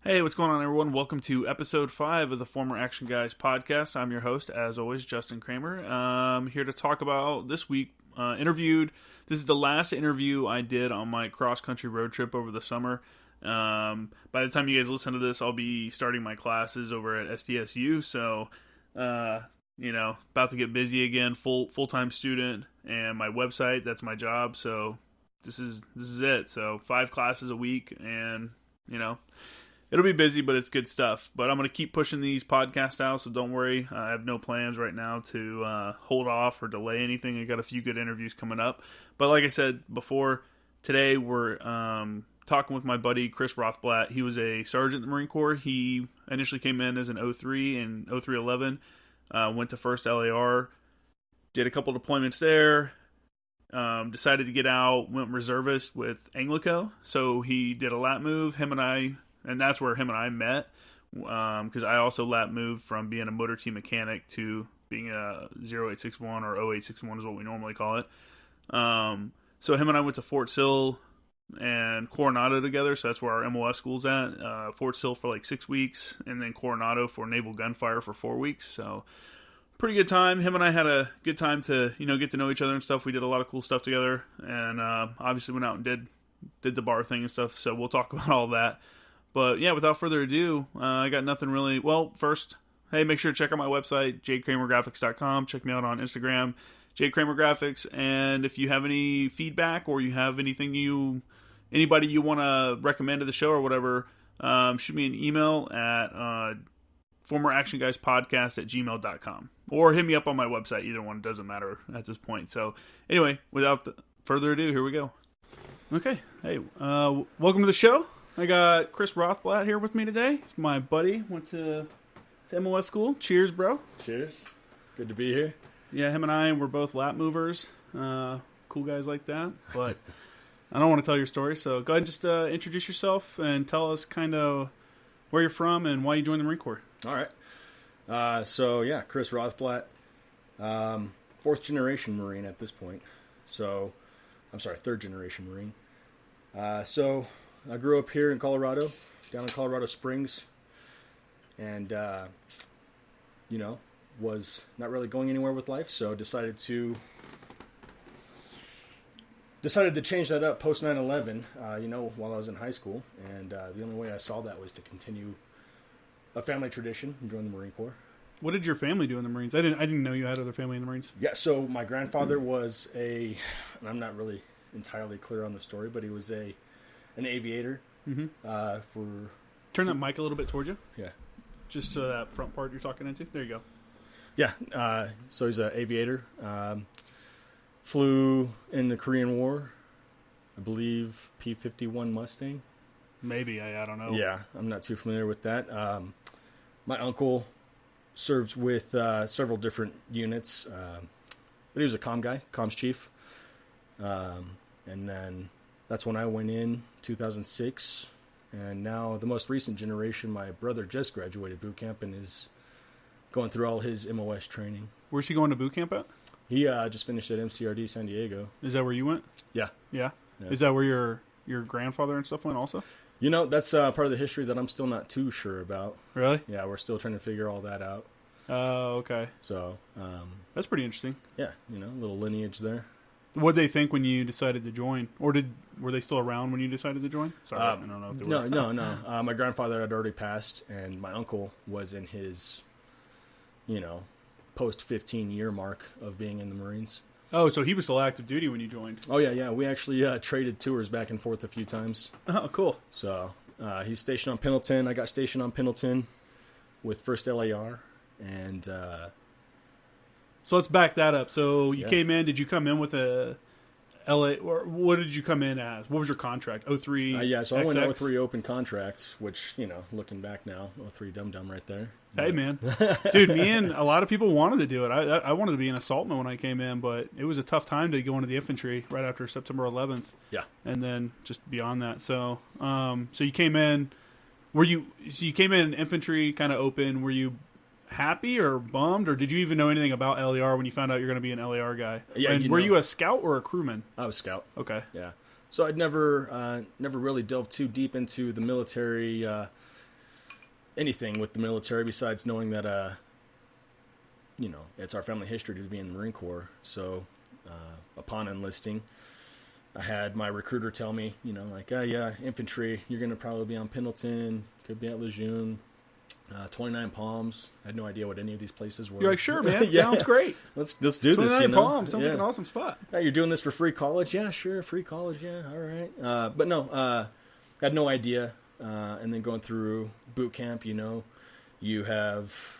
Hey, what's going on, everyone? Welcome to episode 5 of the Former Action Guys podcast. I'm your host, as always, Justin Kramer. I'm here to talk about this week. This is the last interview I did on my cross-country road trip over the summer. By the time you guys listen to this, I'll be starting my classes over at SDSU, so, about to get busy again, full-time student, and my website, that's my job, so this is it. So 5 classes a week, and, it'll be busy, but it's good stuff. But I'm going to keep pushing these podcasts out, so don't worry. I have no plans right now to hold off or delay anything. I got a few good interviews coming up. But like I said before, today we're talking with my buddy Chris Rothblatt. He was a sergeant in the Marine Corps. He initially came in as an 03 in 0311, went to 1st LAR, did a couple deployments there, decided to get out, went reservist with ANGLICO. So he did a lat move, and that's where him and I met, because I also lat moved from being a motor team mechanic to being a 0861 or 0861 is what we normally call it. So him and I went to Fort Sill and Coronado together, so that's where our MOS school's at. Fort Sill for like 6 weeks, and then Coronado for Naval Gunfire for 4 weeks. So pretty good time. Him and I had a good time to get to know each other and stuff. We did a lot of cool stuff together, and obviously went out and did the bar thing and stuff. So we'll talk about all that. But yeah, without further ado, I got nothing really. Well, first, hey, make sure to check out my website, jkramergraphics.com. Check me out on Instagram, jkramergraphics. And if you have any feedback or you have anybody you want to recommend to the show or whatever, shoot me an email at formeractionguyspodcast@gmail.com. Or hit me up on my website. Either one doesn't matter at this point. So anyway, without further ado, here we go. Okay, hey, welcome to the show. I got Chris Rothblatt here with me today. He's my buddy. Went to MOS school. Cheers, bro. Cheers. Good to be here. Yeah, him and I were both lat movers. Cool guys like that. But I don't want to tell your story, so go ahead and just introduce yourself and tell us kind of where you're from and why you joined the Marine Corps. All right. Chris Rothblatt. 4th generation Marine at this point. So, I'm sorry, 3rd generation Marine. I grew up here in Colorado, down in Colorado Springs, and, was not really going anywhere with life, so decided to change that up post 9/11, while I was in high school, and the only way I saw that was to continue a family tradition and join the Marine Corps. What did your family do in the Marines? I didn't know you had other family in the Marines. Yeah, so my grandfather was and I'm not really entirely clear on the story, but he was an aviator. Mm-hmm. For turn that mic a little bit towards you. Yeah, just so that front part you're talking into. There you go. Yeah. So he's an aviator. Flew in the Korean War. I believe P-51 Mustang. Maybe I don't know. Yeah, I'm not too familiar with that. My uncle served with several different units, but he was a comms chief. And then that's when I went in, 2006, and now the most recent generation, my brother just graduated boot camp and is going through all his MOS training. Where's he going to boot camp at? He just finished at MCRD San Diego. Is that where you went? Yeah. Yeah? Is that where your grandfather and stuff went also? That's part of the history that I'm still not too sure about. Really? Yeah, we're still trying to figure all that out. Oh, okay. So, that's pretty interesting. Yeah, a little lineage there. What did they think when you decided to join? Or were they still around when you decided to join? Sorry, I don't know if they were. No. My grandfather had already passed, and my uncle was in his, post-15-year mark of being in the Marines. Oh, so he was still active duty when you joined. Oh, yeah. We actually traded tours back and forth a few times. Oh, cool. So he's stationed on Pendleton. I got stationed on Pendleton with 1st LAR, and... So let's back that up. So you came in. Did you come in with a LA, or what did you come in as? What was your contract? 03? So I went 03 open contracts, which, looking back now, 03 dum-dum right there. Hey, man. Dude, me and a lot of people wanted to do it. I wanted to be an assaultman when I came in, but it was a tough time to go into the infantry right after September 11th. Yeah. And then just beyond that. So so you came in, you came in infantry kind of open. Were you happy or bummed, or did you even know anything about LAR when you found out you're going to be an LAR guy? Yeah. And were you a scout or a crewman? I was scout. Okay. Yeah. So I'd never really delved too deep into the military anything with the military besides knowing that, it's our family history to be in the Marine Corps. So upon enlisting, I had my recruiter tell me, infantry, you're going to probably be on Pendleton, could be at Lejeune, 29 Palms. I had no idea what any of these places were. You're like, sure, man. Sounds great. Let's do this. 29 Palms sounds like an awesome spot. You're doing this for free college? Yeah, sure, free college. Yeah, all right. But no, had no idea. And then going through boot camp, you have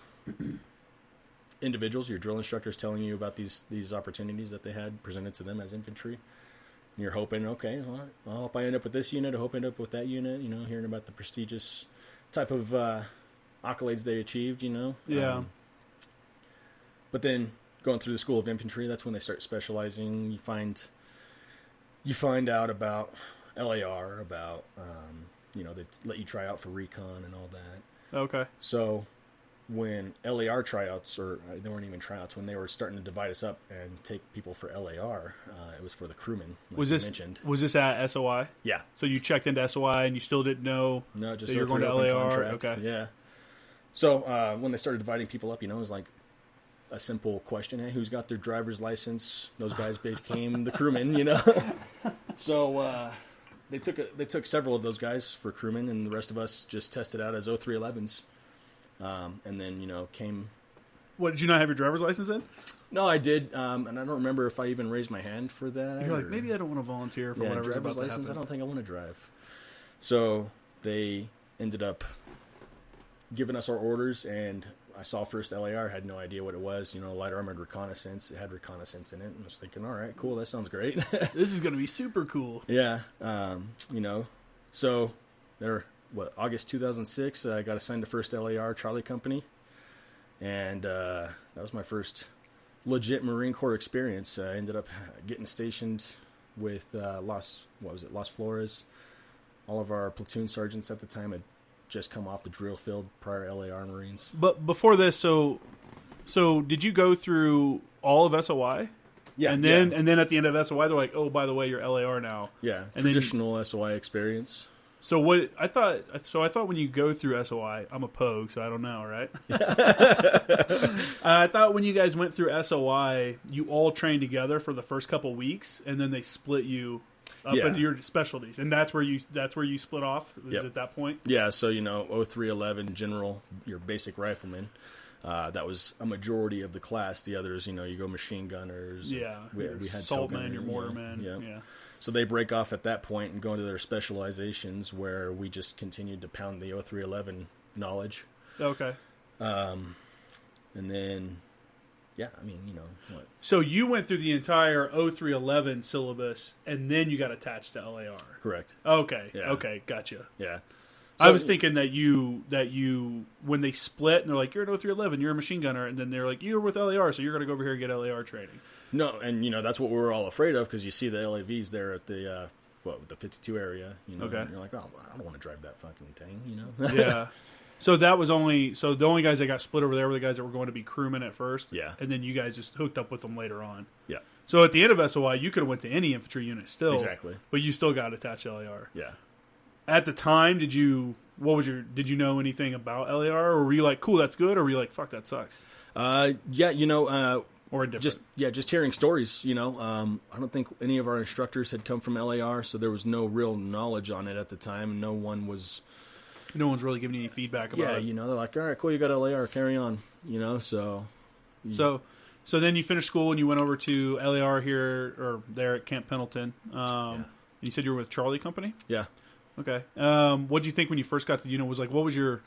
individuals, your drill instructors telling you about these opportunities that they had presented to them as infantry. And you're hoping, okay, all right, I hope I end up with this unit. I hope I end up with that unit. Hearing about the prestigious type of accolades they achieved, Yeah. But then going through the School of Infantry, that's when they start specializing. You find out about LAR, about they let you try out for recon and all that. Okay. So when LAR tryouts, or they weren't even tryouts, when they were starting to divide us up and take people for LAR, it was for the crewmen. Like was this at SOI? Yeah. So you checked into SOI and you still didn't know that you were going to LAR? Contract. Okay. Yeah. So when they started dividing people up, it was like a simple question: hey, who's got their driver's license? Those guys became the crewmen, So they took several of those guys for crewmen, and the rest of us just tested out as 0311s. And then, came... What, did you not have your driver's license in? No, I did, and I don't remember if I even raised my hand for that. You're like, maybe I don't want to volunteer for whatever's about to happen. License, I don't think I want to drive. So they ended up giving us our orders, and I saw first LAR, had no idea what it was. Light Armored Reconnaissance. It had reconnaissance in it, and I was thinking, all right, cool, that sounds great. This is going to be super cool. Yeah, so they're... August 2006, I got assigned to 1st LAR Charlie Company, and that was my first legit Marine Corps experience. I ended up getting stationed with Las Flores. All of our platoon sergeants at the time had just come off the drill field, prior LAR Marines. But before this, so did you go through all of SOI? Yeah, and then at the end of SOI, they're like, oh, by the way, you're LAR now. Yeah, and traditional SOI experience. So I thought when you go through SOI, I'm a pogue, so I don't know, right? I thought when you guys went through SOI, you all trained together for the first couple weeks, and then they split you up into your specialties, and that's where you split off. Was at that point? Yeah. So 0311 general, your basic rifleman. That was a majority of the class. The others, you go machine gunners. Yeah. We had saltmen, your mortarmen. Yeah. So they break off at that point and go into their specializations, where we just continued to pound the 0311 knowledge. Okay. And then, what? So you went through the entire 0311 syllabus, and then you got attached to LAR. Correct. Okay. Yeah. Okay. Gotcha. Yeah. So, I was thinking that you when they split and they're like, you're an 0311, you're a machine gunner, and then they're like, you're with LAR, so you're going to go over here and get LAR training. No, and that's what we were all afraid of, because you see the LAVs there at the the 52 area. Okay. And you're like, oh, I don't want to drive that fucking thing. Yeah. So the only guys that got split over there were the guys that were going to be crewmen at first. Yeah. And then you guys just hooked up with them later on. Yeah. So at the end of SOI, you could have went to any infantry unit still. Exactly. But you still got attached to LAR. Yeah. At the time, did you know anything about LAR, or were you like, cool, that's good, or were you like, fuck, that sucks? Or indifferent? Just hearing stories, I don't think any of our instructors had come from LAR, so there was no real knowledge on it at the time. No one's really giving you any feedback about it. They're like, all right, cool, you got LAR, carry on, so. So then you finished school and you went over to LAR here, or there at Camp Pendleton. And you said you were with Charlie Company? Yeah. Okay. What did you think when you first got to the unit? What was your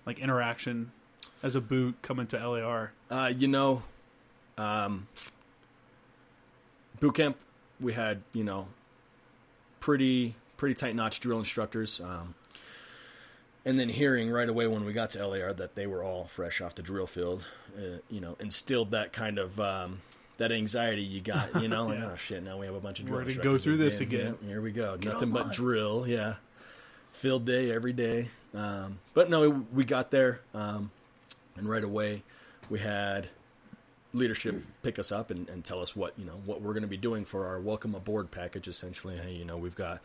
interaction as a boot coming to LAR? Boot camp, we had pretty tight-notch drill instructors, and then hearing right away when we got to LAR that they were all fresh off the drill field, instilled that kind of that anxiety you got, like, oh shit, now we have a bunch of drill instructors. We're going to go through this again. Yeah, here we go. Nothing but drill, field day every day. But no, we got there, and right away we had leadership pick us up and tell us what we're going to be doing for our welcome aboard package. Essentially, hey, we've got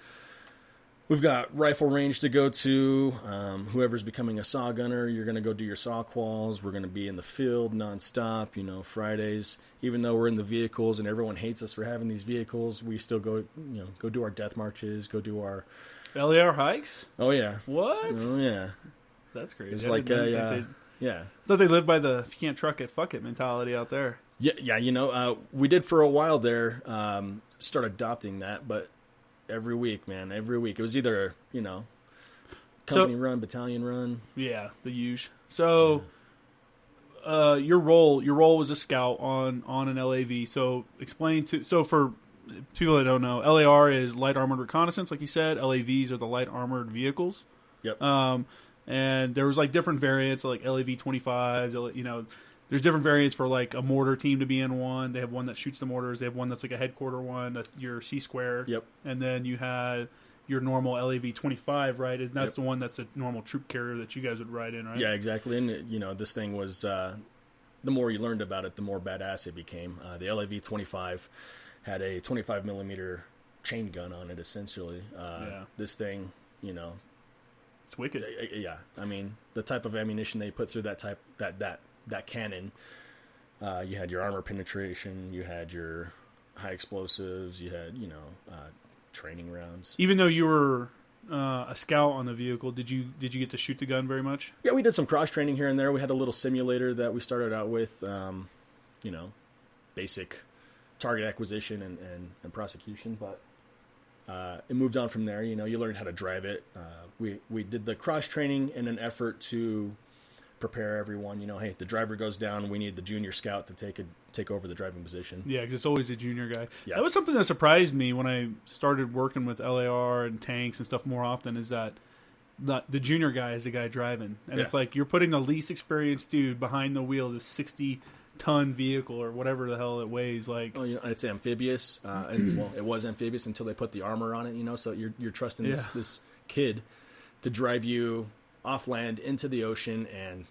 We've got rifle range to go to. Whoever's becoming a saw gunner, you're going to go do your saw quals. We're going to be in the field nonstop, Fridays. Even though we're in the vehicles and everyone hates us for having these vehicles, we still go do our death marches, go do our... LAR hikes? Oh, yeah. What? Oh, yeah. That's crazy. It's like yeah. I thought they lived by the if you can't truck it, fuck it mentality out there. Yeah, we did for a while there, start adopting that, but every week. It was either, company run, battalion run. Yeah, the usual. So, your role was a scout on an LAV. So, for people that don't know, LAR is Light Armored Reconnaissance, like you said. LAVs are the Light Armored Vehicles. Yep. And there was like different variants, like LAV 25s, there's different variants for like a mortar team to be in one. They have one that shoots the mortars. They have one that's like a headquarter one. That's your C square. Yep. And then you had your normal LAV 25, right? And that's the one that's a normal troop carrier that you guys would ride in, right? Yeah, exactly. And this thing was the more you learned about it, the more badass it became. The LAV 25 had a 25 millimeter chain gun on it, essentially. This thing, it's wicked. Yeah, I mean the type of ammunition they put through that cannon, you had your armor penetration, you had your high explosives, you had training rounds. Even though you were a scout on the vehicle, did you get to shoot the gun very much? Yeah, we did some cross training here and there. We had a little simulator that we started out with, basic target acquisition and prosecution, but it moved on from there. You learned how to drive it. We did the cross training in an effort to prepare everyone. Hey, the driver goes down, we need the junior scout to take over the driving position. Yeah, because it's always the junior guy. Yeah. That was something that surprised me when I started working with LAR and tanks and stuff more often, is that the junior guy is the guy driving. And it's like you're putting the least experienced dude behind the wheel of this 60-ton vehicle or whatever the hell it weighs. Like, it's amphibious. It was amphibious until they put the armor on it, so you're trusting this kid to drive you off land into the ocean and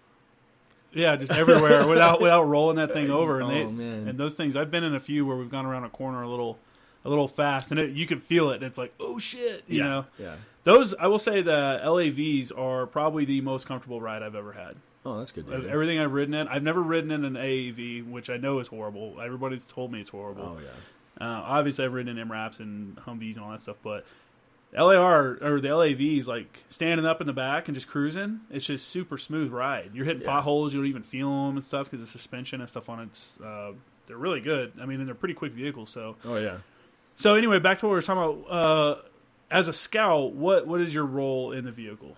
just everywhere without rolling that thing over. And man. And those things, I've been in a few where we've gone around a corner a little fast, and you can feel it. And it's like, oh shit, you know. Yeah. Those, I will say, the LAVs are probably the most comfortable ride I've ever had. Oh, that's good. Dude. Everything I've ridden in, I've never ridden in an AAV, which I know is horrible. Everybody's told me it's horrible. Oh yeah. Obviously, I've ridden in MRAPs and Humvees and all that stuff, but LAR or the LAVs, like standing up in the back and just cruising, it's just super smooth ride. You're hitting potholes, you don't even feel them and stuff because the suspension and stuff on it. They're really good. I mean, and they're pretty quick vehicles. So. Oh yeah. So anyway, back to what we were talking about. As a scout, what is your role in the vehicle?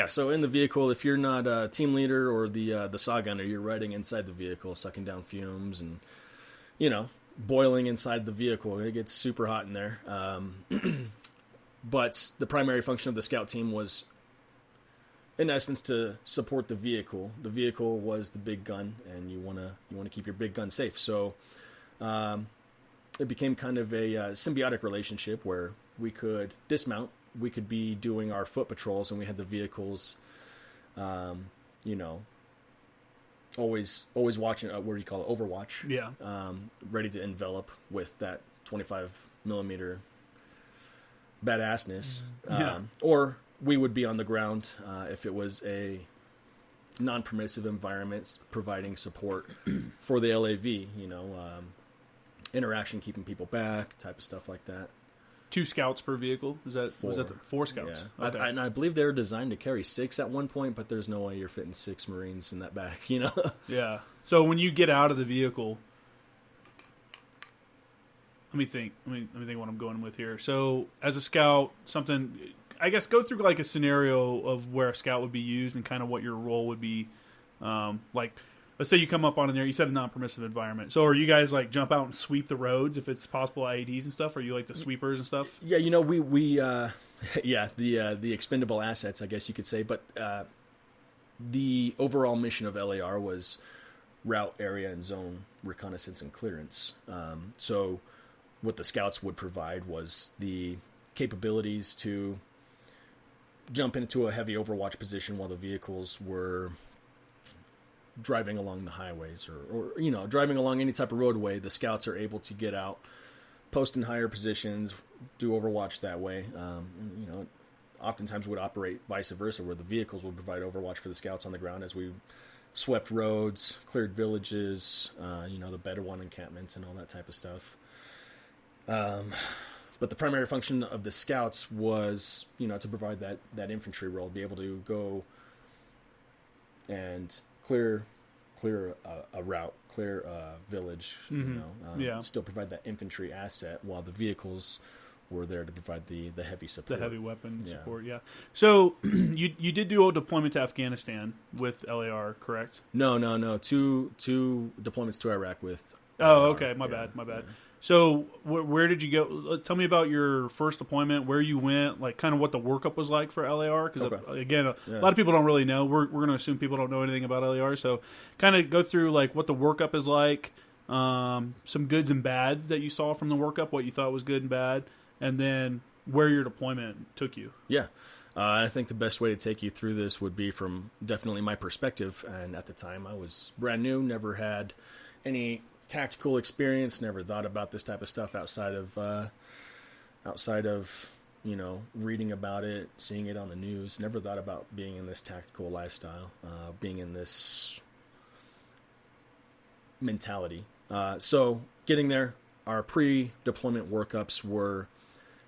So in the vehicle, if you're not a team leader or the saw gunner, you're riding inside the vehicle, sucking down fumes and boiling inside the vehicle. It gets super hot in there. But the primary function of the scout team was, in essence, to support the vehicle. The vehicle was the big gun, and you want to keep your big gun safe. So it became kind of a symbiotic relationship where we could dismount, we could be doing our foot patrols, and we had the vehicles, always watching. What do you call it? Overwatch. Yeah. Ready to envelop with that 25 millimeter badassness. Or we would be on the ground if it was a non-permissive environment, providing support for the LAV. Interaction, keeping people back, type of stuff like that. 2 scouts per vehicle? Was that 4 scouts? Yeah. Okay. I believe they were designed to carry 6 at one point, but there's no way you're fitting 6 Marines in that back, Yeah. So when you get out of the vehicle, let me think what I'm going with here. So as a scout, I guess go through like a scenario of where a scout would be used and kind of what your role would be. Like, let's say you come up on in there, you said a non-permissive environment. So are you guys like jump out and sweep the roads if it's possible IEDs and stuff? Are you like the sweepers and stuff? Yeah, we the expendable assets, I guess you could say. But the overall mission of LAR was route, area, and zone reconnaissance and clearance. So what the scouts would provide was the capabilities to jump into a heavy overwatch position while the vehicles were driving along the highways or driving along any type of roadway. The scouts are able to get out, post in higher positions, do Overwatch that way. Oftentimes would operate vice versa, where the vehicles would provide Overwatch for the scouts on the ground as we swept roads, cleared villages, the better one encampments and all that type of stuff. But the primary function of the scouts was, to provide that infantry role, be able to go and clear a route, clear a village, still provide that infantry asset while the vehicles were there to provide the heavy support. The heavy weapon support, yeah. So you did do a deployment to Afghanistan with LAR, correct? No. Two deployments to Iraq with LAR. Oh, okay. My bad. Yeah. So where did you go? Tell me about your first deployment, where you went, like kind of what the workup was like for LAR. Because, again, a lot of people don't really know. We're going to assume people don't know anything about LAR. So kind of go through like what the workup is like, some goods and bads that you saw from the workup, what you thought was good and bad, and then where your deployment took you. Yeah. I think the best way to take you through this would be from definitely my perspective. And at the time, I was brand new, never had any tactical experience, never thought about this type of stuff outside of reading about it, seeing it on the news. Never thought about being in this tactical lifestyle, being in this mentality. So getting there, our pre-deployment workups were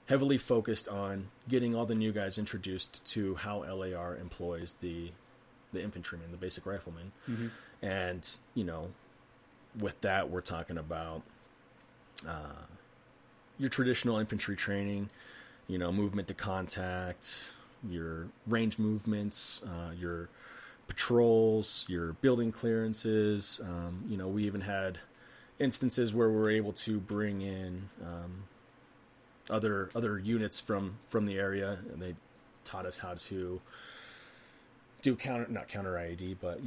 heavily focused on getting all the new guys introduced to how LAR employs the infantryman, the basic rifleman. Mm-hmm. And, with that, we're talking about your traditional infantry training, movement to contact, your range movements, your patrols, your building clearances. We even had instances where we were able to bring in other units from the area, and they taught us how to do not counter IED, but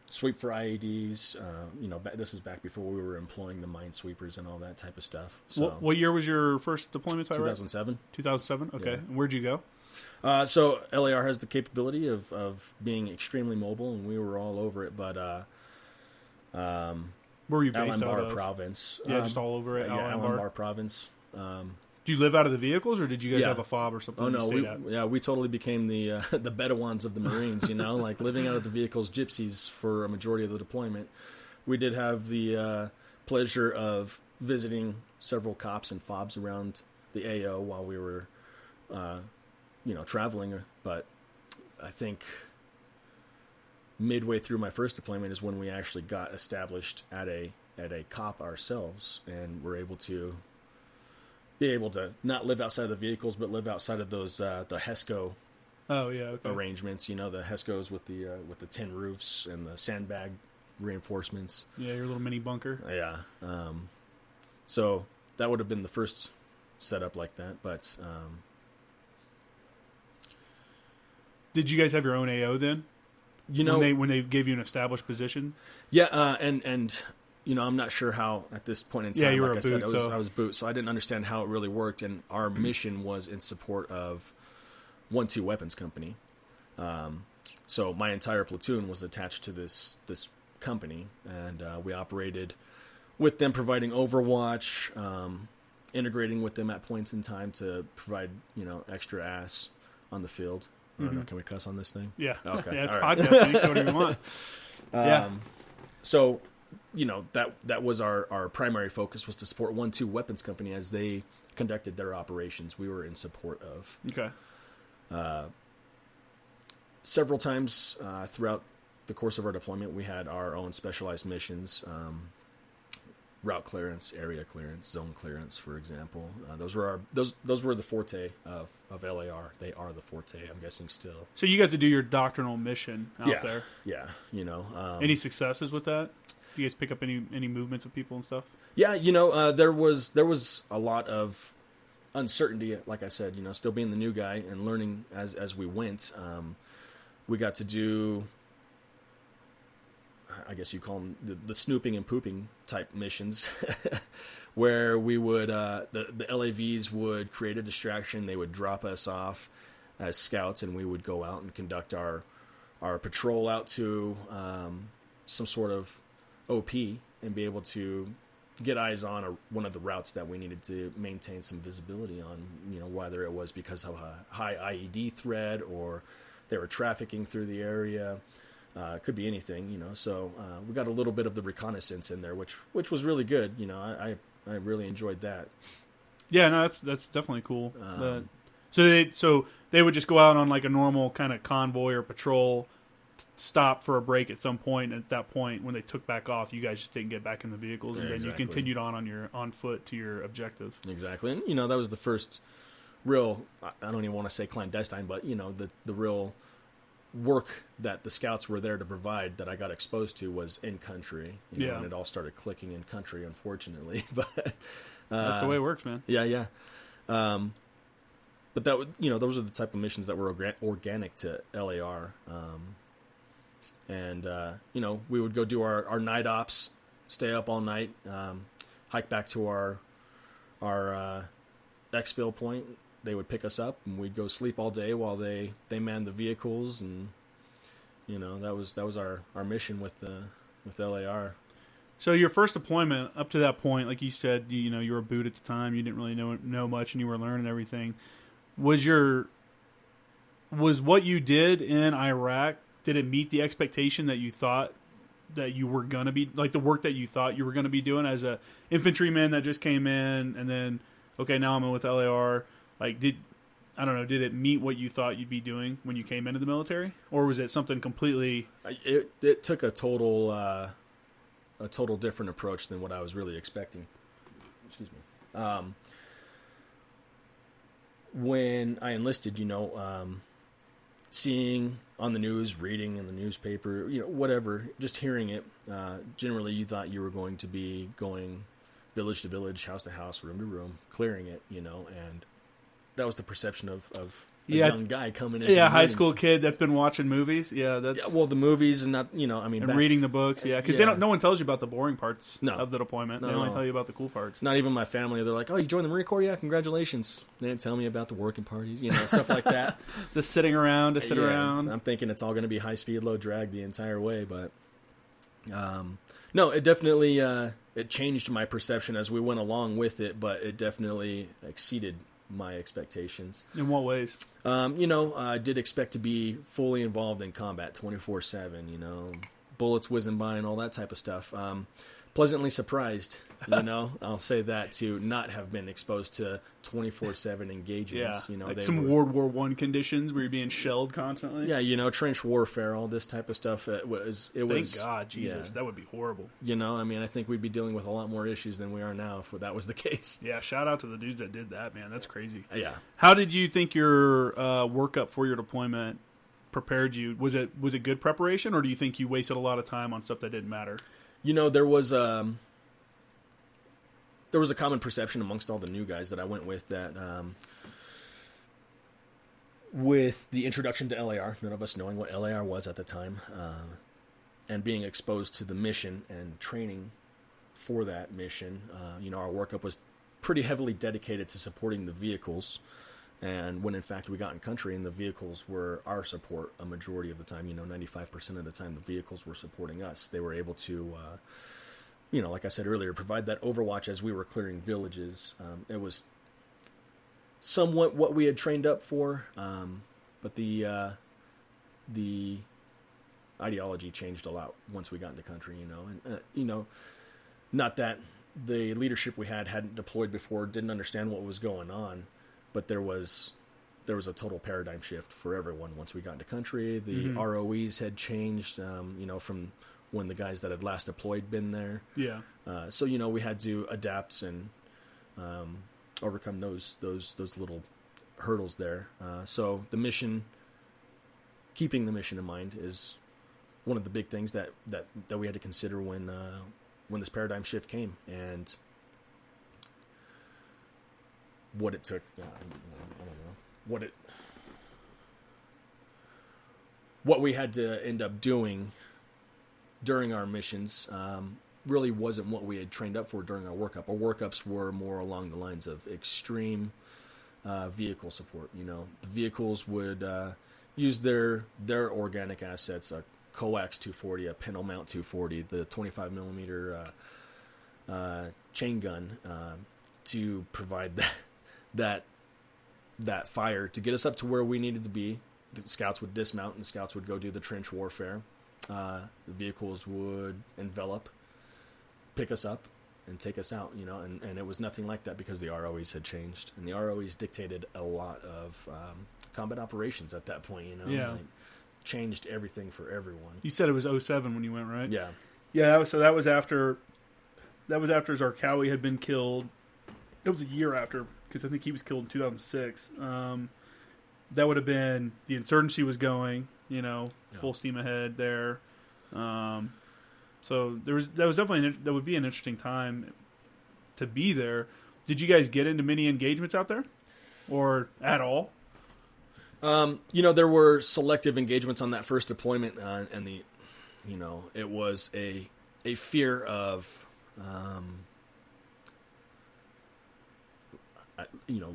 sweep for IEDs. This is back before we were employing the minesweepers and all that type of stuff. So, what year was your first deployment to Iraq? 2007. 2007. Okay, Yeah. Where'd you go? So LAR has the capability of being extremely mobile, and we were all over it. But where were you based out of? Province. Yeah, just all over it. Al-Anbar Province. Do you live out of the vehicles, or did you guys have a fob or something? Oh no, we totally became the Bedouins of the Marines. Like living out of the vehicles, gypsies for a majority of the deployment. We did have the pleasure of visiting several cops and fobs around the AO while we were, traveling. But I think midway through my first deployment is when we actually got established at a cop ourselves, and were able to not live outside of the vehicles, but live outside of those the HESCO arrangements. The HESCOs with the tin roofs and the sandbag reinforcements. Yeah, your little mini bunker. Yeah. So that would have been the first setup like that. But did you guys have your own AO then? When they gave you an established position. Yeah, and. I'm not sure how at this point in time. Yeah, you were like a I boot, said, I was boot, so I didn't understand how it really worked. And our mission was in support of 1-2 Weapons Company. So my entire platoon was attached to this company, and we operated with them, providing Overwatch, integrating with them at points in time to provide extra ass on the field. I don't know. Can we cuss on this thing? Yeah. Okay. Yeah, it's podcasting, so whatever you want. Yeah. So. That was our primary focus, was to support 1-2 Weapons Company as they conducted their operations. We were in support of. Okay. Several times throughout the course of our deployment, we had our own specialized missions, route clearance, area clearance, zone clearance, for example. Those were the forte of LAR. They are the forte, I'm guessing, still. So you got to do your doctrinal mission out there. Yeah. Any successes with that? Did you guys pick up any movements of people and stuff? Yeah, there was a lot of uncertainty, like I said, still being the new guy and learning as we went. We got to do, I guess you call them the snooping and pooping type missions, where we would the LAVs would create a distraction. They would drop us off as scouts, and we would go out and conduct our patrol out to some sort of OP and be able to get eyes on one of the routes that we needed to maintain some visibility on, whether it was because of a high IED threat or they were trafficking through the area. It could be anything, so we got a little bit of the reconnaissance in there, which was really good. I really enjoyed that. Yeah, no, that's definitely cool. So they would just go out on like a normal kind of convoy or patrol, stop for a break at some point. And at that point, when they took back off, you guys just didn't get back in the vehicles, and then you continued on foot to your objectives. Exactly, and that was the first real. I don't even want to say clandestine, but the real work that the scouts were there to provide that I got exposed to was in country. And it all started clicking in country, unfortunately, but. That's the way it works, man. Yeah. But those are the type of missions that were organic to LAR. We would go do our night ops, stay up all night, hike back to our exfil point. They would pick us up, and we'd go sleep all day while they manned the vehicles, and that was our mission with LAR. So your first deployment, up to that point, like you said, you were a boot at the time. You didn't really know much, and you were learning everything. Was what you did in Iraq? Did it meet the expectation that you thought that you were gonna be, like the work that you thought you were gonna be doing as a infantryman that just came in, and then now I'm in with LAR? Like, did it meet what you thought you'd be doing when you came into the military, or was it something completely? It took a total different approach than what I was really expecting. Excuse me. When I enlisted, seeing on the news, reading in the newspaper, whatever, just hearing it, generally you thought you were going to be going village to village, house to house, room to room, clearing it, and that was the perception of a young guy coming in. Yeah, high school kid that's been watching movies. Yeah, the movies and not, and reading the books. Yeah, because no one tells you about the boring parts of the deployment. They only tell you about the cool parts. Not even my family. They're like, "Oh, you joined the Marine Corps? Yeah, congratulations." They didn't tell me about the working parties, stuff like that. Just sitting around to sit around. I'm thinking it's all going to be high speed, low drag the entire way, but no, it definitely it changed my perception as we went along with it, but it definitely exceeded my expectations. In what ways? I did expect to be fully involved in combat 24/7, bullets whizzing by and all that type of stuff. Pleasantly surprised, I'll say that, to not have been exposed to 24/7 engagements. Yeah, like some World War I conditions where you're being shelled constantly. Yeah, trench warfare, all this type of stuff. Thank God, Jesus, that would be horrible. I think we'd be dealing with a lot more issues than we are now if that was the case. Yeah, shout out to the dudes that did that, man. That's crazy. Yeah. How did you think your workup for your deployment prepared you? Was it good preparation, or do you think you wasted a lot of time on stuff that didn't matter? There was a common perception amongst all the new guys that I went with that with the introduction to LAR, none of us knowing what LAR was at the time, and being exposed to the mission and training for that mission, our workup was pretty heavily dedicated to supporting the vehicles. And when in fact we got in country and the vehicles were our support a majority of the time, 95% of the time the vehicles were supporting us. They were able to, like I said earlier, provide that overwatch as we were clearing villages. It was somewhat what we had trained up for, but the ideology changed a lot once we got into country, and not that the leadership we hadn't deployed before, didn't understand what was going on. But there was a total paradigm shift for everyone once we got into country. The ROEs had changed, from when the guys that had last deployed been there. Yeah. So we had to adapt and overcome those little hurdles there. So the mission, keeping the mission in mind, is one of the big things that we had to consider when this paradigm shift came, and what it took, I don't know, what we had to end up doing during our missions really wasn't what we had trained up for during our workup. Our workups were more along the lines of extreme vehicle support. The vehicles would use their organic assets, a coax 240, a Pintle mount 240, the 25 millimeter chain gun to provide that fire to get us up to where we needed to be. The scouts would dismount, and the scouts would go do the trench warfare. The vehicles would envelop, pick us up, and take us out, and it was nothing like that because the ROEs had changed, and the ROEs dictated a lot of combat operations at that point, Yeah. Like, changed everything for everyone. You said it was 07 when you went, right? Yeah. Yeah, so that was after Zarqawi had been killed. It was a year after, because I think he was killed in 2006. That would have been, the insurgency was going, full steam ahead there. So that would be an interesting time to be there. Did you guys get into many engagements out there, or at all? There were selective engagements on that first deployment, and it was a fear of,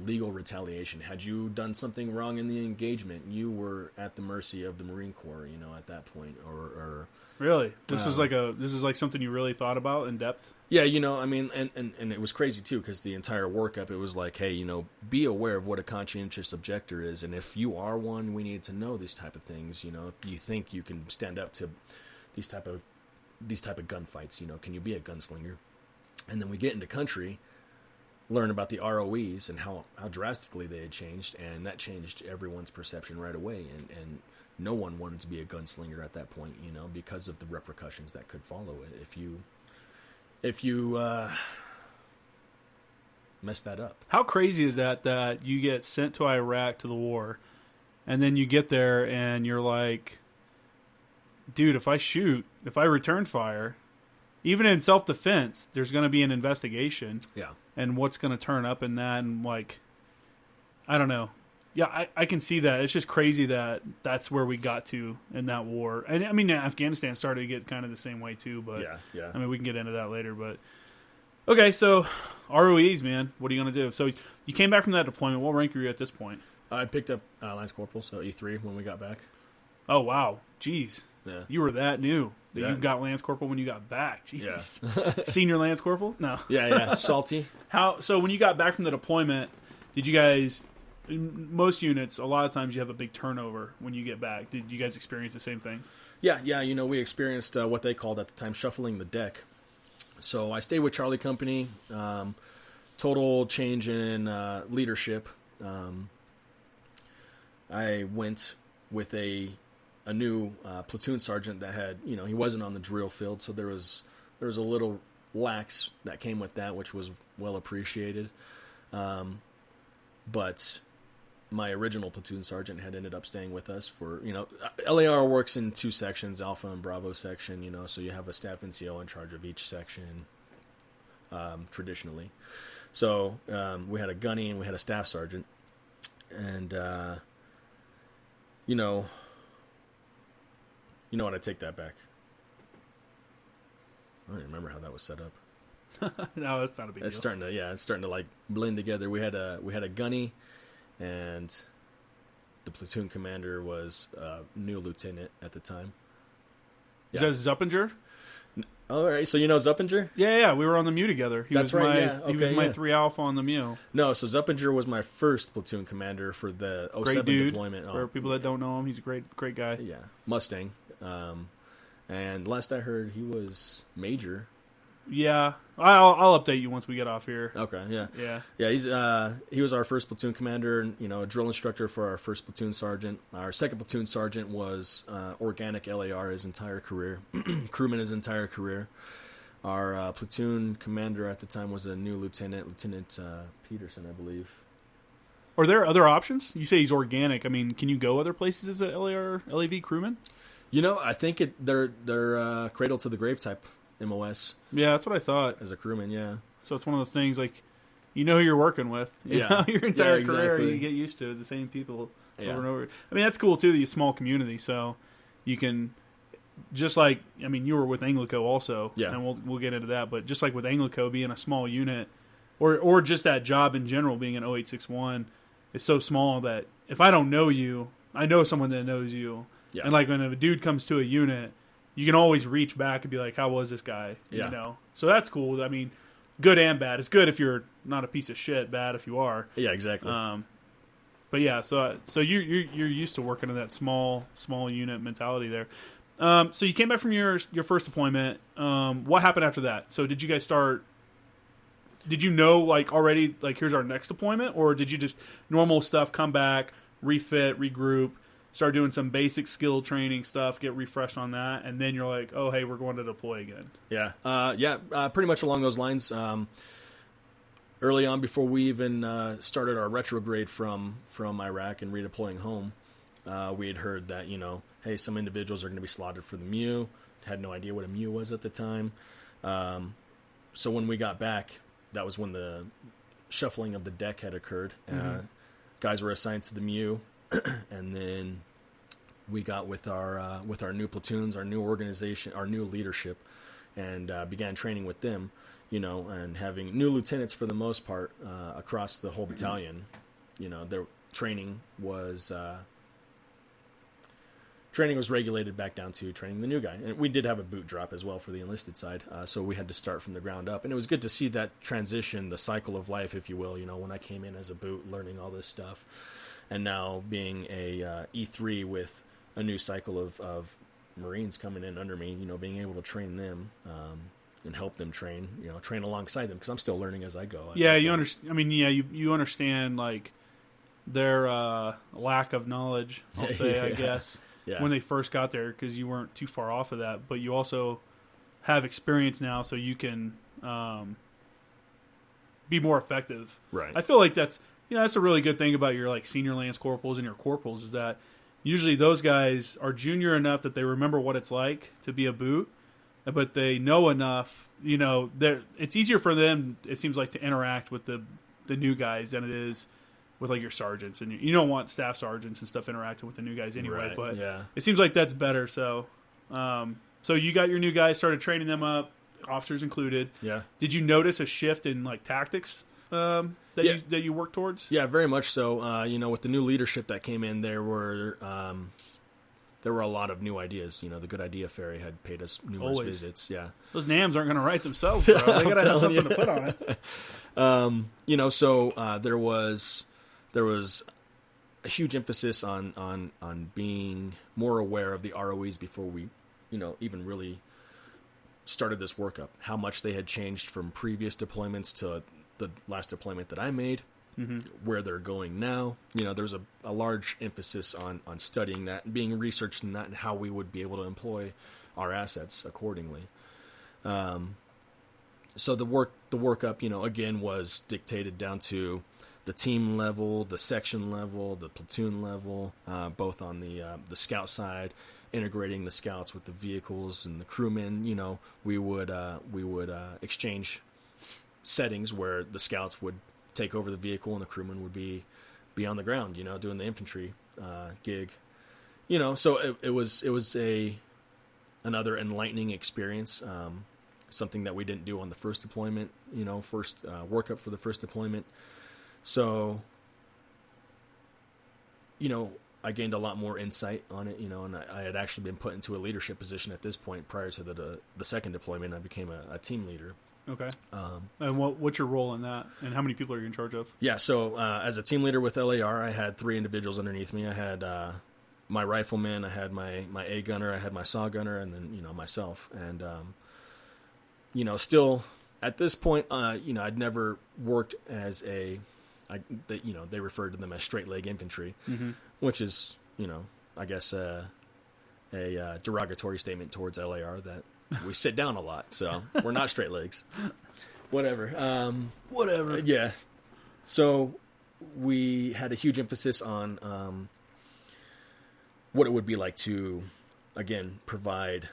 legal retaliation. Had you done something wrong in the engagement, you were at the mercy of the Marine Corps, at that point, or really, this is like something you really thought about in depth. Yeah, and it was crazy too, because the entire workup, it was like, hey, be aware of what a conscientious objector is, and if you are one, we need to know these type of things. If you think you can stand up to these type of gunfights, can you be a gunslinger? And then we get into country, learn about the ROEs and how drastically they had changed, and that changed everyone's perception right away, and no one wanted to be a gunslinger at that point, because of the repercussions that could follow it if you mess that up. How crazy is that you get sent to Iraq to the war, and then you get there and you're like, dude, if I return fire, even in self-defense, there's going to be an investigation. Yeah. And what's going to turn up in that, and I don't know. Yeah, I can see that. It's just crazy that that's where we got to in that war. And I mean, Afghanistan started to get kind of the same way too, but yeah. I mean, we can get into that later, but okay, so ROEs, man, what are you going to do? So you came back from that deployment. What rank were you at this point? I picked up Lance Corporal, so E3 when we got back. Oh, wow. Jeez. Yeah. You were that new. You got Lance Corporal when you got back. Jeez. Yeah. Senior Lance Corporal? No. Yeah. Salty. So when you got back from the deployment, did you guys, in most units, a lot of times you have a big turnover when you get back. Did you guys experience the same thing? Yeah. We experienced what they called at the time shuffling the deck. So I stayed with Charlie Company. Total change in leadership. I went with a new platoon sergeant that had, he wasn't on the drill field, so there was a little lax that came with that, which was well appreciated. But my original platoon sergeant had ended up staying with us for, LAR works in two sections, Alpha and Bravo section, so you have a staff NCO in charge of each section, traditionally. So we had a gunny and we had a staff sergeant, and you know what? I take that back. I don't even remember how that was set up. No, that's not a big deal. It's starting to like blend together. We had a gunny, and the platoon commander was a new lieutenant at the time. Yeah. Is that Zuppinger? All right, so you know Zuppinger? Yeah, we were on the Mew together. He was my 3 Alpha on the Mew. No, so Zuppinger was my first platoon commander for the 07 great dude. Deployment. For people that don't know him, he's a great guy. Yeah, Mustang. And last I heard, he was major. Yeah, I'll update you once we get off here. Okay, yeah. He was our first platoon commander, a drill instructor for our first platoon sergeant. Our second platoon sergeant was organic LAR his entire career, crewman his entire career. Our platoon commander at the time was a new Lieutenant Peterson, I believe. Are there other options? You say he's organic. I mean, can you go other places as a LAV crewman? I think they're cradle to the grave type MOS. Yeah, that's what I thought. As a crewman, yeah. So it's one of those things like, who you're working with. Your entire career, you get used to the same people over and over. I mean, that's cool too. The small community, so you can just like you were with ANGLICO also, and we'll get into that. But just like with ANGLICO being a small unit, or just that job in general being an 0861, is so small that if I don't know you, I know someone that knows you. Yeah. And like when a dude comes to a unit, you can always reach back and be like, how was this guy? So that's cool. I mean, good and bad. It's good if you're not a piece of shit. Bad if you are. Yeah, exactly. But yeah, so you're used to working in that small unit mentality there. So you came back from your first deployment. What happened after that? So did you guys start? Did you know like already like here's our next deployment, or did you just normal stuff come back, refit, regroup, start doing some basic skill training stuff, get refreshed on that, and then you're like, oh hey, we're going to deploy again? Yeah, pretty much along those lines. Early on, before we even started our retrograde from Iraq and redeploying home, we had heard that, hey, some individuals are going to be slotted for the MEU. Had no idea what a MEU was at the time. So when we got back, that was when the shuffling of the deck had occurred. Guys were assigned to the MEU, and then we got with our new platoons, our new organization, our new leadership, and began training with them. And having new lieutenants for the most part across the whole battalion. Their training was regulated back down to training the new guy. And we did have a boot drop as well for the enlisted side, so we had to start from the ground up. And it was good to see that transition, the cycle of life, if you will, when I came in as a boot, learning all this stuff, and now being a E3 with a new cycle of Marines coming in under me, being able to train them and help them train alongside them, because I'm still learning as I go. Yeah, you understand. I mean, yeah, you understand like their lack of knowledge, I'll say, I guess. Yeah. When they first got there, because you weren't too far off of that, but you also have experience now, so you can be more effective. Right. I feel like that's a really good thing about your like senior lance corporals and your corporals, is that usually those guys are junior enough that they remember what it's like to be a boot, but they know enough. It's easier for them, it seems like, to interact with the new guys than it is with like your sergeants, and you don't want staff sergeants and stuff interacting with the new guys anyway. Right, but yeah. It seems like that's better. So, so you got your new guys, started training them up, officers included. Yeah. Did you notice a shift in like tactics that you worked towards? Yeah, very much so. With the new leadership that came in, there were a lot of new ideas. The Good Idea Fairy had paid us numerous visits. Yeah, those NAMs aren't going to write themselves, bro. They got to have something to put on it. So there was a huge emphasis on being more aware of the ROEs before we, even really started this workup. How much they had changed from previous deployments to the last deployment that I made, where they're going now. There's a large emphasis on studying that and being researched in that, and how we would be able to employ our assets accordingly. So the workup, again, was dictated down to the team level, the section level, the platoon level, both on the scout side, integrating the scouts with the vehicles and the crewmen. We would exchange settings where the scouts would take over the vehicle and the crewmen would be on the ground, doing the infantry gig. So it was another enlightening experience. Something that we didn't do on the first deployment, first workup for the first deployment. So, I gained a lot more insight on it, and I had actually been put into a leadership position at this point. Prior to the second deployment, I became a team leader. Okay. And what's your role in that, and how many people are you in charge of? Yeah, so as a team leader with LAR, I had 3 individuals underneath me. I had my rifleman, I had my A gunner, I had my saw gunner, and then myself. And still at this point, I'd never worked as they referred to them as straight leg infantry, which is I guess a derogatory statement towards LAR that we sit down a lot, so we're not straight legs. Whatever. Yeah. So we had a huge emphasis on what it would be like to, again, provide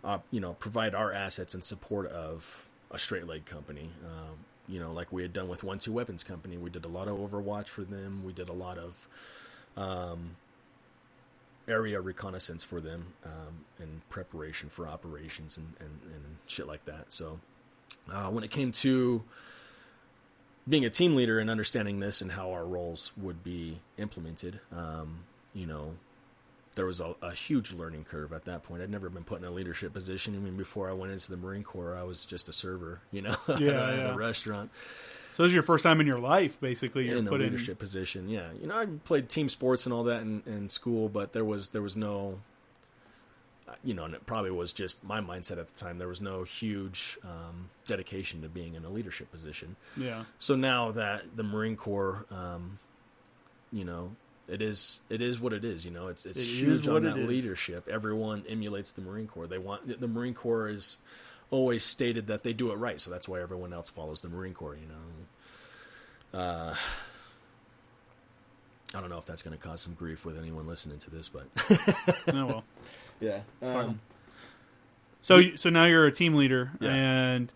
our assets in support of a straight leg company. Like we had done with 1-2 Weapons Company. We did a lot of Overwatch for them. We did a lot of area reconnaissance for them in preparation for operations and shit like that. So when it came to being a team leader and understanding this and how our roles would be implemented, there was a huge learning curve at that point. I'd never been put in a leadership position. I mean, before I went into the Marine Corps, I was just a server, at a restaurant. So this is your first time in your life, basically. You're in a put leadership position, yeah. I played team sports and all that in school, but there was no, and it probably was just my mindset at the time. There was no huge dedication to being in a leadership position. Yeah. So now that the Marine Corps, it is what it is. It's huge on that leadership. Everyone emulates the Marine Corps. The Marine Corps is always stated that they do it right, so that's why everyone else follows the Marine Corps. I don't know if that's going to cause some grief with anyone listening to this, but oh well. Yeah. So now you're a team leader, yeah. And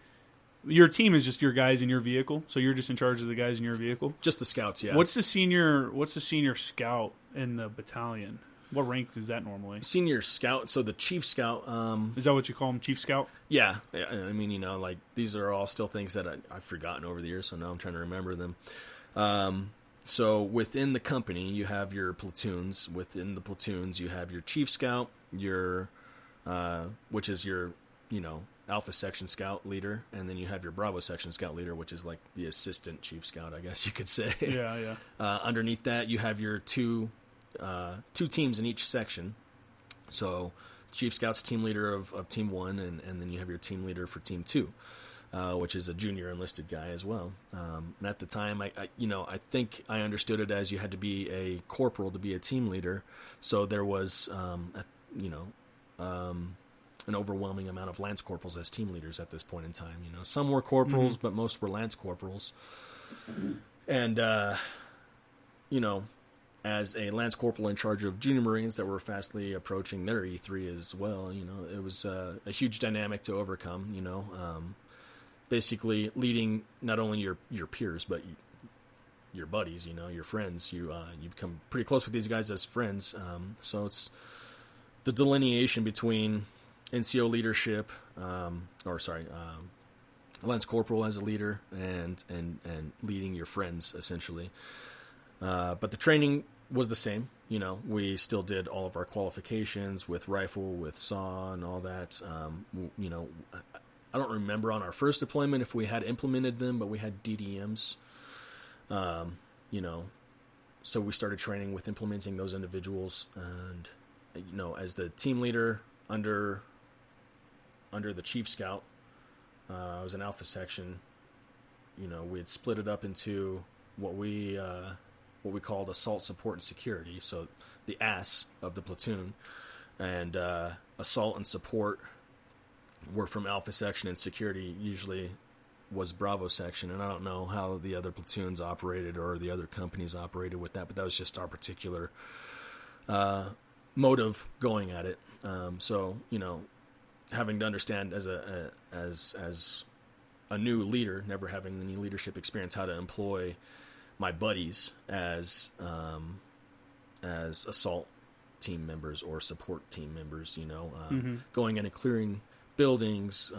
your team is just your guys in your vehicle. So you're just in charge of the guys in your vehicle. Just the scouts, yeah. What's the senior scout in the battalion? What rank is that normally? Senior scout. So the chief scout. Is that what you call him, chief scout? Yeah. I mean, these are all still things that I've forgotten over the years. So now I'm trying to remember them. So within the company, you have your platoons. Within the platoons, you have your chief scout, which is your, Alpha section scout leader, and then you have your Bravo section scout leader, which is like the assistant chief scout, I guess you could say. Yeah. Underneath that, you have your two teams in each section. So chief scout's team leader of team 1, and then you have your team leader for team 2. Which is a junior enlisted guy as well. And at the time, I think I understood it as you had to be a corporal to be a team leader. So there was, an overwhelming amount of lance corporals as team leaders at this point in time. Some were corporals, but most were lance corporals. And, as a lance corporal in charge of junior Marines that were fastly approaching their E3 as well, it was a huge dynamic to overcome, basically leading not only your peers, but your buddies, your friends. You become pretty close with these guys as friends. So it's the delineation between NCO leadership, lance corporal as a leader and leading your friends, essentially. But the training was the same. We still did all of our qualifications with rifle, with saw, and all that. I don't remember on our first deployment if we had implemented them, but we had DDMs. So we started training with implementing those individuals, and as the team leader under the chief scout, I was an Alpha section. We had split it up into what we called assault, support, and security. So the AS of the platoon, and assault and support were from Alpha section, and security usually was Bravo section. And I don't know how the other platoons operated or the other companies operated with that, but that was just our particular mode of going at it. So having to understand as a new leader, never having any leadership experience, how to employ my buddies as assault team members or support team members, going in and clearing buildings,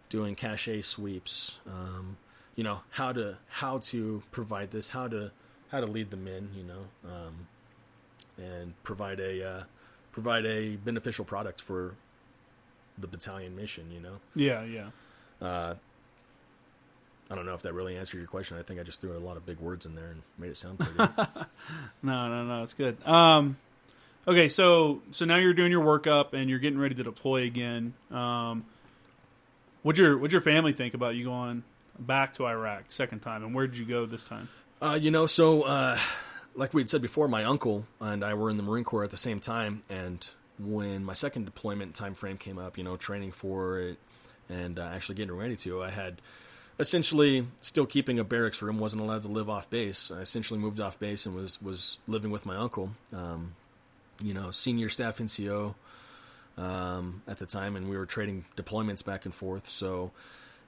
doing cache sweeps, how to provide this, how to lead them in, and provide a beneficial product for the battalion mission, Yeah. I don't know if that really answered your question. I think I just threw a lot of big words in there and made it sound pretty. No, it's good. Okay, so now you're doing your workup and you're getting ready to deploy again. What'd your family think about you going back to Iraq second time, and where did you go this time? Like we had said before, my uncle and I were in the Marine Corps at the same time, and when my second deployment time frame came up, training for it and actually getting ready to, I had essentially still keeping a barracks room, wasn't allowed to live off base. I essentially moved off base and was living with my uncle, senior staff NCO at the time, and we were trading deployments back and forth. So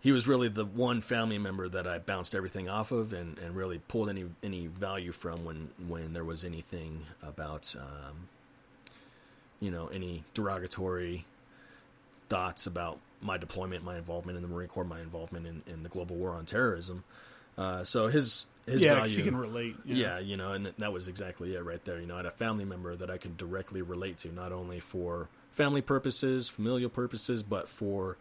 he was really the one family member that I bounced everything off of and really pulled any value from when there was anything about, any derogatory thoughts about my deployment, my involvement in the Marine Corps, my involvement in the global war on terrorism. So his yeah, 'cause value, you can relate. yeah, and that was exactly it right there. I had a family member that I could directly relate to, not only for family purposes, familial purposes, but for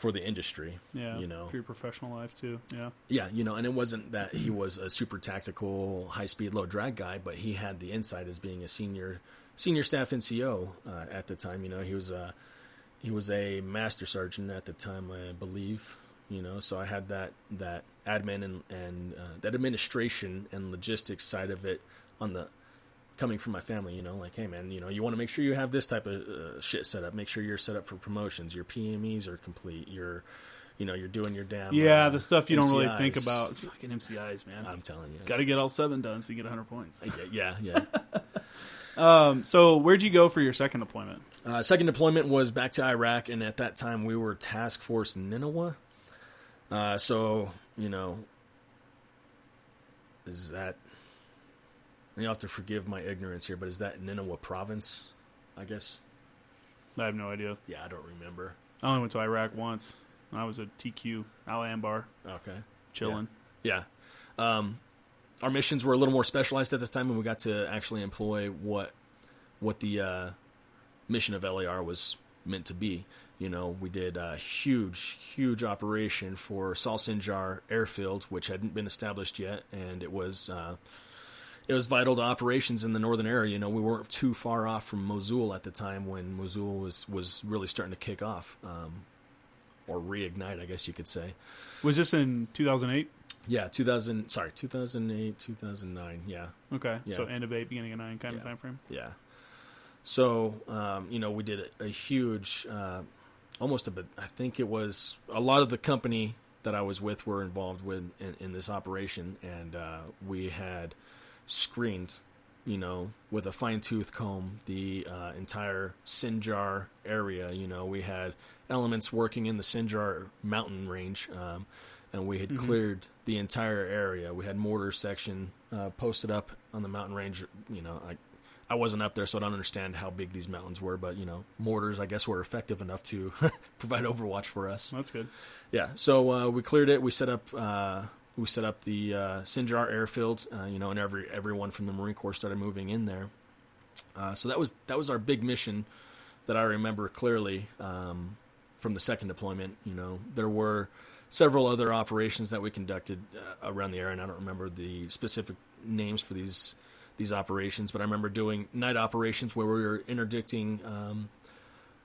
the industry. Yeah, for your professional life too. Yeah. Yeah, and it wasn't that he was a super tactical, high-speed, low-drag guy, but he had the insight as being a senior staff NCO at the time. He was a master sergeant at the time, I believe. So I had that admin and that administration and logistics side of it coming from my family. Like, hey man, you want to make sure you have this type of shit set up. Make sure you're set up for promotions. Your PMEs are complete. You're doing your damn the stuff you MCIs. don't really think about. It's fucking MCIs, man. I'm telling you, got to get all 7 done so you get 100 points. Yeah. So where'd you go for your second deployment? Second deployment was back to Iraq, and at that time we were Task Force Nineveh. Is that... You'll have to forgive my ignorance here, but is that Nineveh province, I guess? I have no idea. Yeah, I don't remember. I only went to Iraq once. I was at TQ, Al Anbar. Okay. Chilling. Yeah. Our missions were a little more specialized at this time, and we got to actually employ what the mission of LAR was meant to be. We did a huge operation for Sal Sinjar Airfield, which hadn't been established yet, and it was vital to operations in the northern area. We weren't too far off from Mosul at the time when Mosul was really starting to kick off, or reignite, I guess you could say. Was this in 2008? Yeah, 2008, 2009, yeah. Okay, yeah. So end of 8, beginning of 9 kind of time frame? Yeah. So, we did a huge, I think it was, a lot of the company that I was with were involved in this operation, and we had screened, with a fine-tooth comb, the entire Sinjar area. We had elements working in the Sinjar mountain range, and we had cleared the entire area. We had mortar section posted up on the mountain range. I wasn't up there, so I don't understand how big these mountains were, but, mortars, I guess, were effective enough to provide overwatch for us. That's good. Yeah, so we cleared it. We set up the Sinjar airfield, and everyone from the Marine Corps started moving in there. So that was our big mission that I remember clearly from the second deployment. There were several other operations that we conducted around the area, and I don't remember the specific names for these operations, but I remember doing night operations where we were interdicting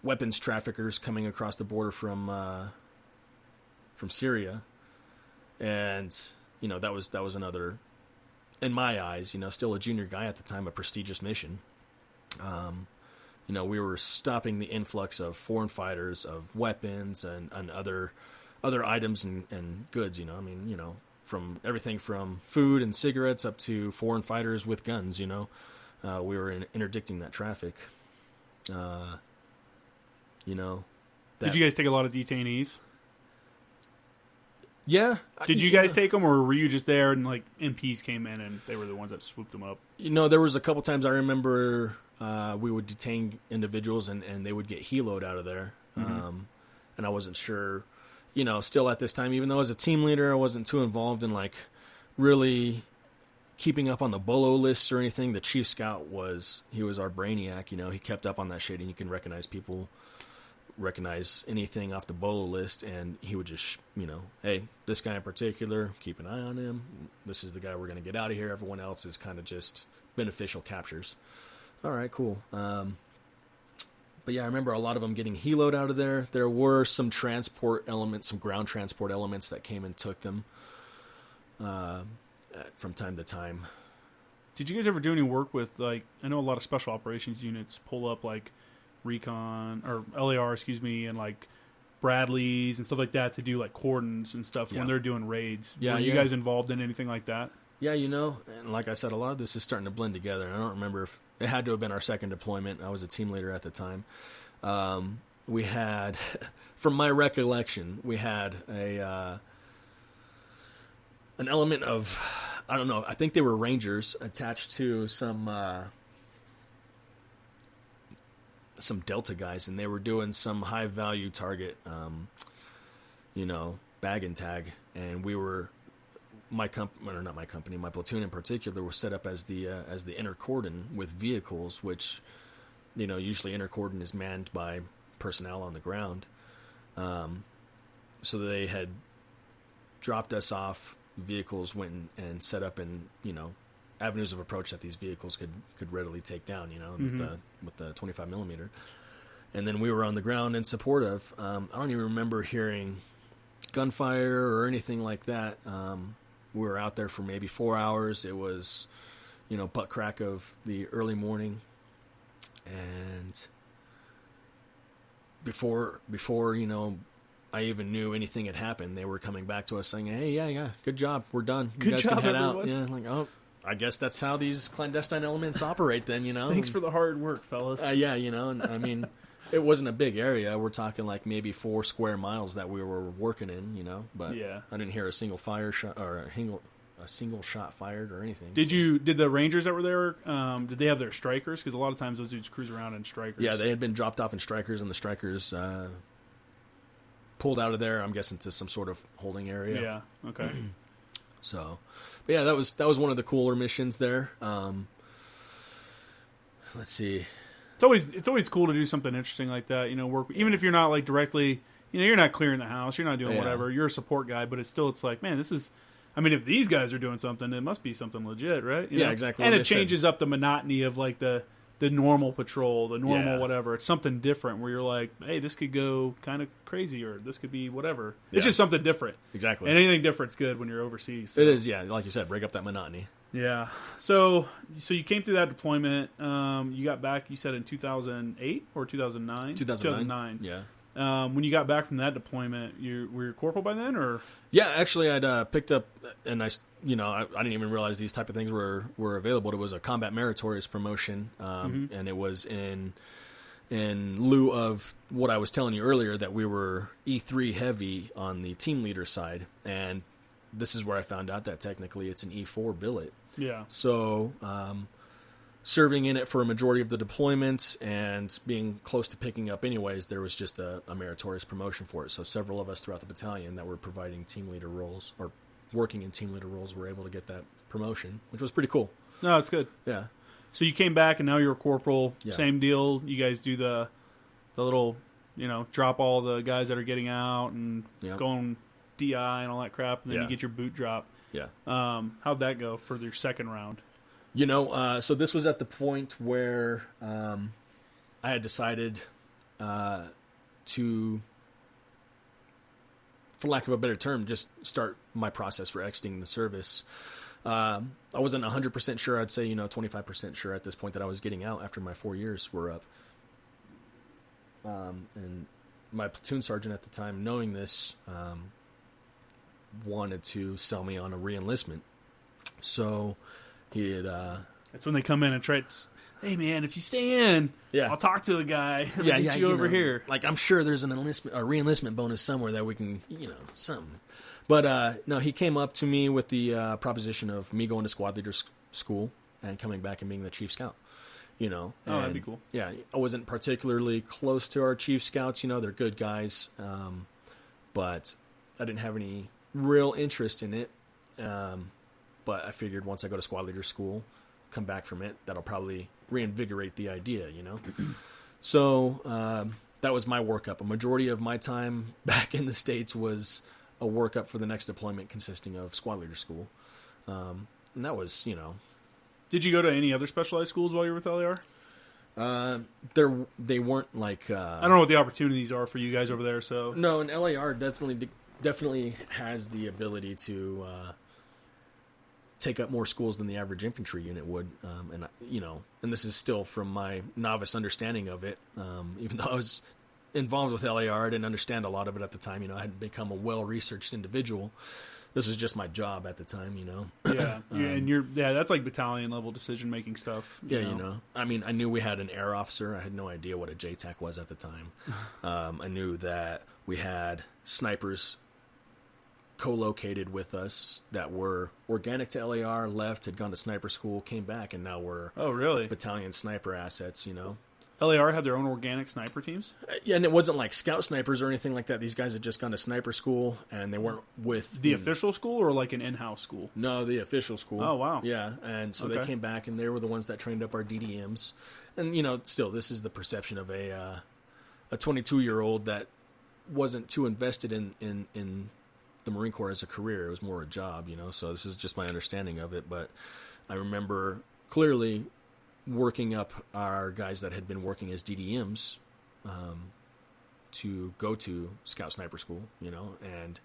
weapons traffickers coming across the border from Syria. And, that was another, in my eyes, still a junior guy at the time, a prestigious mission. We were stopping the influx of foreign fighters, of weapons and other items and goods, from everything from food and cigarettes up to foreign fighters with guns, we were interdicting that traffic. Did you guys take a lot of detainees? Yeah. Did you guys take them, or were you just there and MPs came in and they were the ones that swooped them up? There was a couple times I remember we would detain individuals and they would get heloed out of there. And I wasn't sure, still at this time, even though as a team leader, I wasn't too involved in really keeping up on the BOLO lists or anything. The chief scout he was our brainiac, he kept up on that shit, and you can recognize anything off the BOLO list, and he would just, hey, this guy in particular, keep an eye on him. This is the guy we're going to get out of here. Everyone else is kind of just beneficial captures. All right, cool. But yeah, I remember a lot of them getting heloed out of there. There were some transport elements, some ground transport elements that came and took them from time to time. Did you guys ever do any work with, I know a lot of special operations units pull up, recon or LAR, and Bradleys and stuff like that to do cordons and stuff when they're doing raids. Yeah, were you guys involved in anything like that? Yeah, and like I said, a lot of this is starting to blend together. I don't remember if it had to have been our second deployment. I was a team leader at the time. We had, from my recollection, we had an element of, I don't know, I think they were Rangers attached to some Delta guys, and they were doing some high value target, bag and tag, and we were my company, or not my company, my platoon in particular, was set up as the inner cordon with vehicles, which, usually inner cordon is manned by personnel on the ground. So they had dropped us off. Vehicles went and set up in, avenues of approach that these vehicles could readily take down, with the 25 millimeter. And then we were on the ground in support of. I don't even remember hearing gunfire or anything like that. We were out there for maybe 4 hours. It was, butt crack of the early morning, and before I even knew anything had happened, they were coming back to us saying, "Hey, yeah, good job, we're done. You guys can head out." Yeah, like, oh, I guess that's how these clandestine elements operate. Then, Thanks for the hard work, fellas. Yeah, and I mean, it wasn't a big area. We're talking like maybe 4 square miles that we were working in, But yeah. I didn't hear a single fire shot or a single shot fired or anything. Did the Rangers that were there? Did they have their strikers? Because a lot of times those dudes cruise around in strikers. Yeah, they had been dropped off in strikers, and the strikers pulled out of there. I'm guessing to some sort of holding area. Yeah. Okay. So, but yeah, that was one of the cooler missions there. Let's see. It's always cool to do something interesting like that. Work even if you're not like directly. You're not clearing the house. You're not doing whatever. You're a support guy, but it's like, man, this is. I mean, if these guys are doing something, it must be something legit, right? Yeah, exactly. And it changes up the monotony of like the normal patrol, the normal whatever. It's something different where you're like, hey, this could go kind of crazy, or this could be whatever. It's just something different. Exactly. And anything different's good when you're overseas. So. It is, yeah. Like you said, break up that monotony. Yeah. So you came through that deployment. You got back, you said in 2008 or 2009? 2009. Yeah. When you got back from that deployment, were you corporal by then, or? Yeah, actually, I'd picked up, and I didn't even realize these type of things were available. It was a combat meritorious promotion, and it was in lieu of what I was telling you earlier, that we were E3 heavy on the team leader side, and this is where I found out that technically it's an E4 billet. Yeah. So, serving in it for a majority of the deployment and being close to picking up anyways, there was just a meritorious promotion for it. So several of us throughout the battalion that were providing team leader roles or working in team leader roles were able to get that promotion, which was pretty cool. No, it's good. Yeah. So you came back and now you're a corporal. Yeah. Same deal. You guys do the little, drop all the guys that are getting out and going DI and all that crap, and then you get your boot drop. Yeah. How'd that go for your second round? So this was at the point where I had decided to, for lack of a better term, just start my process for exiting the service. I wasn't 100% sure. I'd say, 25% sure at this point that I was getting out after my 4 years were up. And my platoon sergeant at the time, knowing this, wanted to sell me on a re-enlistment. So he had... That's when they come in and try to... Hey, man, if you stay in, I'll talk to a guy and get you over here. Like, I'm sure there's a re-enlistment bonus somewhere that we can, something. But, no, he came up to me with the proposition of me going to squad leader school and coming back and being the chief scout. And, that'd be cool. Yeah, I wasn't particularly close to our chief scouts. They're good guys. But I didn't have any real interest in it. But I figured once I go to squad leader school, come back from it, that'll probably reinvigorate the idea, So that was my workup. A majority of my time back in the States was a workup for the next deployment consisting of squad leader school. And that was, Did you go to any other specialized schools while you were with LAR? They weren't like... I don't know what the opportunities are for you guys over there, so... No, and LAR definitely has the ability to... take up more schools than the average infantry unit would, and this is still from my novice understanding of it. Even though I was involved with LAR, I didn't understand a lot of it at the time. I hadn't become a well-researched individual. This was just my job at the time. Yeah, and that's like battalion level decision making stuff. I mean, I knew we had an air officer. I had no idea what a JTAC was at the time. I knew that we had snipers co-located with us that were organic to LAR, left, had gone to sniper school, came back, and now we're really battalion sniper assets. LAR had their own organic sniper teams? Yeah, and it wasn't like scout snipers or anything like that. These guys had just gone to sniper school, and they weren't with... The official school or like an in-house school? No, the official school. Oh, wow. Yeah, and so they came back, and they were the ones that trained up our DDMs. And, still, this is the perception of a 22-year-old that wasn't too invested in the Marine Corps as a career. It was more a job, so this is just my understanding of it. But I remember clearly working up our guys that had been working as DDMs to go to Scout Sniper School, and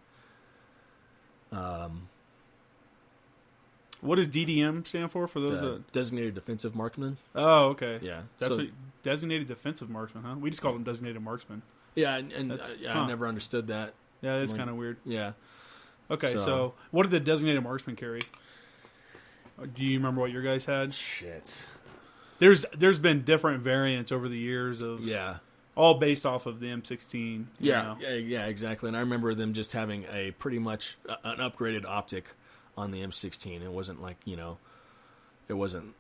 what does DDM stand for those that... Designated Defensive Marksman. Oh, okay. Yeah. That's what Designated Defensive Marksman, huh? We just call them Designated Marksman. Yeah, I never understood that. Yeah, it's kind of weird. Yeah. Okay, so what did the Designated Marksman carry? Do you remember what your guys had? Shit. There's been different variants over the years of all based off of the M16. Yeah, exactly. And I remember them just having a pretty much an upgraded optic on the M16. It wasn't like it wasn't.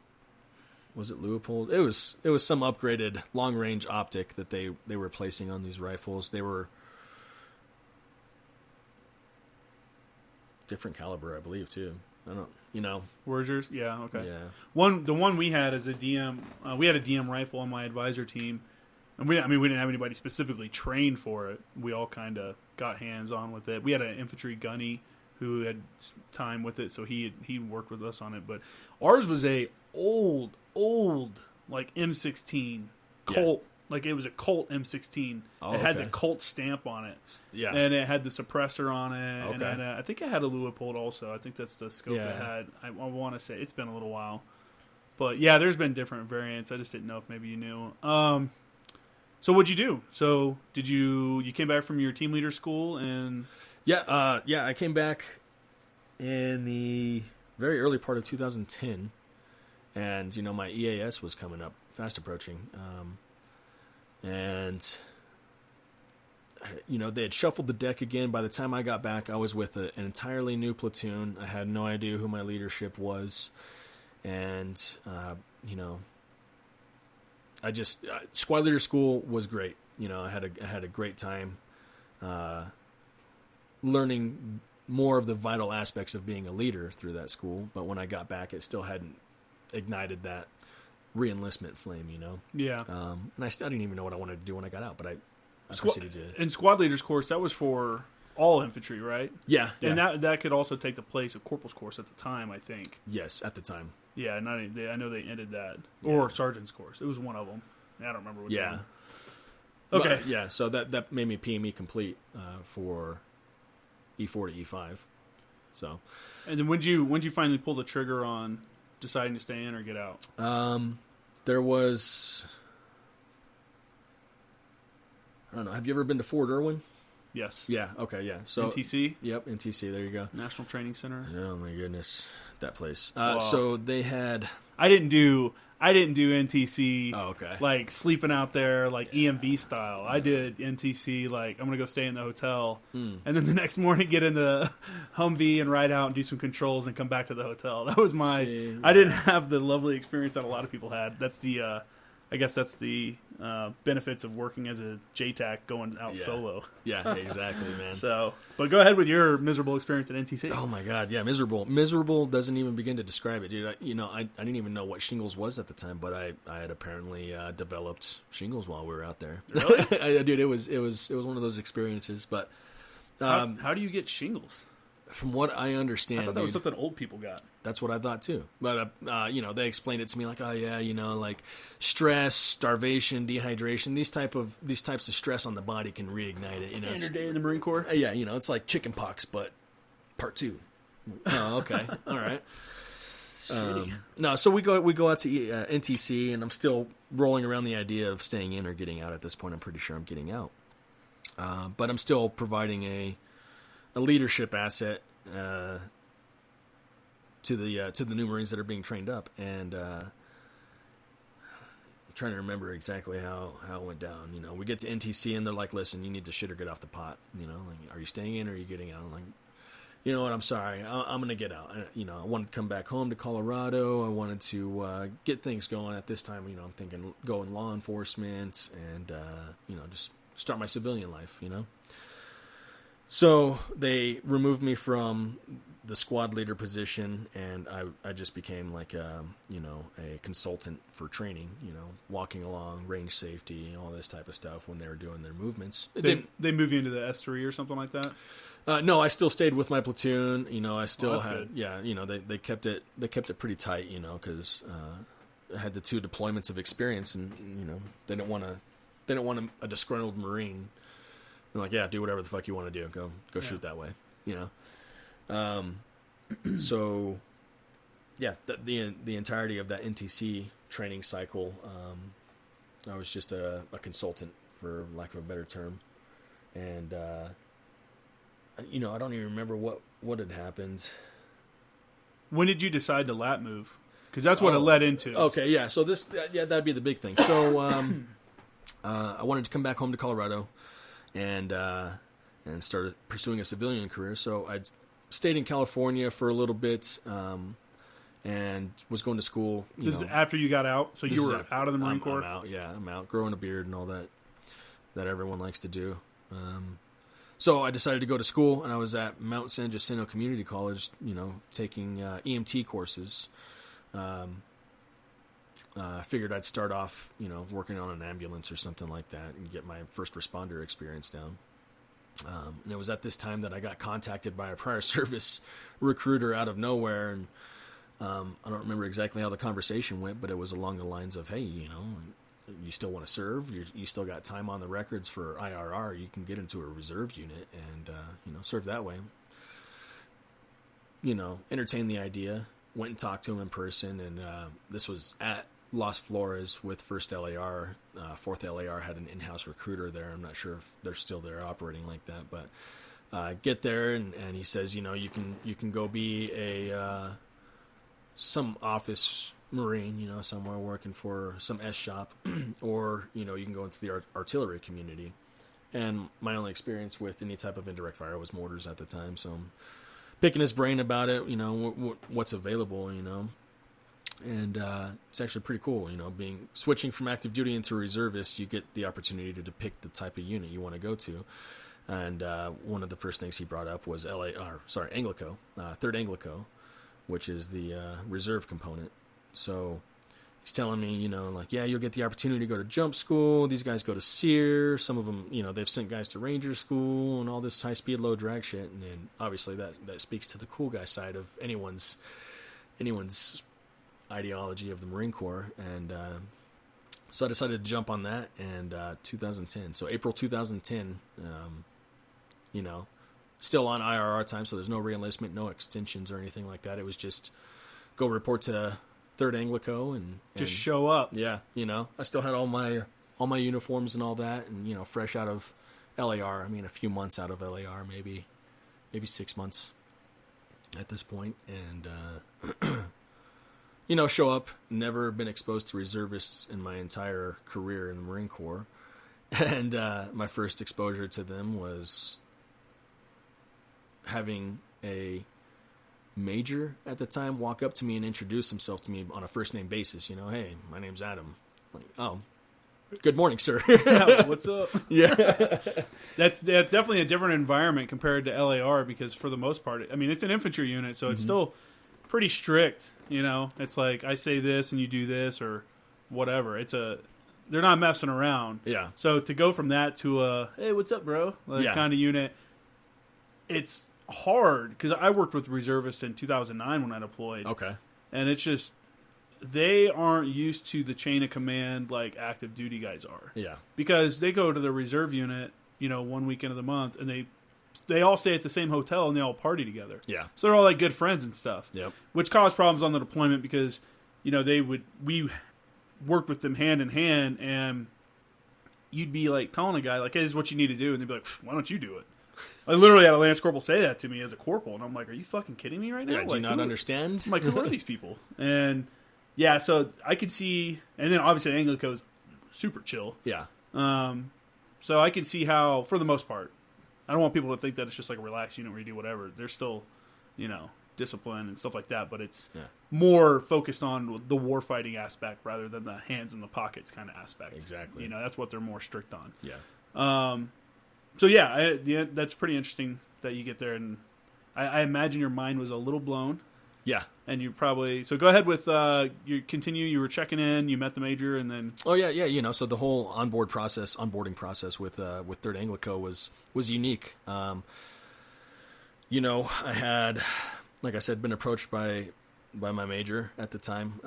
Was it Leupold? It was some upgraded long range optic that they were placing on these rifles. They were different caliber, I believe, too. I don't. Where's yours? Yeah, okay. Yeah. The one we had is a DM. We had a DM rifle on my advisor team, and we didn't have anybody specifically trained for it. We all kind of got hands on with it. We had an infantry gunny who had time with it, so he worked with us on it. But ours was a old like M16 Colt. Yeah. Like it was a Colt M16. It had the Colt stamp on it. Yeah. And it had the suppressor on it. Okay. And I think it had a Leupold also. I think that's the scope it had. I want to say it's been a little while. But yeah, there's been different variants. I just didn't know if maybe you knew. So what'd you do? So did you came back from your team leader school and... Yeah, I came back in the very early part of 2010. And, my EAS was coming up, fast approaching. And, they had shuffled the deck again. By the time I got back, I was with an entirely new platoon. I had no idea who my leadership was. And, I just, squad leader school was great. I had a great time learning more of the vital aspects of being a leader through that school. But when I got back, it still hadn't ignited that re-enlistment flame, Yeah. And I didn't even know what I wanted to do when I got out, but I proceeded to... And squad leaders course, that was for all infantry, right? Yeah. And that could also take the place of corporal's course at the time, I think. Yes, at the time. Yeah, I know they ended that. Or sergeant's course. It was one of them. I don't remember which one. Okay. But, so that made me PME complete for E4 to E5. So. And then when'd you finally pull the trigger on deciding to stay in or get out? There was... I don't know. Have you ever been to Fort Irwin? Yes. Yeah. Okay. Yeah. So NTC. Yep. NTC. There you go. National Training Center. Oh my goodness, that place. So they had. I didn't do NTC. Oh, okay. Like sleeping out there, like EMV style. I did NTC. Like I'm gonna go stay in the hotel, and then the next morning get in the Humvee and ride out and do some controls and come back to the hotel. That was my. I didn't have the lovely experience that a lot of people had. That's the. I guess that's the benefits of working as a JTAC going out solo. Yeah, exactly, man. But go ahead with your miserable experience at NTC. Oh my God, yeah, miserable. Miserable doesn't even begin to describe it, dude. I didn't even know what shingles was at the time, but I had apparently developed shingles while we were out there. Really? Dude, it was one of those experiences. But how do you get shingles? From what I understand, I thought that was something old people got. That's what I thought too. But they explained it to me like, oh yeah, like stress, starvation, dehydration, these types of stress on the body can reignite it. Standard day in the Marine Corps. Yeah, it's like chicken pox, but part 2. Oh, okay, all right. No, so we go out to NTC, and I'm still rolling around the idea of staying in or getting out. At this point, I'm pretty sure I'm getting out, but I'm still providing a leadership asset to the new Marines that are being trained up, and I'm trying to remember exactly how it went down. We get to NTC and they're like, "Listen, you need to shit or get off the pot." Like, are you staying in or are you getting out? I'm like, you know what, I'm sorry, I'm going to get out. I wanted to come back home to Colorado. I wanted to get things going. At this time, I'm thinking go in law enforcement and, just start my civilian life, So they removed me from the squad leader position, and I just became like a consultant for training, walking along, range safety, all this type of stuff when they were doing their movements. They move you into the S3 or something like that? No, I still stayed with my platoon. I still had, good. They kept it pretty tight, because I had the 2 deployments of experience, and they didn't want a disgruntled Marine. I'm like, yeah, do whatever the fuck you want to do. Go shoot that way, So, yeah, the entirety of that NTC training cycle, I was just a consultant, for lack of a better term, and I don't even remember what had happened. When did you decide to lat move? Because that's what it led into. Okay, yeah. So that'd be the big thing. So I wanted to come back home to Colorado, and started pursuing a civilian career. So I'd stayed in California for a little bit, and was going to school. This is after you got out? So you were out of the Marine Corps? I'm out, yeah. I'm out, growing a beard and all that everyone likes to do. So I decided to go to school, and I was at Mount San Jacinto Community College, taking EMT courses. I figured I'd start off, working on an ambulance or something like that and get my first responder experience down. And it was at this time that I got contacted by a prior service recruiter out of nowhere. And I don't remember exactly how the conversation went, but it was along the lines of, hey, you still want to serve? You still got time on the records for IRR. You can get into a reserve unit and, serve that way. Entertained the idea, went and talked to him in person. And this was at Las Flores with 1st LAR. 4th LAR had an in-house recruiter there. I'm not sure if they're still there operating like that, but get there and he says, you can go be some office Marine, somewhere working for some S shop, or you can go into the artillery community. And my only experience with any type of indirect fire was mortars at the time, so I'm picking his brain about it, what's available, and it's actually pretty cool, switching from active duty into reservist. You get the opportunity to depict the type of unit you want to go to. And one of the first things he brought up was ANGLICO, 3rd ANGLICO, which is the reserve component. So he's telling me, you'll get the opportunity to go to jump school. These guys go to SEER. Some of them, they've sent guys to Ranger school and all this high-speed, low-drag shit. And obviously that speaks to the cool guy side of anyone's ideology of the Marine Corps. And so I decided to jump on that, and 2010. So April 2010, still on IRR time, so there's no re-enlistment, no extensions or anything like that. It was just go report to 3rd ANGLICO and just show up. Yeah, I still had all my uniforms and all that, and fresh out of LAR. I mean, a few months out of LAR, maybe 6 months at this point, and show up. Never been exposed to reservists in my entire career in the Marine Corps, and my first exposure to them was having a major at the time walk up to me and introduce himself to me on a first name basis. Hey, my name's Adam. Like, oh, good morning, sir. Yeah, what's up? Yeah. That's definitely a different environment compared to LAR, because for the most part, I mean, it's an infantry unit, so it's still pretty strict. It's like I say this and you do this or whatever. They're not messing around. Yeah. So to go from that to a hey, what's up, bro? Kind of unit, it's hard because I worked with reservists in 2009 when I deployed. Okay. And it's just they aren't used to the chain of command like active duty guys are. Yeah. Because they go to the reserve unit, 1 weekend of the month, and they all stay at the same hotel and they all party together. Yeah. So they're all like good friends and stuff. Yep. Which caused problems on the deployment because, we worked with them hand in hand, and you'd be like telling a guy like, hey, this is what you need to do, and they'd be like, why don't you do it? I literally had a Lance Corporal say that to me as a corporal, and I'm like, are you fucking kidding me right now? Yeah, do you not understand? I'm like, who are these people? And yeah, so I could see, and then obviously Anglico is super chill. Yeah. So I could see how, for the most part, I don't want people to think that it's just like a relaxed unit where you do whatever. There's still, discipline and stuff like that, but it's more focused on the war fighting aspect rather than the hands in the pockets kind of aspect. Exactly. That's what they're more strict on. Yeah. So yeah, that's pretty interesting that you get there, and I imagine your mind was a little blown. Yeah. And you probably so go ahead with you continue. You were checking in, you met the major, and then So the whole onboarding process with 3rd ANGLICO was unique. I had, like I said, been approached by my major at the time,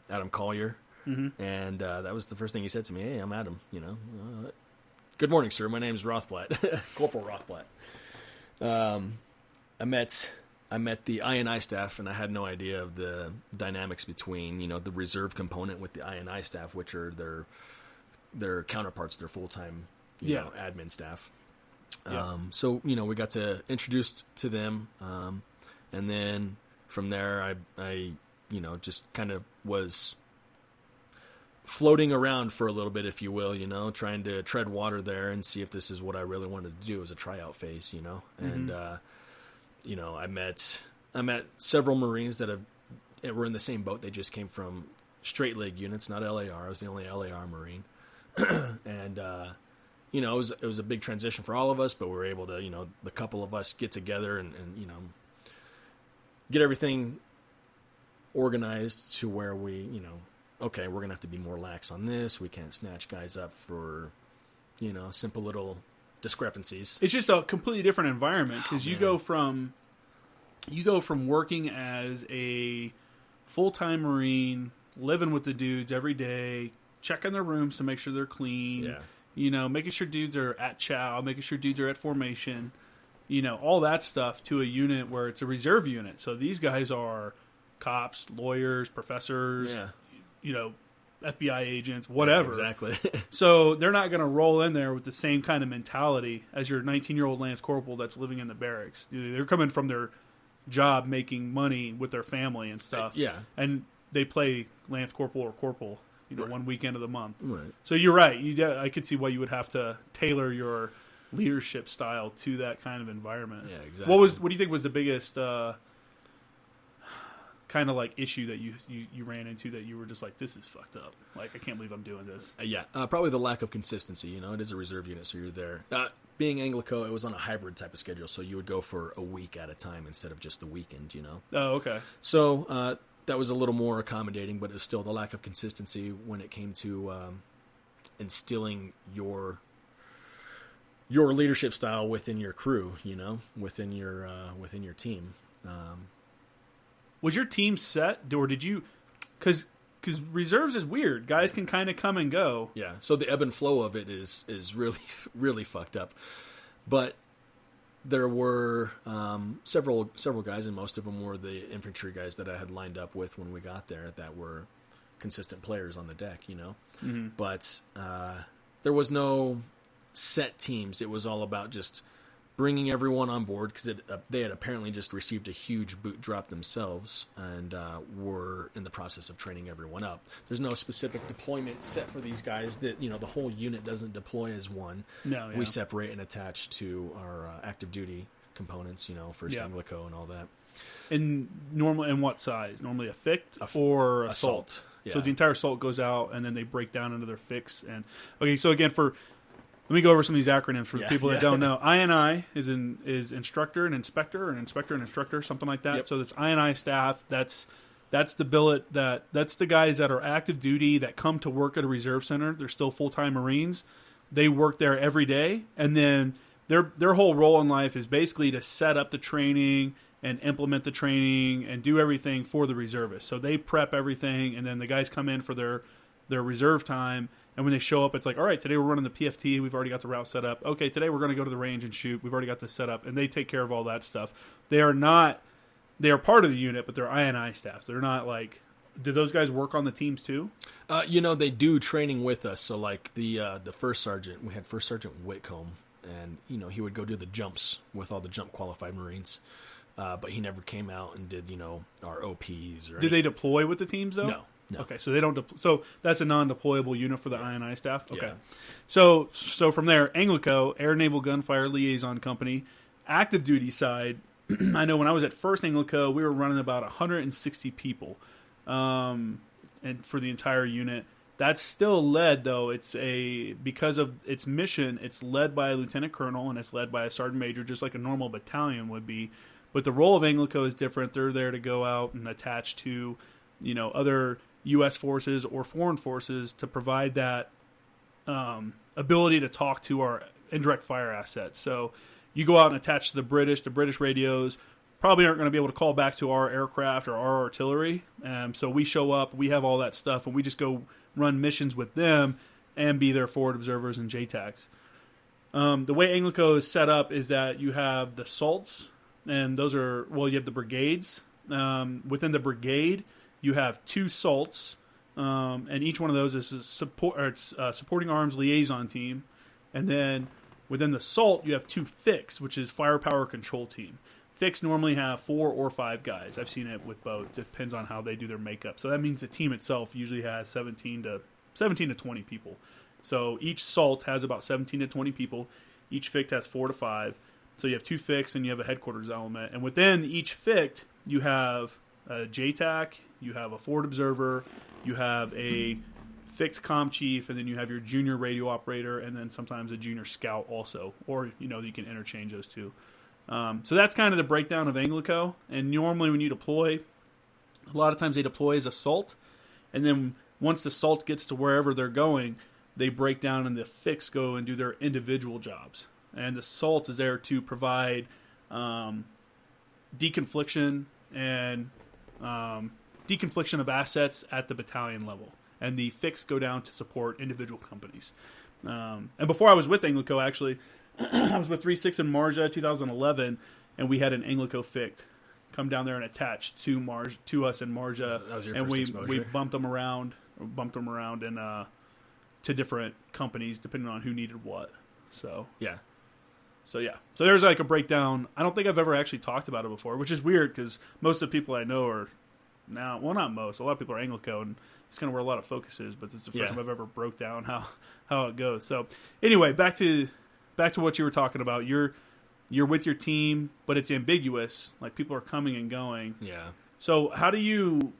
Adam Collier, and that was the first thing he said to me. Hey, I'm Adam. Good morning, sir. My name is Rothblatt, Corporal Rothblatt. I met the INI staff, and I had no idea of the dynamics between the reserve component with the INI staff, which are their counterparts, their full-time admin staff. So we got to introduced to them, and then from there I just kind of was floating around for a little bit, if you will, trying to tread water there and see if this is what I really wanted to do as a tryout phase, and I met several Marines that were in the same boat. They just came from straight leg units, not LAR. I was the only LAR Marine, and it was a big transition for all of us, but we were able to, the couple of us get together and get everything organized to where we, okay, we're going to have to be more lax on this. We can't snatch guys up for, simple little discrepancies. It's just a completely different environment because you go from working as a full-time Marine, living with the dudes every day, checking their rooms to make sure they're clean, making sure dudes are at chow, making sure dudes are at formation, all that stuff, to a unit where it's a reserve unit. So these guys are cops, lawyers, professors, FBI agents, whatever. Yeah, exactly. So they're not going to roll in there with the same kind of mentality as your 19-year-old Lance Corporal that's living in the barracks. They're coming from their job making money with their family and stuff. Yeah. And they play Lance Corporal or Corporal, one weekend of the month. Right. So you're right. I could see why you would have to tailor your leadership style to that kind of environment. Yeah, exactly. What do you think was the biggest kind of like issue that you ran into that you were just like, this is fucked up? Like, I can't believe I'm doing this. Probably the lack of consistency. It is a reserve unit, so you're there. Being ANGLICO, it was on a hybrid type of schedule, so you would go for a week at a time instead of just the weekend, Oh, okay. So that was a little more accommodating, but it was still the lack of consistency when it came to instilling your leadership style within your crew, within your team. Was your team set, or did you? Because reserves is weird. Guys can kind of come and go. Yeah. So the ebb and flow of it is really really fucked up. But there were several guys, and most of them were the infantry guys that I had lined up with when we got there that were consistent players on the deck. Mm-hmm. But there was no set teams. It was all about just bringing everyone on board because they had apparently just received a huge boot drop themselves and were in the process of training everyone up. There's no specific deployment set for these guys. That the whole unit doesn't deploy as one. No, yeah. We separate and attach to our active duty components. First ANGLICO and all that. And what size? Normally a FIC or assault. Yeah. So the entire assault goes out, and then they break down into their FICs. And okay, so again let me go over some of these acronyms for people that don't know. INI is instructor and inspector, and instructor, something like that. Yep. So that's INI staff. That's the billet. That's the guys that are active duty that come to work at a reserve center. They're still full-time Marines. They work there every day, and then their whole role in life is basically to set up the training and implement the training and do everything for the reservists. So they prep everything, and then the guys come in for their reserve time. And when they show up, it's like, all right, today we're running the PFT. We've already got the route set up. Okay, today we're going to go to the range and shoot. We've already got this set up. And they take care of all that stuff. They are part of the unit, but they're INI staff. They're not like, do those guys work on the teams too? They do training with us. So like the first sergeant, we had First Sergeant Whitcomb, and, he would go do the jumps with all the jump qualified Marines. But he never came out and did, our OPs. Did they deploy with the teams though? No. No. Okay, so they don't. So that's a non-deployable unit for the INI staff. Okay, Yeah. so from there, ANGLICO, Air Naval Gunfire Liaison Company, active duty side. I know when I was at first ANGLICO, we were running about 160 people, and for the entire unit. That's still led, though. Because of its mission, it's led by a lieutenant colonel and it's led by a sergeant major, just like a normal battalion would be. But the role of ANGLICO is different. They're there to go out and attach to, other U.S. forces or foreign forces to provide that ability to talk to our indirect fire assets. So you go out and attach to the British radios probably aren't going to be able to call back to our aircraft or our artillery. So we show up, we have all that stuff, and we just go run missions with them and be their forward observers and JTACs. The way ANGLICO is set up is that you have the SALTs, and those are, you have the brigades. Within the brigade, you have 2 SALTs, and each one of those is a supporting arms liaison team. And then within the SALT, you have 2 FICs, which is firepower control team. FICs normally have 4 or 5 guys. I've seen it with both. It depends on how they do their makeup. So that means the team itself usually has 17 to 20 people. So each SALT has about 17 to 20 people. Each FIC has 4 to 5. So you have 2 FICs and you have a headquarters element. And within each FIC, you have a JTAC, you have a forward observer, you have a FIC comm chief, and then you have your junior radio operator, and then sometimes a junior scout also. Or, you can interchange those two. So that's kind of the breakdown of ANGLICO. And normally when you deploy, a lot of times they deploy as a SALT. And then once the SALT gets to wherever they're going, they break down and the FICs go and do their individual jobs. And the SALT is there to provide deconfliction and deconfliction of assets at the battalion level. And the FICs go down to support individual companies. And before I was with ANGLICO, actually, I was with 3-6 in Marja 2011, and we had an ANGLICO FIC come down there and attach to us in Marja. That was your and first we exposure. bumped them around and to different companies depending on who needed what. So Yeah. So there's like a breakdown. I don't think I've ever actually talked about it before, which is weird because most of the people I know are now, well, not most. A lot of people are ANGLICO, and it's kind of where a lot of focus is. But it's the first time I've ever broke down how it goes. So anyway, back to what you were talking about. You're with your team, but it's ambiguous. Like people are coming and going. Yeah. So how do you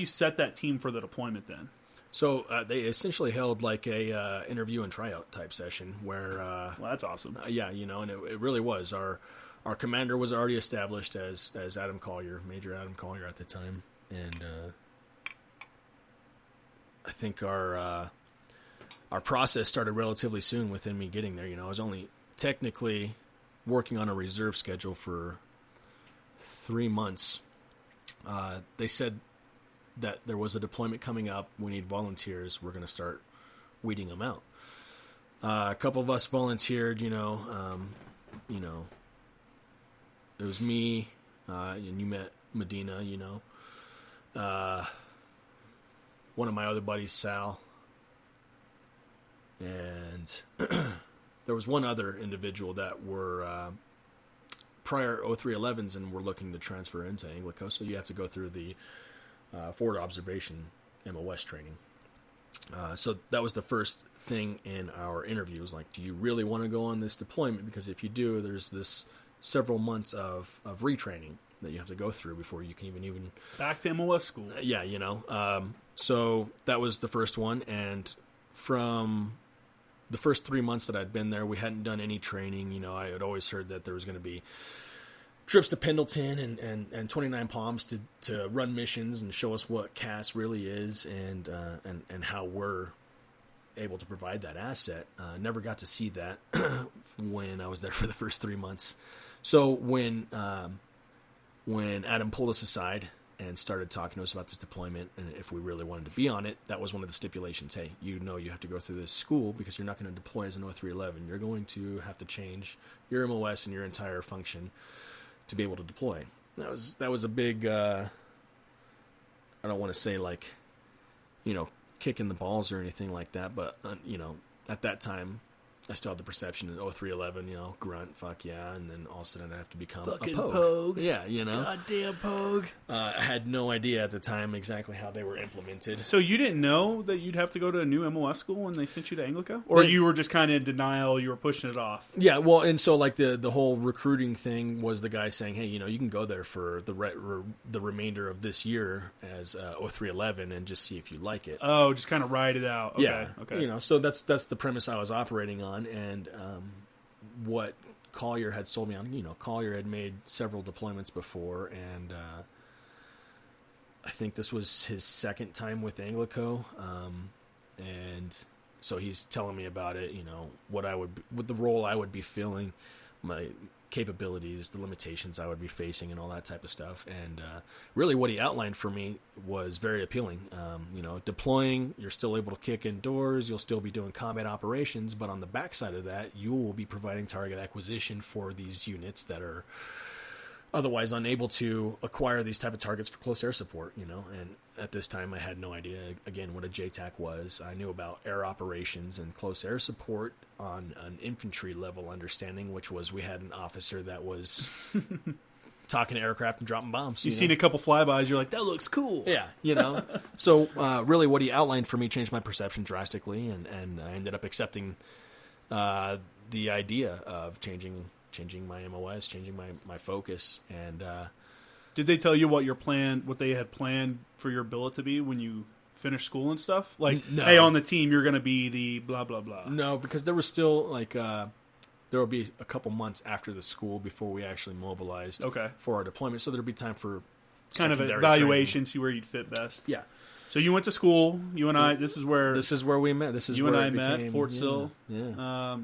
set that team for the deployment then? So they essentially held like a interview and tryout type session where. Well, that's awesome. Yeah, and it really was. Our commander was already established as Adam Collier, Major Adam Collier at the time, and I think our process started relatively soon within me getting there. I was only technically working on a reserve schedule for 3 months. They said that there was a deployment coming up. We need volunteers. We're going to start weeding them out. A couple of us volunteered, it was me, and you met Medina, one of my other buddies, Sal, and there was one other individual that were prior 0311s and were looking to transfer into ANGLICO, so you have to go through the forward observation MOS training. So that was the first thing in our interview. It was like, do you really want to go on this deployment? Because if you do, there's this several months of retraining that you have to go through before you can even back to MOS school. So that was the first one, and from the first 3 months that I'd been there, we hadn't done any training. I had always heard that there was going to be trips to Pendleton and 29 Palms to run missions and show us what CAS really is and how we're able to provide that asset. Never got to see that when I was there for the first 3 months. So when Adam pulled us aside and started talking to us about this deployment and if we really wanted to be on it, that was one of the stipulations. Hey, you have to go through this school because you're not going to deploy as an 0311. You're going to have to change your MOS and your entire function to be able to deploy. That was a big, I don't want to say like, kicking the balls or anything like that, but, at that time, I still had the perception in 0311, grunt, fuck yeah, and then all of a sudden I have to become fucking a pogue. pogue. Yeah, Goddamn pogue. I had no idea at the time exactly how they were implemented. So you didn't know that you'd have to go to a new MOS school when they sent you to ANGLICO? Or you were just kind of in denial, you were pushing it off? Yeah, well, and so like the whole recruiting thing was the guy saying, hey, you can go there for the remainder of this year as 0311 and just see if you like it. Oh, just kind of ride it out. Okay, yeah, okay. So that's the premise I was operating on. And what Collier had sold me on, Collier had made several deployments before, and I think this was his second time with ANGLICO, and so he's telling me about it, what the role I would be filling, my capabilities, the limitations I would be facing, and all that type of stuff. And really what he outlined for me was very appealing. Deploying, you're still able to kick indoors, you'll still be doing combat operations, but on the backside of that, you will be providing target acquisition for these units that are otherwise unable to acquire these type of targets for close air support, and at this time I had no idea, again, what a JTAC was. I knew about air operations and close air support on an infantry level understanding, which was we had an officer that was talking to aircraft and dropping bombs. You've seen a couple flybys, you're like, that looks cool. Yeah, So really what he outlined for me changed my perception drastically, and I ended up accepting the idea of changing my MOS, changing my focus. And did they tell you what they had planned for your billet to be when you finished school and stuff? Like, no. Hey, on the team, you're going to be the blah, blah, blah. No, because there was still, there will be a couple months after the school before we actually mobilized for our deployment. So there'll be time for kind of evaluation, see where you'd fit best. Yeah. So you went to school. You and I, this is where we met. This is you where and I met, Fort yeah, Sill. Yeah.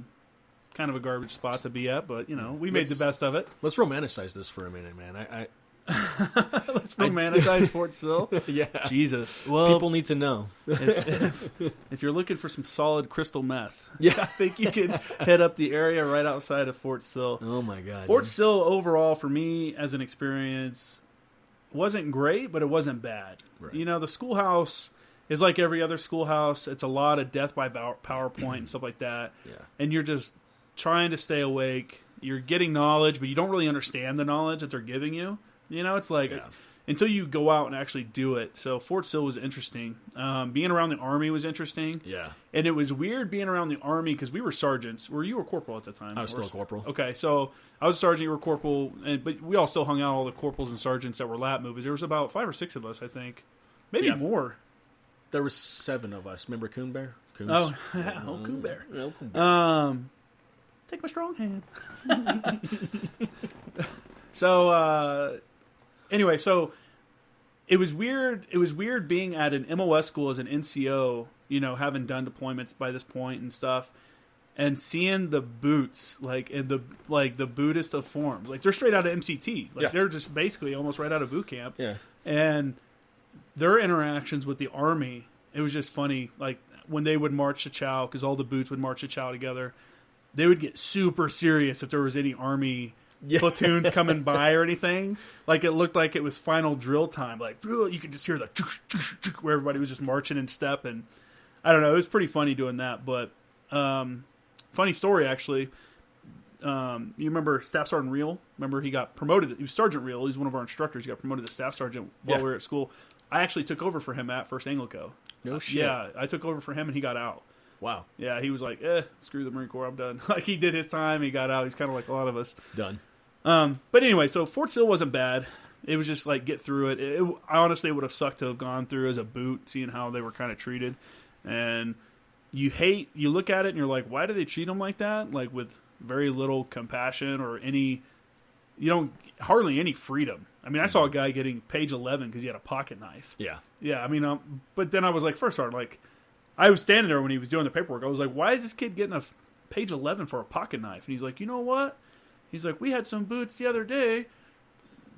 Kind of a garbage spot to be at, but, we made the best of it. Let's romanticize this for a minute, man. Let's romanticize Fort Sill. Yeah. Jesus. Well, people need to know. If you're looking for some solid crystal meth, yeah, I think you can head up the area right outside of Fort Sill. Oh, my God. Fort Sill, overall, for me, as an experience, wasn't great, but it wasn't bad. Right. The schoolhouse is like every other schoolhouse. It's a lot of death by PowerPoint and stuff like that. Yeah. And you're just trying to stay awake. You're getting knowledge, but you don't really understand the knowledge that they're giving you. It's like until you go out and actually do it. So Fort Sill was interesting. Being around the Army was interesting. Yeah. And it was weird being around the Army because we were sergeants. You were corporal at the time? I was still a corporal. Okay, so I was a sergeant, you were corporal, but we all still hung out, all the corporals and sergeants that were lap movies. There was about 5 or 6 of us, I think. Maybe more. There was 7 of us. Remember Coon Bear? Oh, Coon Bear. Coon Bear. Take my strong hand. So, anyway, so it was weird. It was weird being at an MOS school as an NCO, having done deployments by this point and stuff, and seeing the boots, in the Buddhist of forms. Like, they're straight out of MCT. They're just basically almost right out of boot camp. Yeah. And their interactions with the Army, it was just funny. Like, when they would march to chow, because all the boots would march to chow together, they would get super serious if there was any Army platoons coming by or anything. Like, it looked like it was final drill time. Like, you could just hear the where everybody was just marching in step. And I don't know, it was pretty funny doing that. But funny story, actually. You remember Staff Sergeant Reel? Remember, he got promoted. He was Sergeant Reel. He's one of our instructors. He got promoted to Staff Sergeant while we were at school. I actually took over for him at First ANGLICO. No shit. Yeah, I took over for him, and he got out. Wow. Yeah, he was like, screw the Marine Corps, I'm done. Like, he did his time, he got out. He's kind of like a lot of us. Done. But anyway, so Fort Sill wasn't bad. It was just like, get through it. I honestly would have sucked to have gone through as a boot, seeing how they were kind of treated. And you look at it and you're like, why do they treat them like that? Like, with very little compassion or hardly any freedom. I mean, I saw a guy getting page 11 because he had a pocket knife. Yeah. Yeah, I mean, but then I was like, first sergeant, like, I was standing there when he was doing the paperwork. I was like, why is this kid getting a page 11 for a pocket knife? And he's like, you know what? He's like, we had some boots the other day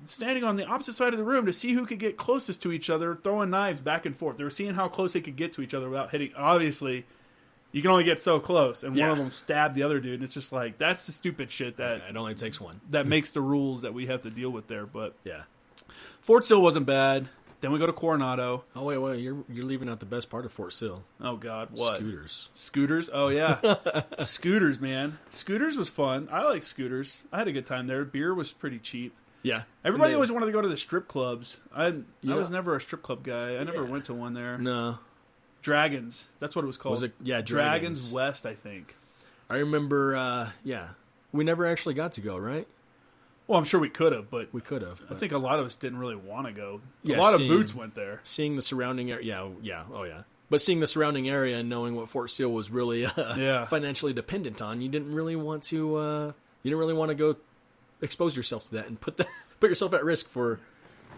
standing on the opposite side of the room to see who could get closest to each other, throwing knives back and forth. They were seeing how close they could get to each other without hitting. Obviously, you can only get so close. And one of them stabbed the other dude. And it's just like, that's the stupid shit that... It only takes one. That makes the rules that we have to deal with there. But yeah, Fort Sill wasn't bad. Then we go to Coronado. Oh, wait. You're leaving out the best part of Fort Sill. Oh, God. What? Scooters. Scooters? Oh, yeah. Scooters, man. Scooters was fun. I like Scooters. I had a good time there. Beer was pretty cheap. Yeah. Everybody always wanted to go to the strip clubs. I was never a strip club guy. I never went to one there. No. Dragons. That's what it was called. Was it? Yeah, Dragons West, I think. I remember, we never actually got to go, right? Well, I'm sure we could have, but... We could have. I think a lot of us didn't really want to go. Yeah, a lot of boots went there. Seeing the surrounding area... Yeah. But seeing the surrounding area and knowing what Fort Sill was really financially dependent on, you didn't really want to... go expose yourself to that and put yourself at risk for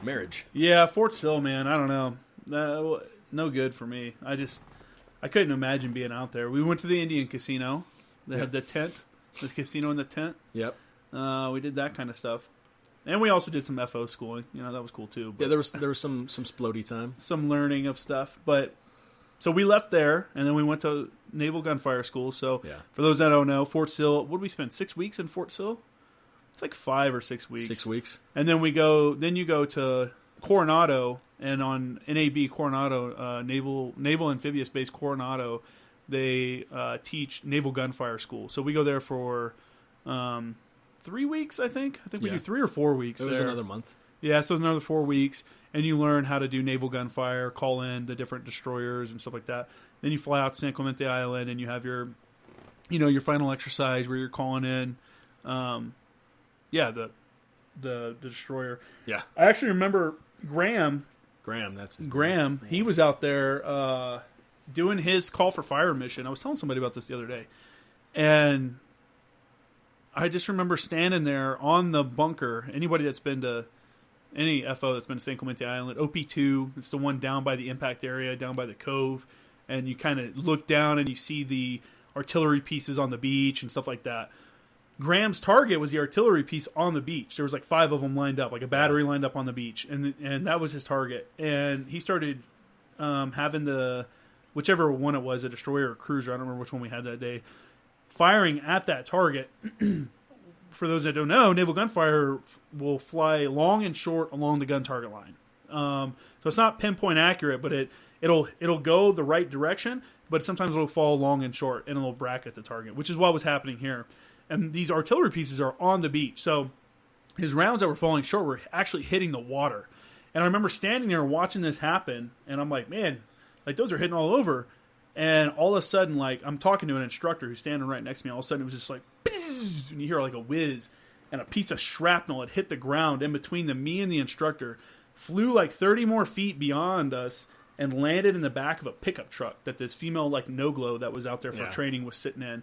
marriage. Yeah, Fort Sill, man. I don't know. No good for me. I couldn't imagine being out there. We went to the Indian casino. They had the tent. The casino in the tent. Yep. We did that kind of stuff. And we also did some FO schooling. That was cool too. But there was some splody time. Some learning of stuff. But so we left there, and then we went to Naval Gunfire School. So for those that don't know, Fort Sill, what did we spend, 6 weeks in Fort Sill? It's like 5 or 6 weeks. 6 weeks. And then you go to Coronado, and on NAB Coronado, Naval Amphibious Base Coronado, they teach Naval Gunfire School. So we go there for 3 weeks, I think. I think we do 3 or 4 weeks. It was another month. Yeah, so it's another 4 weeks, and you learn how to do naval gunfire, call in the different destroyers and stuff like that. Then you fly out to San Clemente Island, and you have your final exercise where you're calling in, the destroyer. Yeah, I actually remember Graham, that's his name. He was out there doing his call for fire mission. I was telling somebody about this the other day, and I just remember standing there on the bunker. Anybody that's been to any FO that's been to San Clemente Island, OP2, it's the one down by the impact area, down by the cove, and you kind of look down and you see the artillery pieces on the beach and stuff like that. Graham's target was the artillery piece on the beach. There was like 5 of them lined up, like a battery lined up on the beach, and that was his target. And he started having whichever one it was, a destroyer or cruiser, I don't remember which one we had that day, firing at that target. For those that don't know, naval gunfire will fly long and short along the gun target line. So it's not pinpoint accurate, but it'll go the right direction, but sometimes it'll fall long and short, and it'll bracket the target, which is what was happening here. And these artillery pieces are on the beach, so his rounds that were falling short were actually hitting the water. And I remember standing there watching this happen, and I'm like, man, like those are hitting all over. And all of a sudden, like, I'm talking to an instructor who's standing right next to me. All of a sudden, it was just like, bzzz, and you hear like a whiz, and a piece of shrapnel had hit the ground in between me and the instructor, flew like 30 more feet beyond us, and landed in the back of a pickup truck that this female, like, no-glow that was out there for training was sitting in.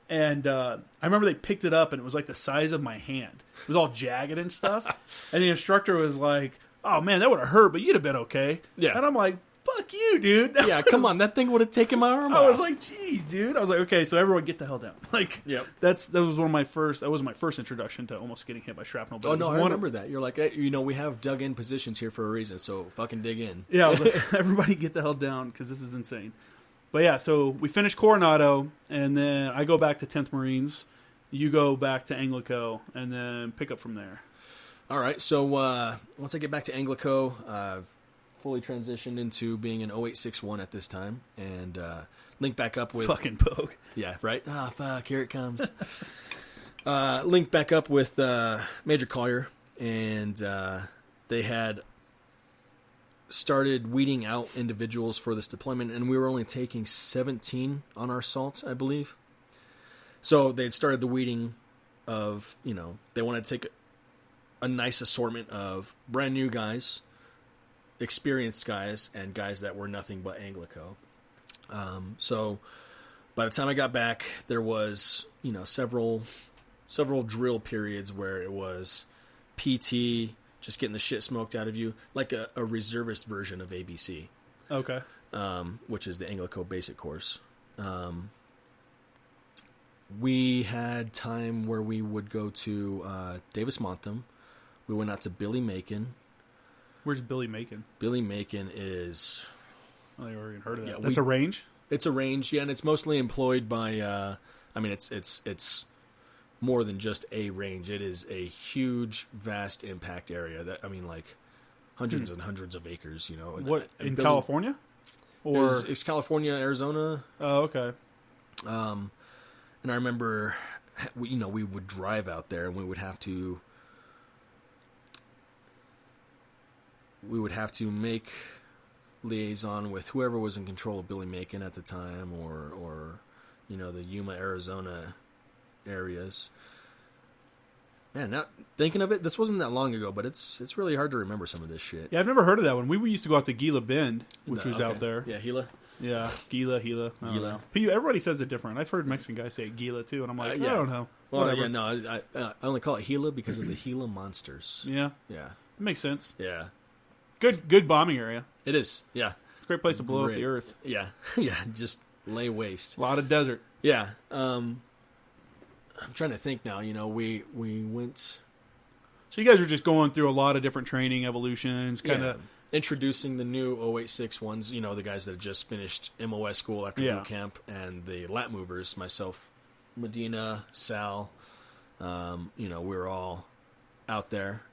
And I remember they picked it up, and it was like the size of my hand. It was all jagged and stuff. And the instructor was like, oh, man, that would have hurt, but you'd have been okay. Yeah. And I'm like, fuck you, dude. Yeah, come on. That thing would have taken my arm off. I was like, jeez, dude. I was like, okay, so everyone get the hell down. Like, that was my first introduction to almost getting hit by shrapnel. But I remember that. You're like, hey, we have dug in positions here for a reason, so fucking dig in. Yeah, I was like, everybody get the hell down, because this is insane. But yeah, so we finished Coronado, and then I go back to 10th Marines. You go back to ANGLICO, and then pick up from there. All right, so once I get back to ANGLICO, I've fully transitioned into being an 0861 at this time, and link back up with... Fucking poke. Yeah, right? Fuck, here it comes. Link back up with Major Collier, and they had started weeding out individuals for this deployment, and we were only taking 17 on our assault, I believe. So they'd started the weeding of, they wanted to take a nice assortment of brand new guys, experienced guys, and guys that were nothing but ANGLICO. So by the time I got back, there was, several drill periods where it was PT, just getting the shit smoked out of you, like a reservist version of ABC. Okay. Which is the ANGLICO basic course. We had time where we would go to Davis Montham. We went out to Billy Macon. Where's Billy Macon? Billy Macon is... I never even heard of that. That's a range? It's a range, yeah, and it's mostly employed by... it's more than just a range. It is a huge, vast impact area. hundreds and hundreds of acres. What, in California? Or it's California, Arizona. Oh, okay. And I remember, we would drive out there, and we would have to make liaison with whoever was in control of Billy Macon at the time, or the Yuma, Arizona areas. Man, now thinking of it, this wasn't that long ago, but it's really hard to remember some of this shit. Yeah, I've never heard of that one. We used to go out to Gila Bend, which was out there. Yeah, Gila. Yeah, Gila. Gila. Everybody says it different. I've heard Mexican guys say Gila too, and I'm like, yeah. I don't know. Well, Whatever. yeah, no, I only call it Gila because of the Gila monsters. Yeah, Yeah, it makes sense. yeah. Good bombing area. It is. Yeah, It's a great place to blow up the earth. yeah, yeah. Just lay waste. A lot of desert. Yeah. I'm trying to think now. We went. So you guys are just going through a lot of different training evolutions, kind of introducing the new 086 ones, the guys that just finished MOS school after boot camp, and the lat movers, myself, Medina, Sal, we were all out there,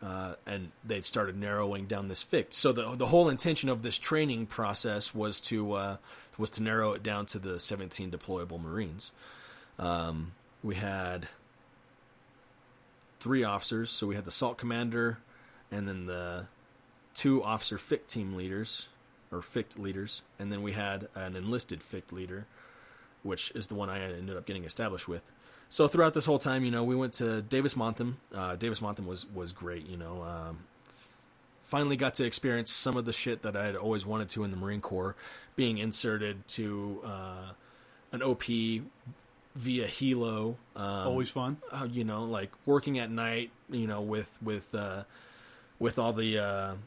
and they'd started narrowing down this FICT. So the whole intention of this training process was to narrow it down to the 17 deployable Marines. We had 3 officers, so we had the SALT commander, and then the 2 officer FICT team leaders, or FICT leaders, and then we had an enlisted FICT leader, which is the one I ended up getting established with. So throughout this whole time, we went to Davis-Monthan. Davis-Monthan was great, Finally got to experience some of the shit that I had always wanted to in the Marine Corps, being inserted to an OP via helo. always fun. Like working at night, with all the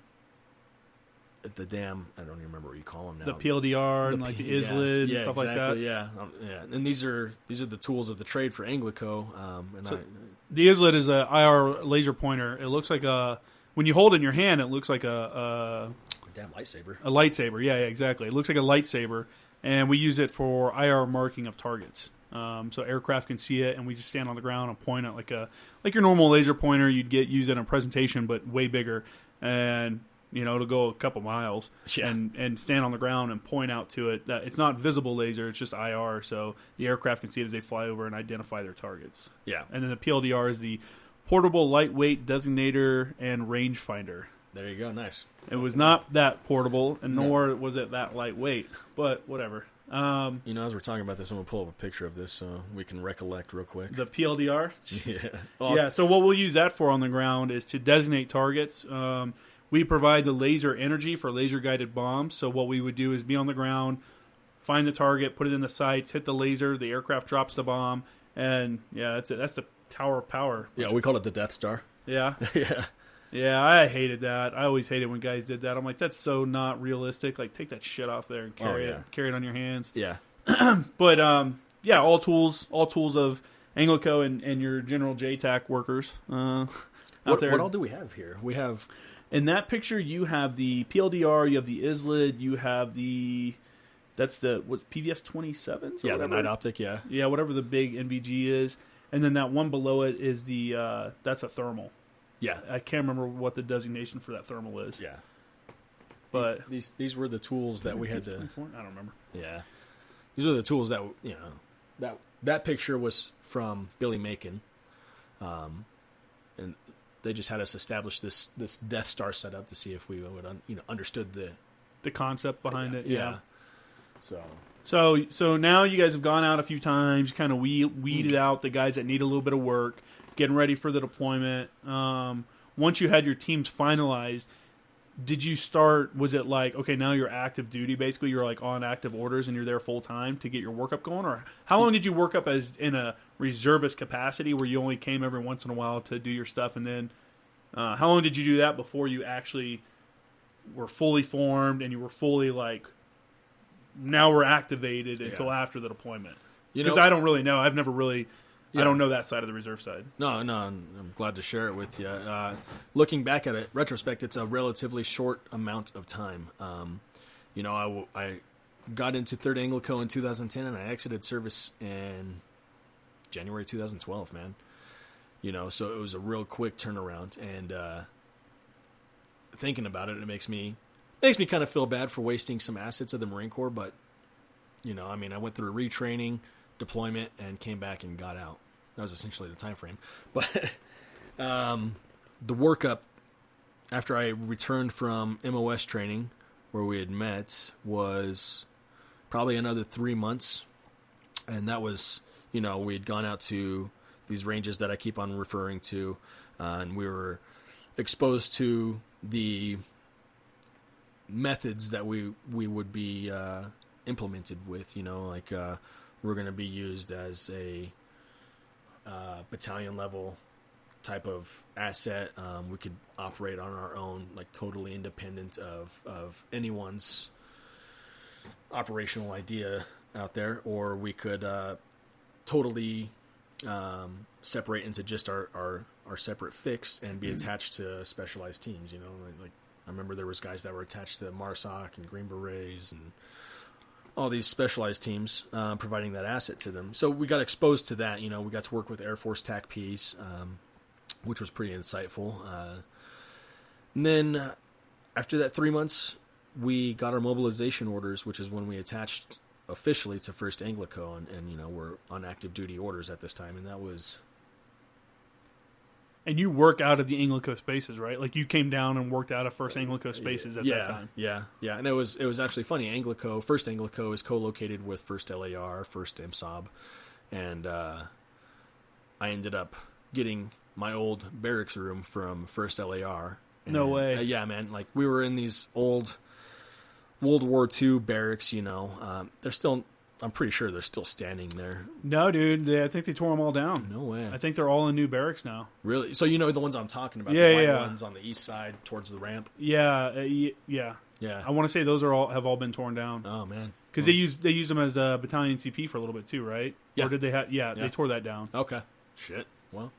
damn, I don't even remember what you call them now. The PLDR and like the ISLID and stuff like that. Yeah, yeah. And these are the tools of the trade for ANGLICO. The ISLID is a IR laser pointer. It looks like when you hold it in your hand, it looks like a damn lightsaber. A lightsaber, yeah, exactly. It looks like a lightsaber, and we use it for IR marking of targets. So aircraft can see it, and we just stand on the ground and point it like your normal laser pointer you'd use in a presentation, but way bigger. And it'll go a couple miles, and stand on the ground and point out to it. That it's not visible laser; it's just IR, so the aircraft can see it as they fly over and identify their targets. Yeah, and then the PLDR is the portable lightweight designator and rangefinder. There you go, nice. It was not that portable, and nor was it that lightweight, but whatever. As we're talking about this, I'm going to pull up a picture of this so we can recollect real quick. The PLDR? Yeah. Yeah, so what we'll use that for on the ground is to designate targets. We provide the laser energy for laser-guided bombs, so what we would do is be on the ground, find the target, put it in the sights, hit the laser, the aircraft drops the bomb, and that's it. That's the Tower of Power. Yeah, we call it the Death Star. Yeah? Yeah. Yeah, I hated that. I always hated when guys did that. I'm like, that's so not realistic. Like, take that shit off there and carry it on your hands. Yeah. But all tools of ANGLICO and your general JTAC workers out there. What all do we have here? We have in that picture. You have the PLDR, you have the ISLID, you have what's PVS 27s? Yeah, the night optic. Yeah, yeah, whatever the big NVG is, and then that one below it is that's a thermal. Yeah, I can't remember what the designation for that thermal is. Yeah, but these were the tools that we had to. I don't remember. Yeah, these are the tools that that picture was from Billy Macon, and they just had us establish this Death Star setup to see if we would understood the concept behind it. Yeah. So now you guys have gone out a few times, kind of weeded out the guys that need a little bit of work, getting ready for the deployment. Once you had your teams finalized, did you start, was it like, okay, now you're active duty, basically you're like on active orders and you're there full time to get your workup going? Or how long did you work up as in a reservist capacity where you only came every once in a while to do your stuff? And then how long did you do that before you actually were fully formed and you were fully like, now we're activated until after the deployment? Because I don't really know. I've never really... I don't know that side of the reserve side. No, I'm glad to share it with you. Looking back at it, retrospect, it's a relatively short amount of time. I got into 3rd ANGLICO in 2010, and I exited service in January 2012, man. So it was a real quick turnaround. And thinking about it, it makes me kind of feel bad for wasting some assets of the Marine Corps. But I went through retraining, deployment, and came back and got out. That was essentially the time frame. But the workup after I returned from MOS training, where we had met, was probably another 3 months. And that was, we had gone out to these ranges that I keep on referring to, and we were exposed to the methods that we would be implemented with, we're going to be used as a battalion level type of asset. We could operate on our own, like totally independent of anyone's operational idea out there, or we could totally separate into just our separate fix and be attached to specialized teams. Like I remember there was guys that were attached to MARSOC and Green Berets and all these specialized teams, providing that asset to them. So we got exposed to that. We got to work with Air Force TACPs, which was pretty insightful. And then after that 3 months, we got our mobilization orders, which is when we attached officially to 1st ANGLICO, and we're on active duty orders at this time, and that was... And you work out of the ANGLICO spaces, right? Like you came down and worked out of 1st ANGLICO spaces at that time. Yeah. And it was actually funny. 1st ANGLICO is co-located with 1st LAR, 1st MSOB, and I ended up getting my old barracks room from 1st LAR. And, no way. Yeah, man. Like we were in these old World War II barracks. They're still. I'm pretty sure they're still standing there. No, dude. I think they tore them all down. No way. I think they're all in new barracks now. Really? So the ones I'm talking about? Yeah, the white ones on the east side towards the ramp. Yeah. Yeah. I want to say those have all been torn down. Oh man. Because they used them as a battalion CP for a little bit too, right? Yeah. Or did they have? Yeah, they tore that down. Okay. Shit. Well.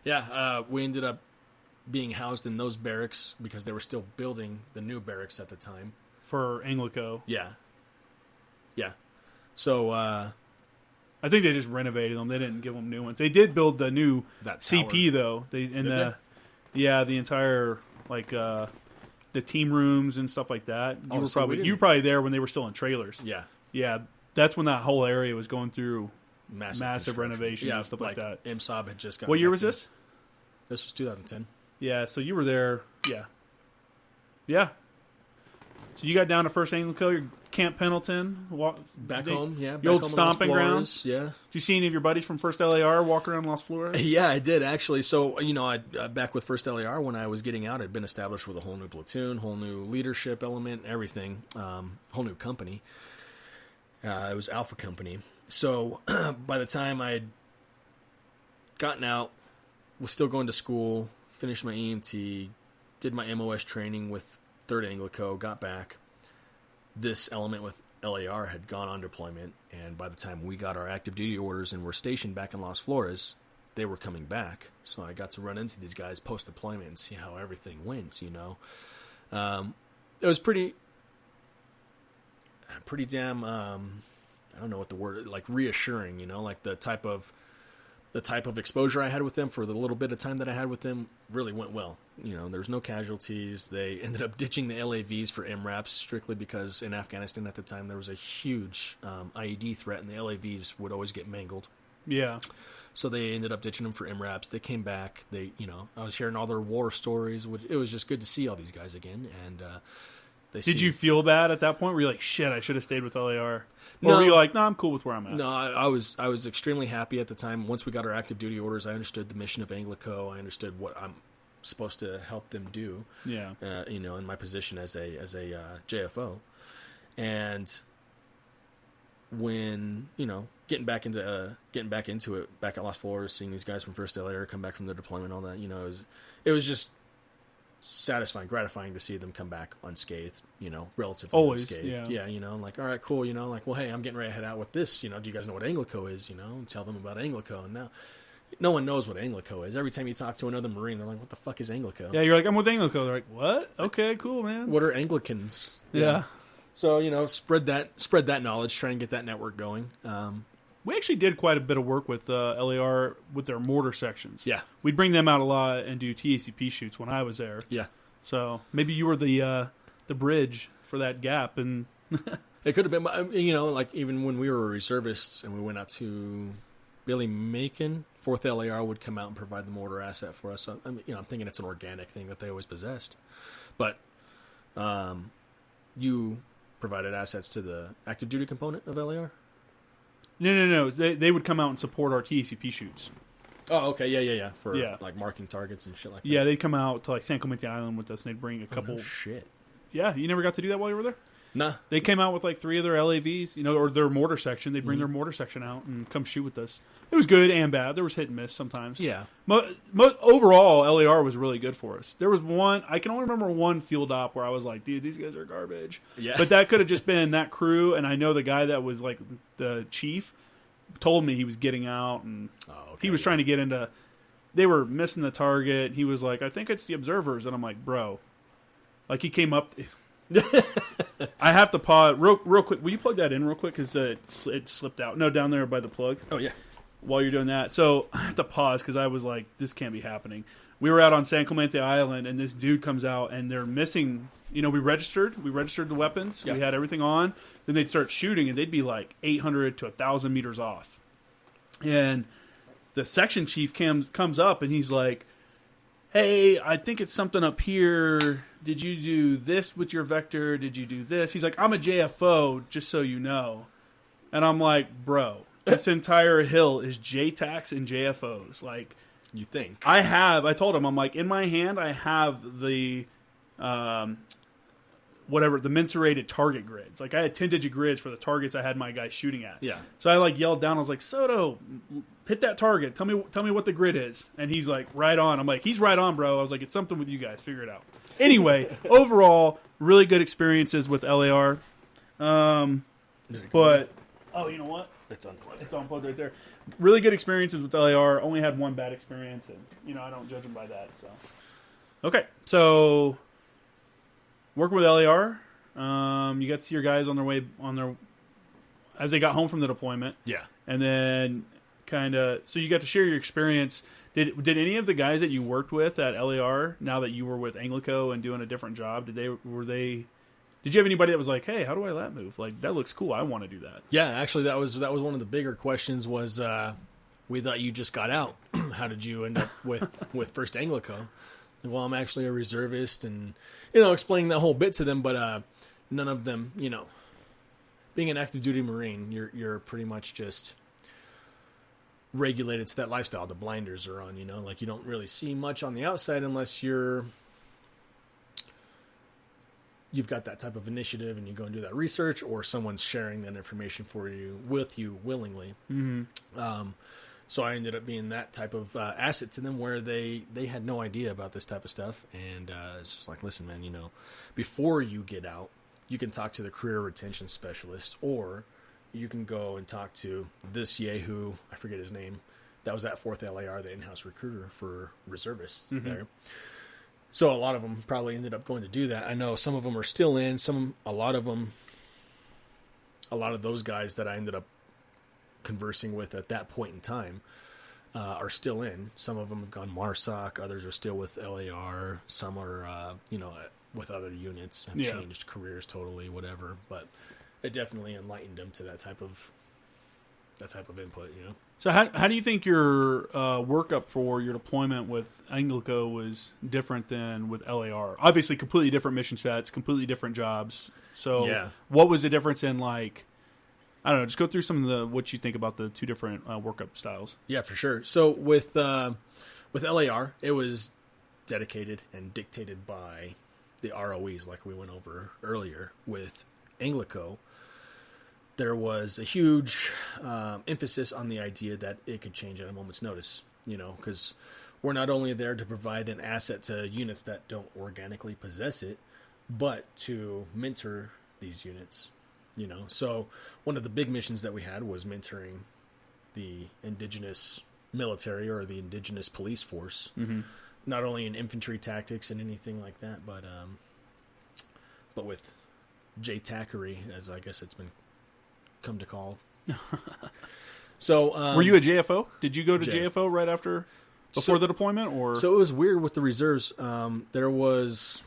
Yeah. We ended up being housed in those barracks because they were still building the new barracks at the time for ANGLICO. Yeah. So, I think they just renovated them. They didn't give them new ones. They did build the new CP though. The entire the team rooms and stuff like that. You were probably there when they were still in trailers. Yeah. That's when that whole area was going through massive renovations and stuff like that. MSOB had just got. What year was this? This was 2010. Yeah, so you were there. Yeah. So you got down to 1st ANGLICO, Camp Pendleton, back home, yeah. Your old stomping grounds. Yeah. Did you see any of your buddies from 1st LAR walk around Las Flores? Yeah, I did actually. So, I back with 1st LAR when I was getting out, I'd been established with a whole new platoon, whole new leadership element, everything, whole new company. It was Alpha Company. So, by the time I'd gotten out, was still going to school, finished my EMT, did my MOS training with 3rd ANGLICO, got back. This element with LAR had gone on deployment, and by the time we got our active duty orders and were stationed back in Las Flores, they were coming back. So I got to run into these guys post-deployment and see how everything went, It was pretty damn, I don't know what the word, like reassuring, like the type of exposure I had with them for the little bit of time that I had with them really went well. There's no casualties. They ended up ditching the LAVs for MRAPs strictly because in Afghanistan at the time there was a huge IED threat and the LAVs would always get mangled. Yeah. So they ended up ditching them for MRAPs. They came back. I was hearing all their war stories. It was just good to see all these guys again. And did you feel bad at that point? Were you like, shit, I should have stayed with LAR? Or were you like, no, I'm cool with where I'm at? No, I was extremely happy at the time. Once we got our active duty orders, I understood the mission of ANGLICO. I understood what I'm supposed to help them do. Yeah. In my position as a JFO, and when getting back into it, back at Las Flores, seeing these guys from 1st LAR come back from their deployment, all that, it was just satisfying, gratifying to see them come back unscathed, relatively always, unscathed. Yeah, like, all right, cool, like, well, hey, I'm getting ready to head out with this, do you guys know what ANGLICO is, tell them about ANGLICO, and now no one knows what ANGLICO is. Every time you talk to another Marine, they're like, what the fuck is ANGLICO? Yeah, you're like, I'm with ANGLICO. They're like, what? Okay, cool, man. What are Anglicans? Yeah. So, spread that knowledge, try and get that network going. We actually did quite a bit of work with LAR with their mortar sections. Yeah. We'd bring them out a lot and do TACP shoots when I was there. Yeah. So maybe you were the bridge for that gap, and it could have been. Like even when we were reservists and we went out to Billy Macon, 4th LAR would come out and provide the mortar asset for us. So, I'm thinking it's an organic thing that they always possessed, but you provided assets to the active duty component of LAR. No. They would come out and support our TACP shoots. Oh, okay, yeah. For like marking targets and shit like that. Yeah, they'd come out to like San Clemente Island with us, and they'd bring a couple. Oh, no shit. Yeah, you never got to do that while you were there? Nah. They came out with like 3 of their LAVs, or their mortar section. They'd bring their mortar section out and come shoot with us. It was good and bad. There was hit and miss sometimes. Yeah. Overall, LAR was really good for us. There was one, I can only remember one field op where I was like, dude, these guys are garbage. Yeah. But that could have just been that crew, and I know the guy that was like the chief told me he was getting out, and he was trying to get into, they were missing the target. He was like, I think it's the observers. And I'm like, bro. Like, he came up. I have to pause real quick. Will you plug that in real quick? Because it slipped out. No, down there by the plug. Oh, yeah. While you're doing that. So I have to pause because I was like, this can't be happening. We were out on San Clemente Island, and this dude comes out, and they're missing. We registered the weapons. Yeah. We had everything on. Then they'd start shooting, and they'd be like 800 to 1,000 meters off. And the section chief comes up, and he's like, hey, I think it's something up here. Did you do this with your vector? Did you do this? He's like, I'm a JFO, just so you know. And I'm like, bro, this entire hill is JTACs and JFOs. Like, you think? I told him, I'm like, in my hand, I have the, the mensurated target grids. Like, I had 10-digit grids for the targets I had my guys shooting at. Yeah. So I, like, yelled down. I was like, Soto, hit that target. Tell me what the grid is. And he's like, right on. I'm like, he's right on, bro. I was like, it's something with you guys. Figure it out. Anyway, overall, really good experiences with LAR. But, you know what? It's unplugged. It's unplugged right there. Really good experiences with LAR. Only had one bad experience, and, I don't judge them by that. So, okay. So, working with LAR, you got to see your guys as they got home from the deployment. Yeah. And then so you got to share your experience. Did any of the guys that you worked with at LAR, now that you were with ANGLICO and doing a different job, did you have anybody that was like, hey, how do I lat move? Like, that looks cool. I want to do that. Yeah, actually, that was one of the bigger questions was, we thought you just got out. How did you end up with 1st ANGLICO? Well, I'm actually a reservist, and, explaining that whole bit to them, but none of them, being an active duty Marine, you're pretty much just regulated to that lifestyle. The blinders are on, like, you don't really see much on the outside unless you've got that type of initiative and you go and do that research, or someone's sharing that information with you willingly. Mm-hmm. So I ended up being that type of asset to them, where they had no idea about this type of stuff. And it's just like, listen, man, before you get out, you can talk to the career retention specialist, or you can go and talk to this Yahoo, I forget his name, that was at 4th LAR, the in-house recruiter for reservists there. So a lot of them probably ended up going to do that. I know some of them are still in. A lot of those guys that I ended up conversing with at that point in time are still in. Some of them have gone MARSOC. Others are still with LAR. Some are, with other units, have changed careers totally, whatever. But it definitely enlightened them to that type of input, So how do you think your workup for your deployment with ANGLICO was different than with LAR? Obviously, completely different mission sets, completely different jobs. So what was the difference in, like, I don't know, just go through some of what you think about the two different workup styles. Yeah, for sure. So with LAR, it was dedicated and dictated by the ROEs, like we went over earlier. With ANGLICO, there was a huge emphasis on the idea that it could change at a moment's notice, because we're not only there to provide an asset to units that don't organically possess it, but to mentor these units, So one of the big missions that we had was mentoring the indigenous military or the indigenous police force, not only in infantry tactics and anything like that, but with JTACery, as I guess it's been come to call. So were you a JFO? Did you go to JFO right before the deployment, or? So it was weird with the reserves. There was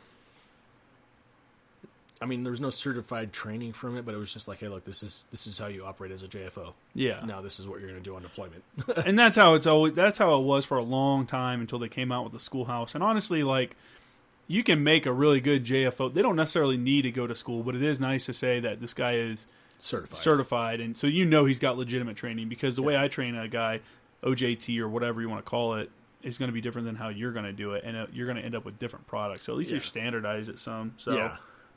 I mean, there was no certified training from it, but it was just like, hey, look, this is how you operate as a JFO. Yeah. Now this is what you're going to do on deployment. And that's how it was for a long time until they came out with the schoolhouse. And honestly, like, you can make a really good JFO. They don't necessarily need to go to school, but it is nice to say that this guy is certified, and so he's got legitimate training, because the way I train a guy, OJT or whatever you want to call it, is going to be different than how you're going to do it, and you're going to end up with different products. So at least you standardize it some. So,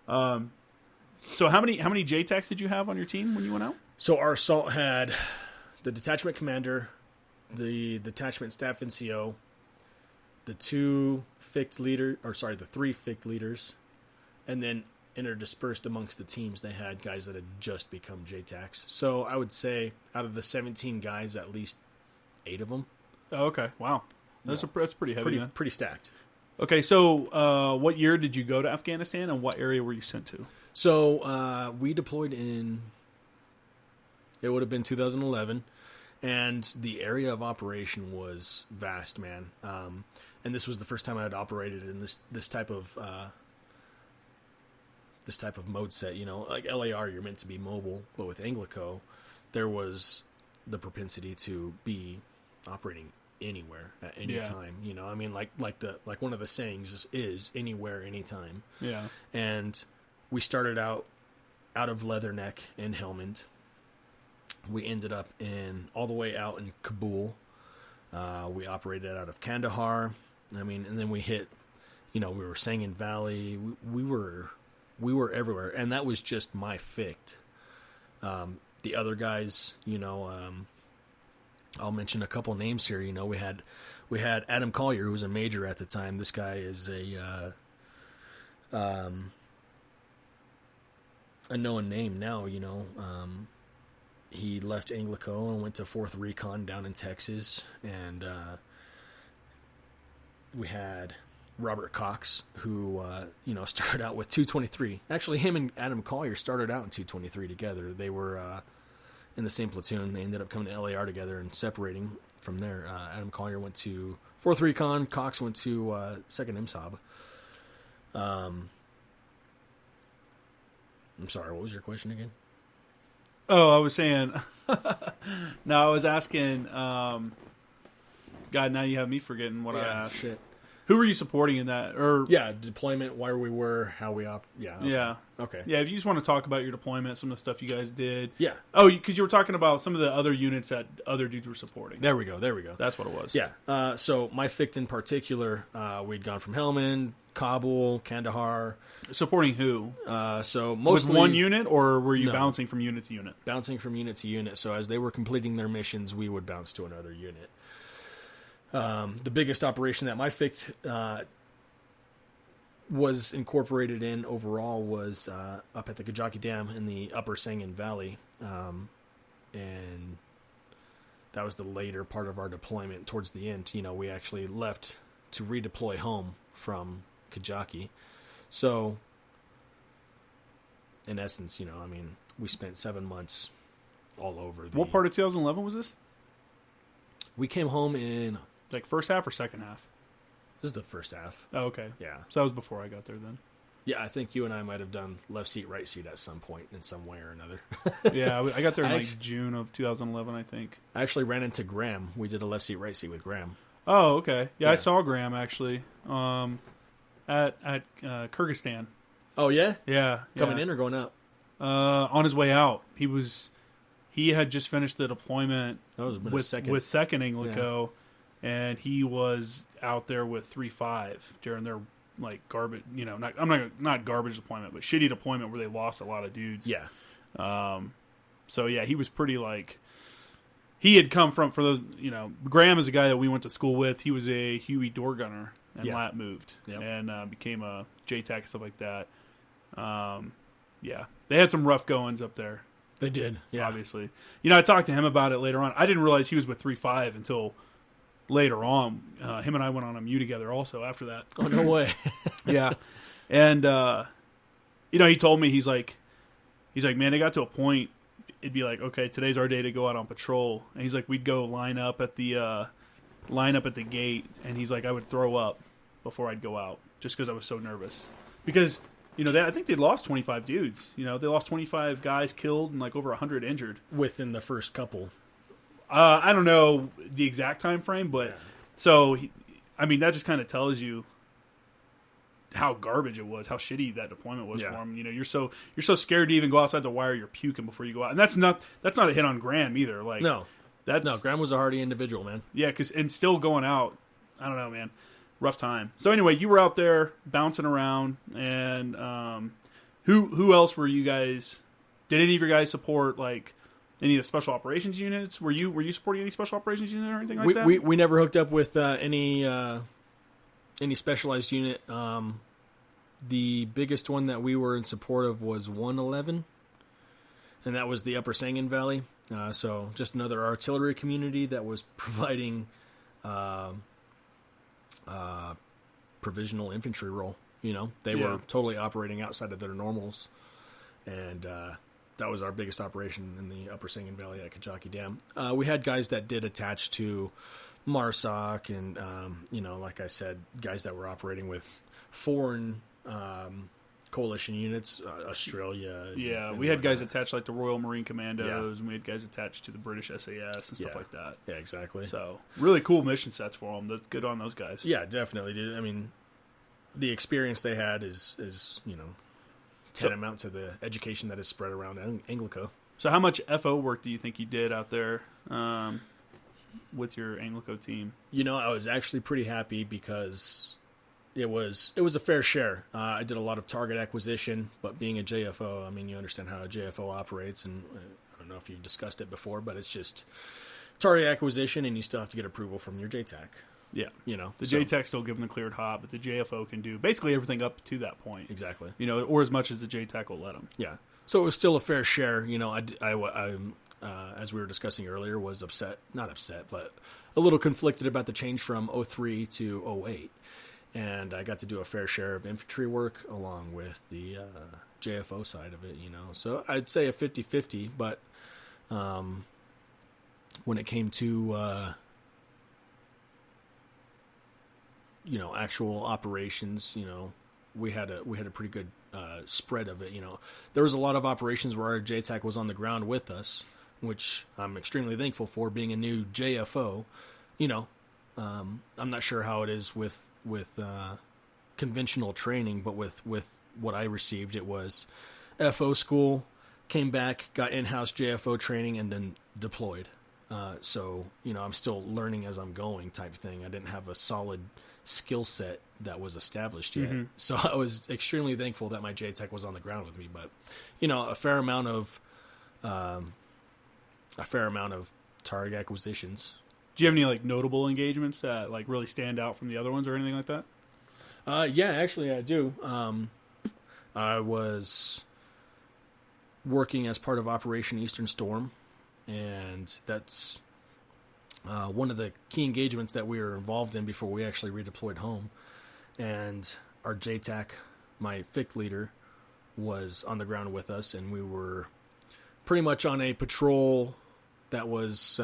so how many JTACs did you have on your team when you went out? So our assault had the detachment commander, the detachment staff NCO, the three FICT leaders, and then interdispersed amongst the teams, they had guys that had just become JTACs. So I would say out of the 17 guys, at least 8 of them. Oh, okay. Wow. That's pretty heavy. Pretty stacked. Okay, so what year did you go to Afghanistan, and what area were you sent to? So we deployed it would have been 2011, and the area of operation was vast, man. And this was the first time I had operated in this type of mode set. Like LAR, you're meant to be mobile, but with ANGLICO, there was the propensity to be operating anywhere at any time. I mean, like one of the sayings is anywhere, anytime. Yeah. And we started out of Leatherneck in Helmand. We ended up all the way out in Kabul. We operated out of Kandahar. I mean, and then we hit, we were Sangin Valley. We were everywhere, and that was just my FICT. The other guys, I'll mention a couple names here. We had Adam Collier, who was a major at the time. This guy is a known name now. He left ANGLICO and went to 4th Recon down in Texas, and we had Robert Cox, who started out with 223. Actually, him and Adam Collier started out in 223 together. They were in the same platoon. They ended up coming to LAR together and separating from there. Adam Collier went to 4th Recon. Cox went to 2nd MSOB. I'm sorry, what was your question again? Oh, I was saying... No, I was asking... God, now you have me forgetting what I asked. Shit. Who were you supporting in that? Deployment, where we were, how we Okay. Yeah, if you just want to talk about your deployment, some of the stuff you guys did. Yeah. Oh, because you were talking about some of the other units that other dudes were supporting. There we go. That's what it was. Yeah. So my FICT in particular, we'd gone from Helmand, Kabul, Kandahar. Supporting who? So mostly... With one unit, or were you bouncing from unit to unit? Bouncing from unit to unit. So as they were completing their missions, we would bounce to another unit. The biggest operation that my FICT was incorporated in overall was up at the Kajaki Dam in the upper Sangin Valley. And that was the later part of our deployment. Towards the end, we actually left to redeploy home from Kajaki. So, in essence, we spent 7 months all over. What part of 2011 was this? We came home in... Like first half or second half? This is the first half. Oh, okay. Yeah. So that was before I got there then. Yeah, I think you and I might have done left seat, right seat at some point in some way or another. Yeah, I got there in June of 2011, I think. I actually ran into Graham. We did a left seat, right seat with Graham. Oh, okay. Yeah, I saw Graham actually at Kyrgyzstan. Oh, yeah? Yeah. Coming in or going out? On his way out. He had just finished the deployment with second ANGLICO. Yeah. And he was out there with 3-5 during their like garbage, not garbage deployment, but shitty deployment where they lost a lot of dudes. Yeah. So yeah, he was pretty like he had come from for those. Graham is a guy that we went to school with. He was a Huey door gunner and lat moved and became a JTAC and stuff like that. Yeah, they had some rough goings up there. They did. Yeah, obviously. I talked to him about it later on. I didn't realize he was with 3-5 until later on. Him and I went on a MU together also after that. Oh, no way. Yeah. And, he told me, he's like, man, it got to a point, it'd be like, okay, today's our day to go out on patrol. And he's like, we'd go line up at the gate. And he's like, I would throw up before I'd go out just because I was so nervous. Because I think they lost 25 dudes. They lost 25 guys killed and like over 100 injured within the first couple. I don't know the exact time frame, but so that just kind of tells you how garbage it was, how shitty that deployment was for him. You're so scared to even go outside the wire, you're puking before you go out, and that's not a hit on Graham either. Like Graham was a hardy individual, man. Yeah, and still going out, I don't know, man. Rough time. So anyway, you were out there bouncing around, and who else were you guys? Did any of your guys support like any of the special operations units? Were you supporting any special operations unit or anything like that? We never hooked up with any specialized unit. The biggest one that we were in support of was 111, and that was the Upper Sangin Valley. So just another artillery community that was providing provisional infantry role. They were totally operating outside of their normals, and that was our biggest operation in the Upper Sangin Valley at Kajaki Dam. We had guys that did attach to MARSOC, and like I said, guys that were operating with foreign coalition units, Australia. Yeah, we had guys attached like the Royal Marine Commandos, and we had guys attached to the British SAS and stuff like that. Yeah, exactly. So really cool mission sets for them. That's good on those guys. Yeah, definitely, dude. I mean, the experience they had is tantamount to the education that is spread around ANGLICO. So how much FO work do you think you did out there with your ANGLICO team? I was actually pretty happy because it was a fair share. I did a lot of target acquisition, but being a JFO, you understand how a JFO operates, and I don't know if you discussed it before, but it's just target acquisition, and you still have to get approval from your JTAC. Yeah. The JTAC still give them the cleared hot, but the JFO can do basically everything up to that point. Exactly. Or as much as the JTAC will let them. Yeah. So it was still a fair share. I as we were discussing earlier, was not upset, but a little conflicted about the change from 03 to 08. And I got to do a fair share of infantry work along with the JFO side of it, So I'd say a 50-50, but when it came to actual operations, we had a pretty good spread of it. There was a lot of operations where our JTAC was on the ground with us, which I'm extremely thankful for, being a new JFO. I'm not sure how it is with conventional training, but with what I received, it was FO school, came back, got in-house JFO training, and then deployed. So I'm still learning as I'm going type thing. I didn't have a solid skill set that was established yet. Mm-hmm. So I was extremely thankful that my JTAC was on the ground with me, but a fair amount of target acquisitions. Do you have any notable engagements that really stand out from the other ones or anything like that? Yeah, actually I do. I was working as part of Operation Eastern Storm, and that's one of the key engagements that we were involved in before we actually redeployed home. And our JTAC, my FIC leader, was on the ground with us, and we were pretty much on a patrol that was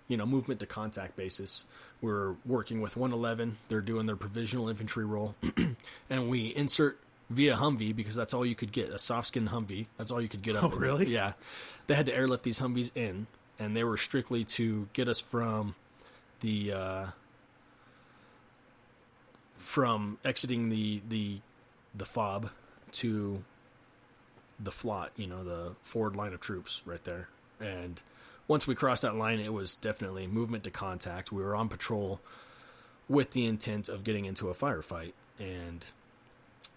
movement to contact basis. We're working with 111. They're doing their provisional infantry role. And we insert via Humvee, because that's all you could get, a soft-skin Humvee. That's all you could get up. Oh, really? Yeah. They had to airlift these Humvees in, and they were strictly to get us from exiting the FOB to the FLOT, the forward line of troops right there. And once we crossed that line, it was definitely movement to contact. We were on patrol with the intent of getting into a firefight. And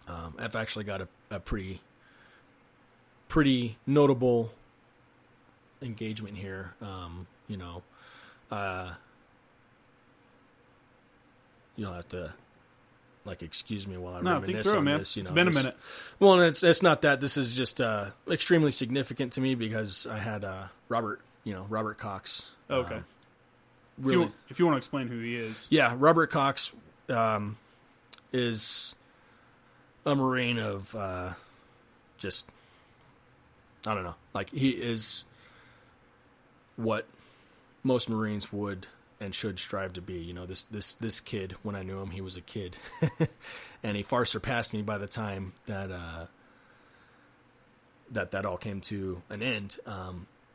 I've actually got a pretty notable engagement here. You'll have to excuse me while I reminisce on this. It's been a minute. Well, it's not that. This is just extremely significant to me because I had Robert Cox. Okay. Really, if you want to explain who he is. Yeah, Robert Cox is a Marine of just, I don't know. He is what most Marines would and should strive to be. You know, this kid, when I knew him, he was a kid, and he far surpassed me by the time that that all came to an end.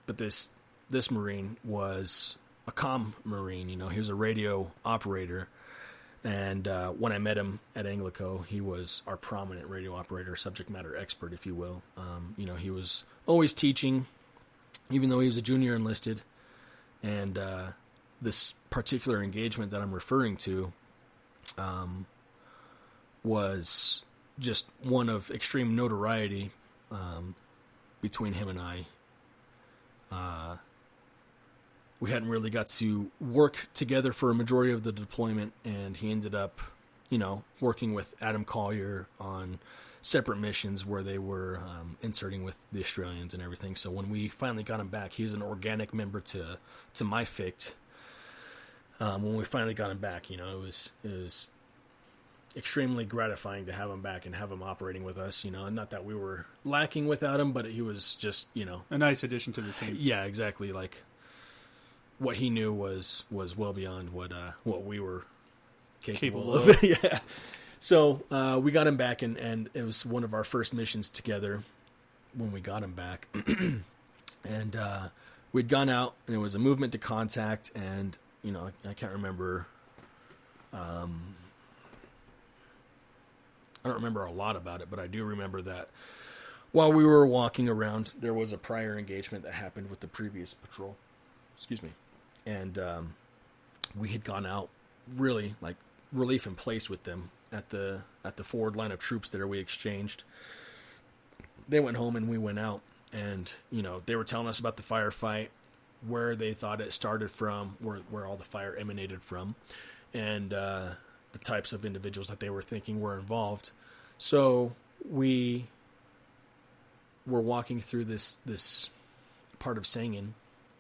But this Marine was a comm Marine. You know, he was a radio operator. And when I met him at ANGLICO, he was our prominent radio operator, subject matter expert, if you will. You know, he was always teaching, even though he was a junior enlisted. And this particular engagement that I'm referring to was just one of extreme notoriety between him and I. We hadn't really got to work together for a majority of the deployment, and he ended up, you know, working with Adam Collier on separate missions where they were inserting with the Australians and everything. So when we finally got him back, he was an organic member to my FICT. When we finally got him back, you know, it was extremely gratifying to have him back and have him operating with us, you know, and not that we were lacking without him, but he was just, you know, a nice addition to the team. Yeah, exactly. Like, what he knew was well beyond what we were capable of. Yeah. So we got him back, and it was one of our first missions together when we got him back. And we'd gone out, and it was a movement to contact, and, you know, I can't remember. I don't remember a lot about it, but I do remember that while we were walking around, there was a prior engagement that happened with the previous patrol. Excuse me. And we had gone out really like relief in place with them at the forward line of troops there. We exchanged. They went home and we went out, and, you know, they were telling us about the firefight, where they thought it started from, where all the fire emanated from, and the types of individuals that they were thinking were involved. So we were walking through this part of Sangin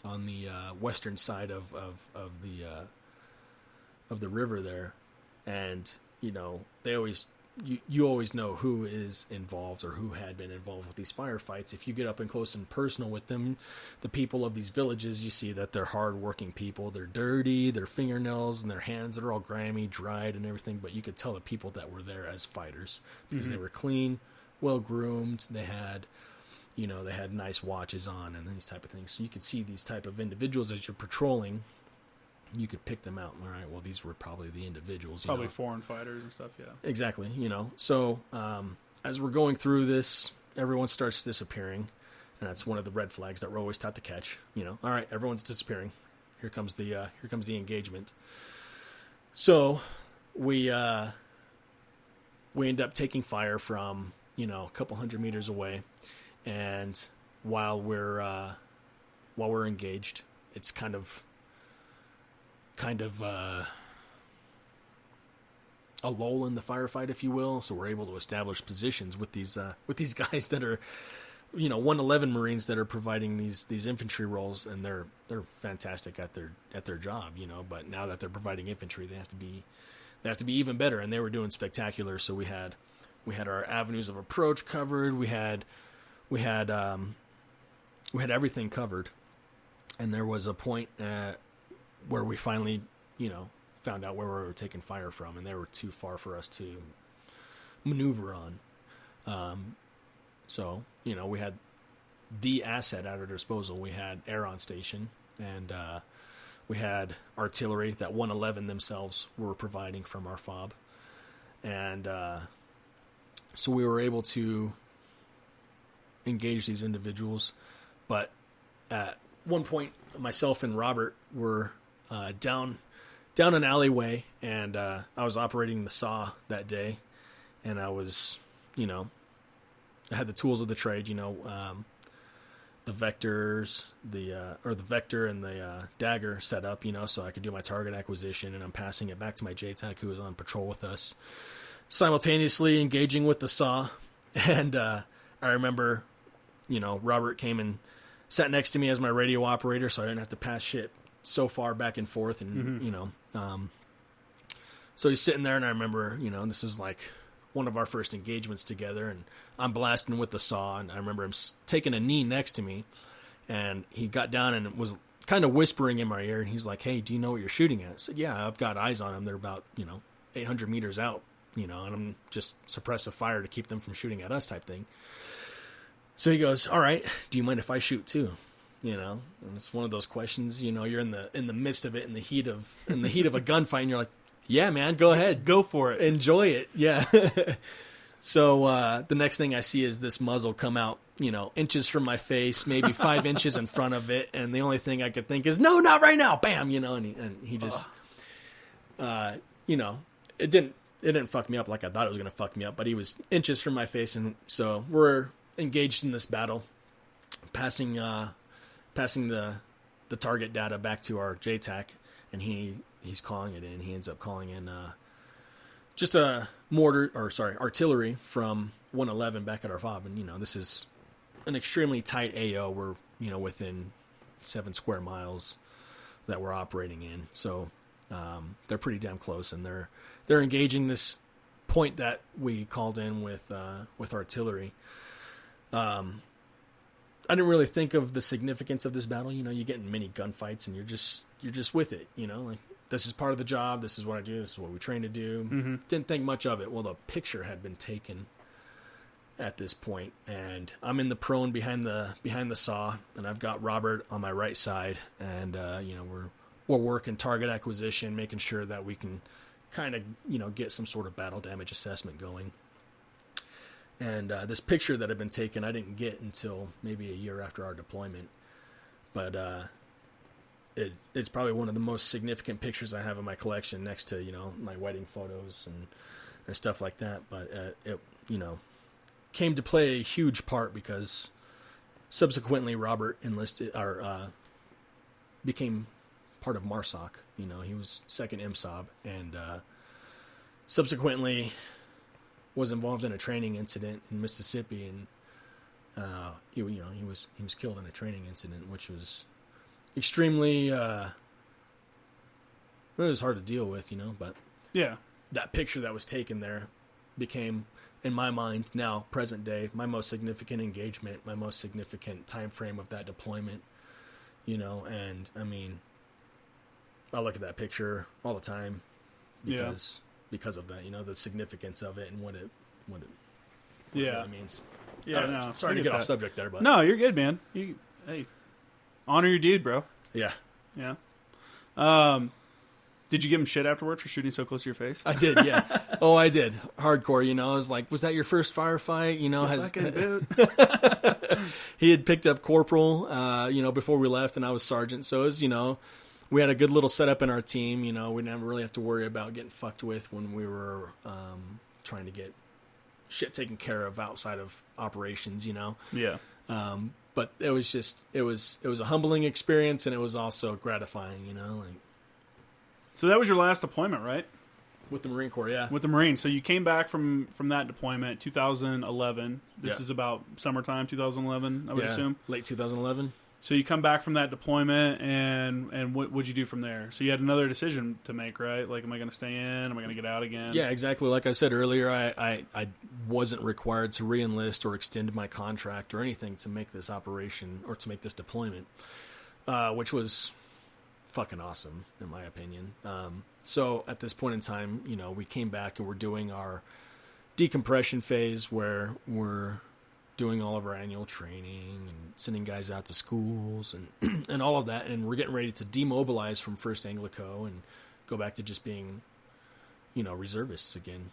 on the western side of the river there, and, you know, they always you always know who is involved or who had been involved with these firefights. If you get up and close and personal with them, the people of these villages, you see that they're hard-working people. They're dirty, their fingernails and their hands that are all grimy, dried, and everything. But you could tell the people that were there as fighters because they were clean, well-groomed. They had, you know, they had nice watches on and these type of things. So you could see these type of individuals as you're patrolling. You could pick them out. All right, well, these were probably the individuals. Probably foreign fighters and stuff, yeah. Exactly, you know. So as we're going through this, everyone starts disappearing, and that's one of the red flags that we're always taught to catch. You know, all right, everyone's disappearing. Here comes the engagement. So we end up taking fire from, you know, a couple hundred meters away, and while we're engaged, it's kind of a lull in the firefight, if you will. So we're able to establish positions with these guys that are, you know, 111 Marines that are providing these infantry roles, and they're fantastic at their job, you know. But now that they're providing infantry, they have to be even better, and they were doing spectacular. So we had our avenues of approach covered. We had everything covered, and there was a point where we finally, you know, found out where we were taking fire from, and they were too far for us to maneuver on. So, you know, we had the asset at our disposal. We had air on station, and we had artillery that 111 themselves were providing from our FOB. And so we were able to engage these individuals. But at one point, myself and Robert were down an alleyway, and I was operating the saw that day, and I was, you know, I had the tools of the trade, you know, the vectors, the vector and the dagger set up, you know, so I could do my target acquisition, and I'm passing it back to my JTAC who was on patrol with us, simultaneously engaging with the saw. And I remember, you know, Robert came and sat next to me as my radio operator, so I didn't have to pass shit so far back and forth, and you know, so he's sitting there, and I remember, you know, this was like one of our first engagements together, and I'm blasting with the saw, and I remember him taking a knee next to me, and he got down and was kind of whispering in my ear, and he's like, "Hey, do you know what you're shooting at?" I said, "Yeah, I've got eyes on them. They're about 800 meters out, and I'm just suppressive fire to keep them from shooting at us, type thing." So he goes, "All right, do you mind if I shoot too?" And it's one of those questions. You're in the midst of it, in the heat of a gunfight, and you're like, "Yeah, man, go ahead, Go for it. enjoy it." Yeah. So the next thing I see is this muzzle come out, inches from my face, maybe 5 inches in front of it, and the only thing I could think is, "No, not right now!" Bam, and he just, it didn't fuck me up like I thought it was gonna fuck me up, but he was inches from my face, and so we're engaged in this battle, passing the target data back to our JTAC, and he's calling it in. He ends up calling in just a artillery from 111 back at our FOB, and this is an extremely tight AO. We're within 7 square miles that we're operating in, so they're pretty damn close, and they're engaging this point that we called in with artillery. I didn't really think of the significance of this battle. You get in many gunfights, and you're just with it. Like, this is part of the job. This is what I do. This is what we train to do. Mm-hmm. Didn't think much of it. Well, the picture had been taken at this point, and I'm in the prone behind the saw, and I've got Robert on my right side, and we're working target acquisition, making sure that we can kind of get some sort of battle damage assessment going. And this picture that had been taken, I didn't get until maybe a year after our deployment, but it's probably one of the most significant pictures I have in my collection, next to my wedding photos and stuff like that. But it came to play a huge part because subsequently Robert enlisted or became part of MARSOC. He was 2nd MSOB, and subsequently was involved in a training incident in Mississippi, and he was killed in a training incident, which was extremely it was hard to deal with, but Yeah. that picture that was taken there became, in my mind, now present day, my most significant engagement, my most significant time frame of that deployment. And I mean, I look at that picture all the time because of that, the significance of it and what it really means. Yeah, no, sorry to get off subject there, but no, you're good, man. Hey, honor your dude, bro. Yeah. Did you give him shit afterwards for shooting so close to your face? I did, yeah. Oh, I did. Hardcore, I was like, "Was that your first firefight?" He had picked up corporal, before we left, and I was sergeant. So it was, we had a good little setup in our team. We didn't really have to worry about getting fucked with when we were trying to get shit taken care of outside of operations. Yeah. But it was just it was a humbling experience, and it was also gratifying. So that was your last deployment, right? With the Marine Corps, yeah. With the Marines. So you came back from that deployment, 2011. This is about summertime 2011, I would assume. Late 2011. So you come back from that deployment, and what'd you do from there? So you had another decision to make, right? Like, am I going to stay in? Am I going to get out again? Yeah, exactly. Like I said earlier, I wasn't required to re-enlist or extend my contract or anything to make this operation or to make this deployment, which was fucking awesome, in my opinion. So at this point in time, we came back and we're doing our decompression phase where we're doing all of our annual training and sending guys out to schools and and all of that, and we're getting ready to demobilize from 1st ANGLICO and go back to just being, reservists again.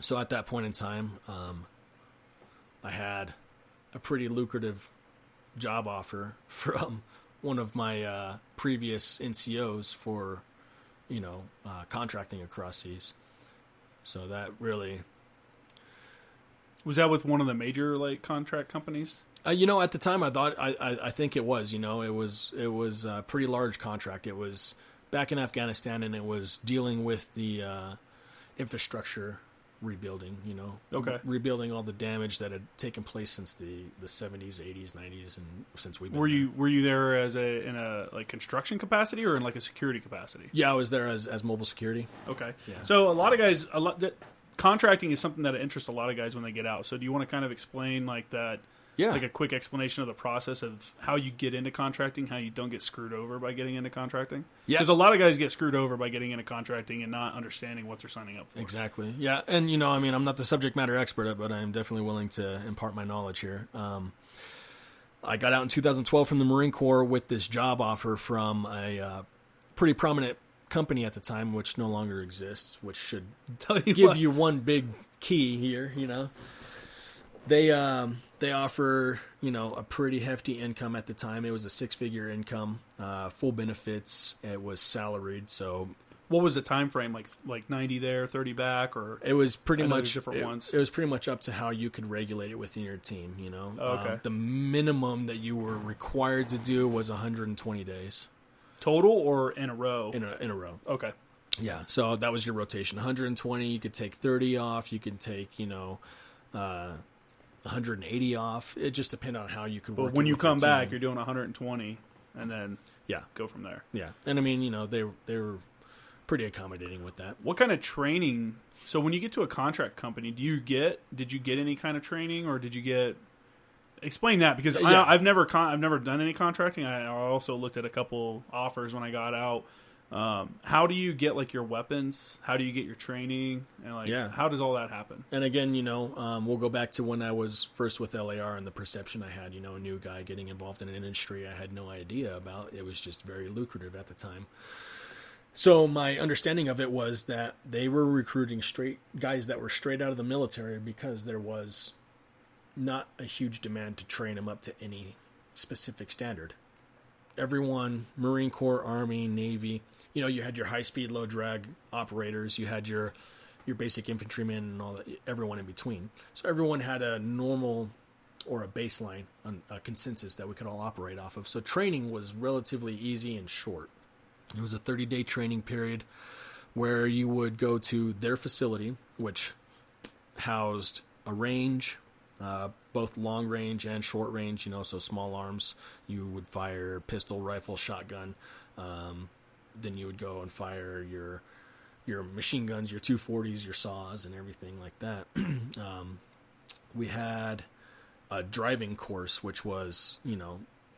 So at that point in time, I had a pretty lucrative job offer from one of my previous NCOs for, contracting across seas. So that really... Was that with one of the major contract companies? At the time I thought I think it was. It was a pretty large contract. It was back in Afghanistan, and it was dealing with the infrastructure rebuilding. Okay, rebuilding all the damage that had taken place since the 70s, 80s, 90s, and since we've been. Were you there in a construction capacity or in a security capacity? Yeah, I was there as mobile security. Okay, yeah. So a lot of guys contracting is something that interests a lot of guys when they get out. So do you want to kind of explain that Yeah. Like a quick explanation of the process of how you get into contracting, how you don't get screwed over by getting into contracting. Yeah. Because a lot of guys get screwed over by getting into contracting and not understanding what they're signing up for. Exactly. Yeah. And, I'm not the subject matter expert, but I'm definitely willing to impart my knowledge here. I got out in 2012 from the Marine Corps with this job offer from a pretty prominent company at the time, which no longer exists, which should give you one big key here, They offer, a pretty hefty income at the time. It was a 6-figure income, full benefits. It was salaried. So what was the time frame? Like 90 there, 30 back, or it was pretty much different ones. It was pretty much up to how you could regulate it within your team. Okay. The minimum that you were required to do was 120 days total, or in a row. In a row. Okay. Yeah. So that was your rotation. 120. You could take 30 off. You could take 180 off. It just depended on how you could work. But when you come back, you're doing 120, and then yeah, go from there. Yeah, and I mean, they were pretty accommodating with that. What kind of training? So when you get to a contract company, did you get any kind of training, or did you get? Explain that, because yeah. I've never done any contracting. I also looked at a couple offers when I got out. How do you get your weapons? How do you get your training? And how does all that happen? And again, we'll go back to when I was first with LAR and the perception I had, a new guy getting involved in an industry I had no idea about. It was just very lucrative at the time. So my understanding of it was that they were recruiting guys that were straight out of the military, because there was not a huge demand to train them up to any specific standard. Everyone, Marine Corps, Army, Navy, you had your high-speed, low-drag operators, you had your basic infantrymen and all that, everyone in between. So everyone had a normal or a baseline, a consensus that we could all operate off of. So training was relatively easy and short. It was a 30-day training period where you would go to their facility, which housed a range, both long range and short range, so small arms. You would fire pistol, rifle, shotgun. Then you would go and fire your machine guns, your 240s, your saws, and everything like that. We had a driving course, which was,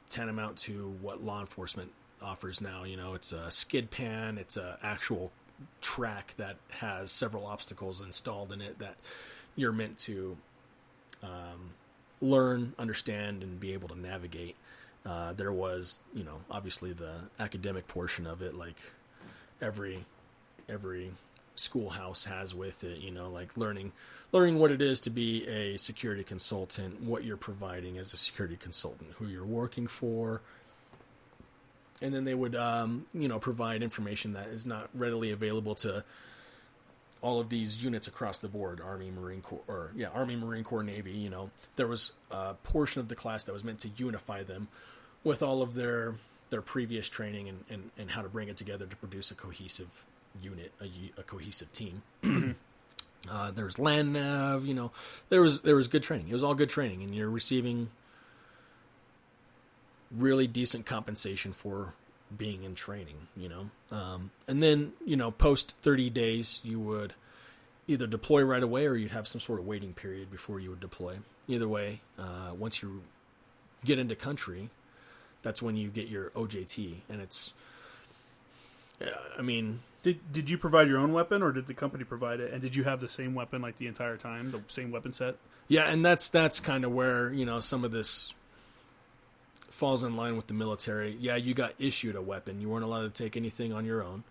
tantamount to what law enforcement offers now. It's a skid pan. It's a actual track that has several obstacles installed in it that you're meant to learn, understand, and be able to navigate. There was, obviously the academic portion of it, like every schoolhouse has with it, like learning what it is to be a security consultant, what you're providing as a security consultant, who you're working for. And then they would, provide information that is not readily available to all of these units across the board, Army, Marine Corps, Navy. There was a portion of the class that was meant to unify them with all of their previous training and how to bring it together to produce a cohesive unit, a cohesive team. There's land nav, there was good training. It was all good training, and you're receiving really decent compensation for being in training, and then, post 30 days, you would either deploy right away, or you'd have some sort of waiting period before you would deploy. Either way, once you get into country, that's when you get your OJT, and it's, Did you provide your own weapon, or did the company provide it? And did you have the same weapon the entire time, the same weapon set? Yeah, and that's kind of where, some of this falls in line with the military. Yeah, you got issued a weapon. You weren't allowed to take anything on your own.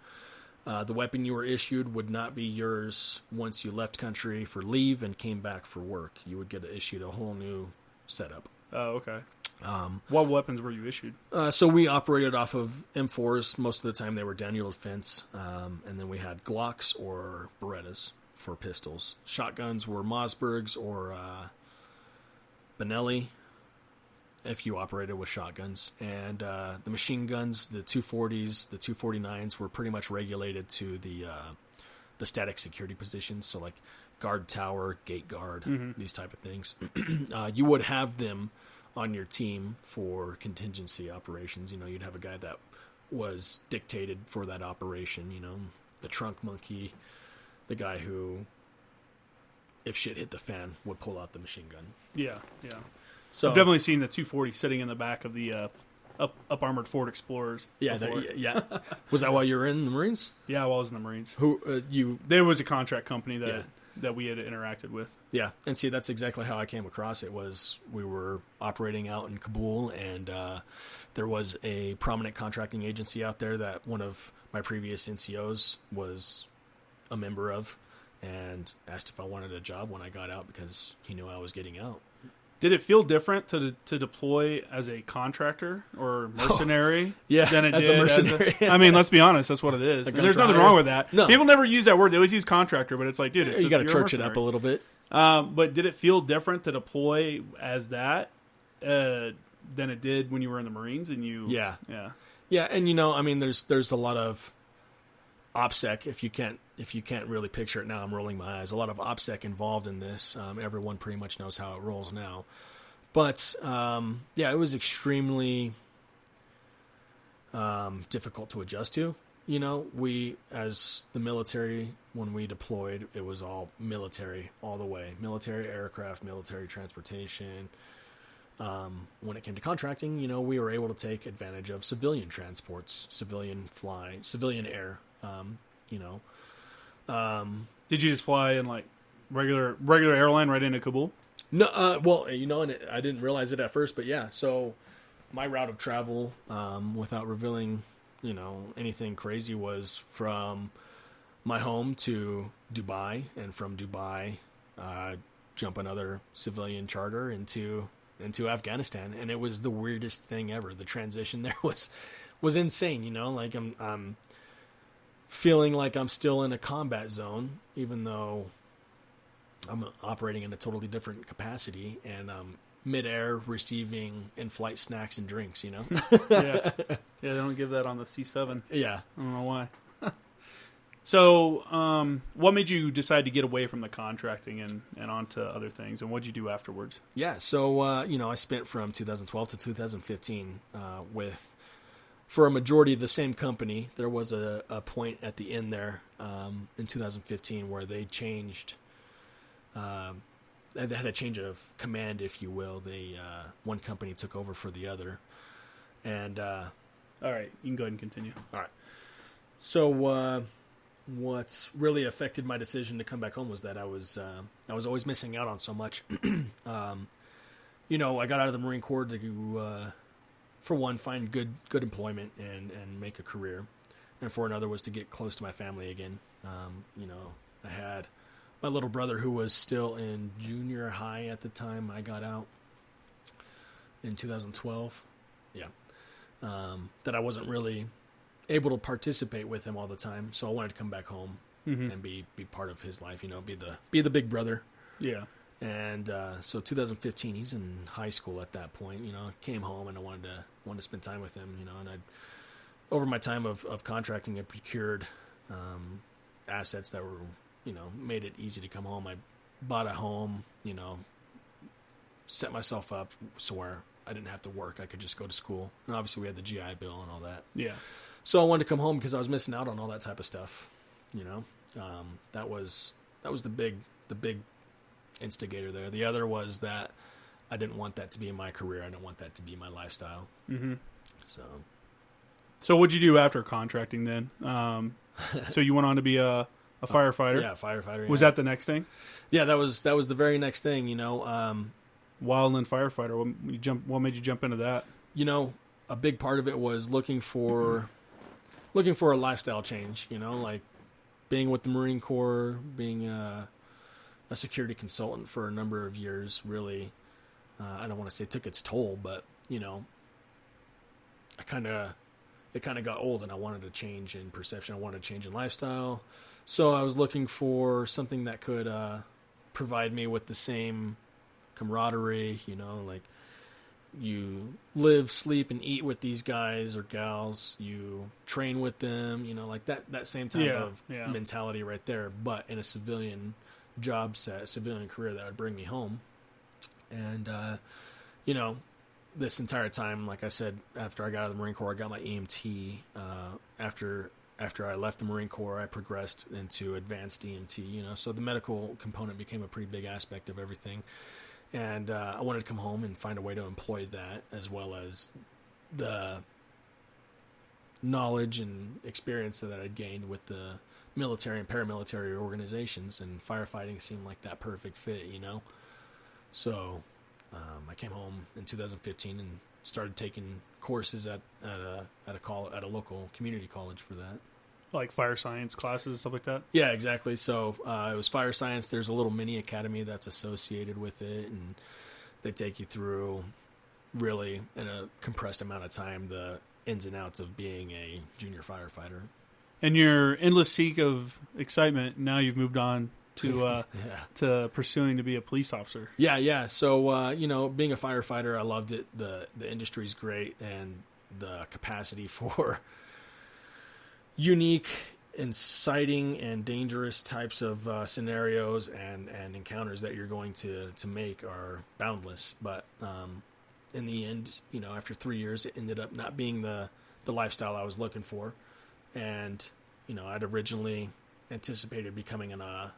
The weapon you were issued would not be yours once you left country for leave and came back for work. You would get issued a whole new setup. Oh, okay. What weapons were you issued? So we operated off of M4s. Most of the time they were Daniel Defense. And then we had Glocks or Berettas for pistols. Shotguns were Mossbergs or Benelli, if you operated with shotguns. And the machine guns, the 240s, the 249s were pretty much regulated to the static security positions. So like guard tower, gate guard, these type of things. You would have them on your team for contingency operations. You'd have a guy that was dictated for that operation, the trunk monkey, the guy who, if shit hit the fan, would pull out the machine gun. Yeah, yeah. I've definitely seen the 240 sitting in the back of the up armored Ford Explorers. Yeah, Was that while you were in the Marines? Yeah, while I was in the Marines. Who There was a contract company that we had interacted with. Yeah, and see, that's exactly how I came across it. Was we were operating out in Kabul, and there was a prominent contracting agency out there that one of my previous NCOs was a member of, and asked if I wanted a job when I got out because he knew I was getting out. Did it feel different to deploy as a contractor or mercenary than it as did a mercenary? I mean, let's be honest, that's what it is. And there's nothing wrong with that. No. People never use that word. They always use contractor, but it's like, dude, you got to church it up a little bit. But did it feel different to deploy as that than it did when you were in the Marines? And Yeah, and I mean, there's a lot of OPSEC. If you can't really picture it now, I'm rolling my eyes. A lot of OPSEC involved in this. Everyone pretty much knows how it rolls now. But, it was extremely difficult to adjust to. We, as the military, when we deployed, it was all military all the way. Military aircraft, military transportation. When it came to contracting, we were able to take advantage of civilian transports, civilian air, Did you just fly in like regular airline right into Kabul? No, and I didn't realize it at first, but yeah. So my route of travel, without revealing, anything crazy, was from my home to Dubai, and from Dubai, jump another civilian charter into Afghanistan, and it was the weirdest thing ever. The transition there was insane. Like I'm feeling like I'm still in a combat zone, even though I'm operating in a totally different capacity, and midair receiving in-flight snacks and drinks, Yeah, they don't give that on the C-7. Yeah. I don't know why. So, what made you decide to get away from the contracting and onto other things, and what did you do afterwards? Yeah, so, I spent from 2012 to 2015 for a majority of the same company. There was a point at the end there in 2015 where they changed. They had a change of command, if you will. One company took over for the other, and all right, you can go ahead and continue. All right. So what really affected my decision to come back home was that I was always missing out on so much. I got out of the Marine Corps to for one, find good employment and make a career, and for another was to get close to my family again. I had my little brother who was still in junior high at the time I got out in 2012. Yeah. That I wasn't really able to participate with him all the time, so I wanted to come back home and be part of his life, be the big brother. Yeah. And so 2015, he's in high school at that point. Came home and I wanted to spend time with him. And over my time of contracting, I procured assets that were, made it easy to come home. I bought a home, set myself up so where I didn't have to work. I could just go to school. And obviously we had the GI Bill and all that. Yeah. So I wanted to come home because I was missing out on all that type of stuff. That was the big instigator there. The other was that I didn't want that to be my career. I didn't want that to be my lifestyle. Mm-hmm. So what'd you do after contracting then? So you went on to be a firefighter? Yeah, firefighter. Was that the next thing? Yeah, that was the very next thing. Wildland firefighter. What made you jump into that? A big part of it was looking for a lifestyle change. Like being with the Marine Corps, being a security consultant for a number of years. Really, I don't want to say took its toll, but it kind of got old, and I wanted to change in perception. I wanted to change in lifestyle. So I was looking for something that could provide me with the same camaraderie, like you live, sleep, and eat with these guys or gals. You train with them, like that same type of mentality right there, but in a civilian job set, civilian career that would bring me home. And, this entire time, like I said, after I got out of the Marine Corps, I got my EMT. After I left the Marine Corps, I progressed into advanced EMT, so the medical component became a pretty big aspect of everything. And I wanted to come home and find a way to employ that, as well as the knowledge and experience that I'd gained with the military and paramilitary organizations, and firefighting seemed like that perfect fit, you know? So I came home in 2015 and started taking courses at a local community college for that. Like fire science classes, stuff like that? Yeah, exactly. So it was fire science. There's a little mini academy that's associated with it, and they take you through, really, in a compressed amount of time, the ins and outs of being a junior firefighter. And your endless seek of excitement, now you've moved on to to pursuing to be a police officer. Yeah. So, being a firefighter, I loved it. The industry's great, and the capacity for unique, inciting, and dangerous types of scenarios and encounters that you're going to make are boundless. But in the end, after 3 years, it ended up not being the lifestyle I was looking for. And, I'd originally anticipated becoming a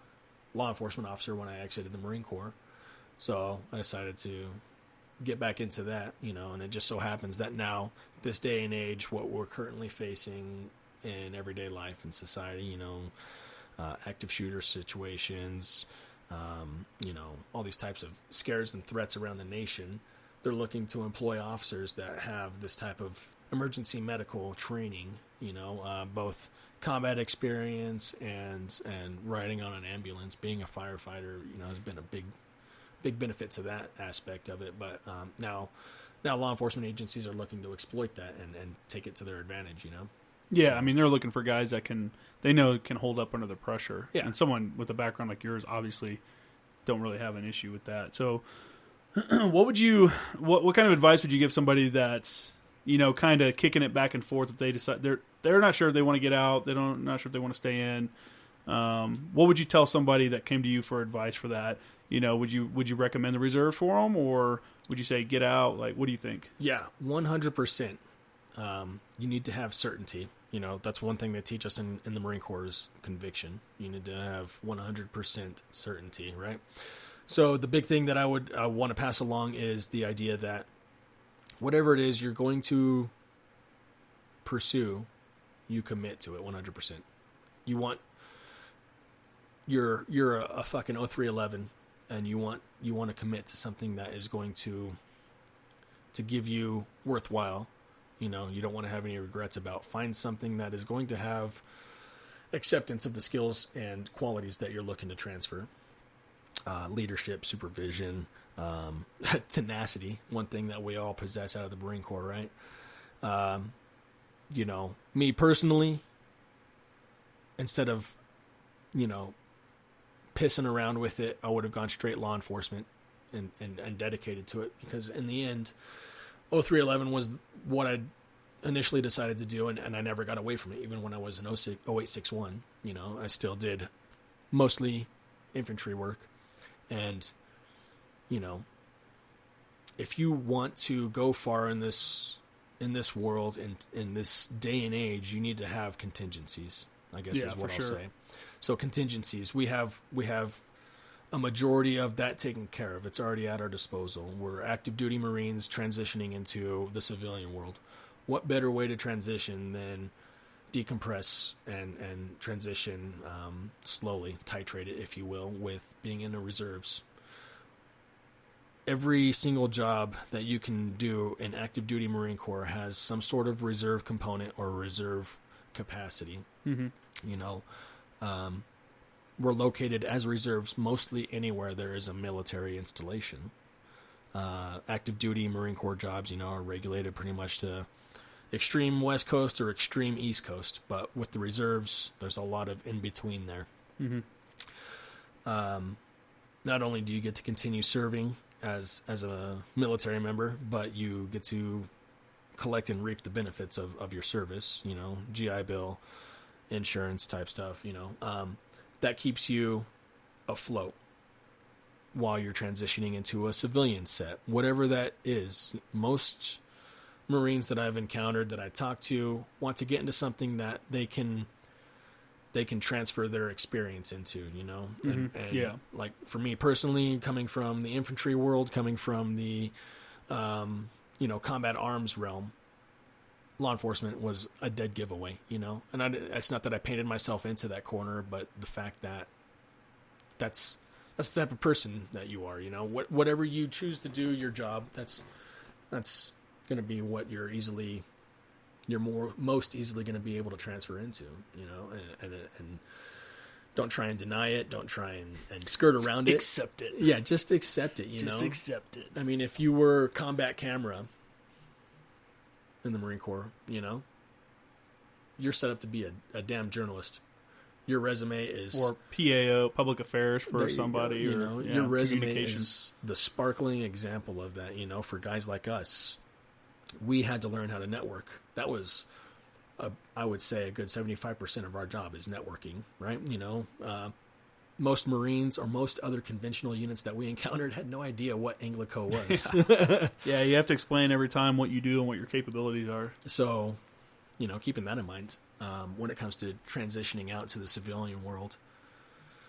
law enforcement officer when I exited the Marine Corps. So I decided to get back into that, and it just so happens that now, this day and age, what we're currently facing in everyday life and society, active shooter situations, all these types of scares and threats around the nation, they're looking to employ officers that have this type of emergency medical training, both combat experience and riding on an ambulance. Being a firefighter, has been a big benefit to that aspect of it. But now law enforcement agencies are looking to exploit that and take it to their advantage, Yeah, I mean, they're looking for guys that can hold up under the pressure. Yeah. And someone with a background like yours obviously don't really have an issue with that. So what kind of advice would you give somebody that's, kind of kicking it back and forth if they decide they're not sure if they want to get out, not sure if they want to stay in? What would you tell somebody that came to you for advice for that? Would you recommend the reserve for them, or would you say get out? Like, what do you think? Yeah, 100%. You need to have certainty. That's one thing they teach us in the Marine Corps is conviction. You need to have 100% certainty, right? So the big thing that I would want to pass along is the idea that whatever it is you're going to pursue, you commit to it 100%. You're a fucking 0311, and you want to commit to something that is going to give you worthwhile. You don't want to have any regrets about. Find something that is going to have acceptance of the skills and qualities that you're looking to transfer. Leadership, supervision, tenacity, one thing that we all possess out of the Marine Corps, right? Me personally, instead of, pissing around with it, I would have gone straight law enforcement and dedicated to it, because in the end, 0311 was what I initially decided to do, and I never got away from it. Even when I was in 0861, I still did mostly infantry work. And, if you want to go far in this world, in this day and age, you need to have contingencies, I guess is what I'll say. So contingencies, we have a majority of that taken care of. It's already at our disposal. We're active duty Marines transitioning into the civilian world. What better way to transition than decompress and transition slowly, titrate it, if you will, with being in the reserves. Every single job that you can do in active duty Marine Corps has some sort of reserve component or reserve capacity. Mm-hmm. We're located as reserves mostly anywhere there is a military installation. Active duty Marine Corps jobs, are regulated pretty much to extreme West Coast or extreme East Coast, but with the reserves, there's a lot of in between there. Mm-hmm. Not only do you get to continue serving as a military member, but you get to collect and reap the benefits of your service, GI Bill, insurance type stuff, that keeps you afloat while you're transitioning into a civilian set, whatever that is. Most Marines that I've encountered, that I talk to, want to get into something that they can they can transfer their experience into, you know? And Yeah. like for me personally, coming from the infantry world, coming from the, you know, combat arms realm, law enforcement was a dead giveaway, you know? And it's not that I painted myself into that corner, but the fact that that's the type of person that you are, you know? Whatever you choose to do, your job, that's going to be what you're most easily going to be able to transfer into, you know, and don't try and deny it. Don't try and skirt around it. Accept it. Yeah, just accept it, you know. Just accept it. I mean, if you were combat camera in the Marine Corps, you know, you're set up to be a damn journalist. Your resume is... Or PAO, public affairs for somebody. You know, your resume communications. is the sparkling example of that, you know, for guys like us. We had to learn how to network. That was, I would say, a good 75% of our job is networking, right? You know, most Marines or most other conventional units that we encountered had no idea what ANGLICO was. Yeah, you have to explain every time what you do and what your capabilities are. So, you know, keeping that in mind when it comes to transitioning out to the civilian world.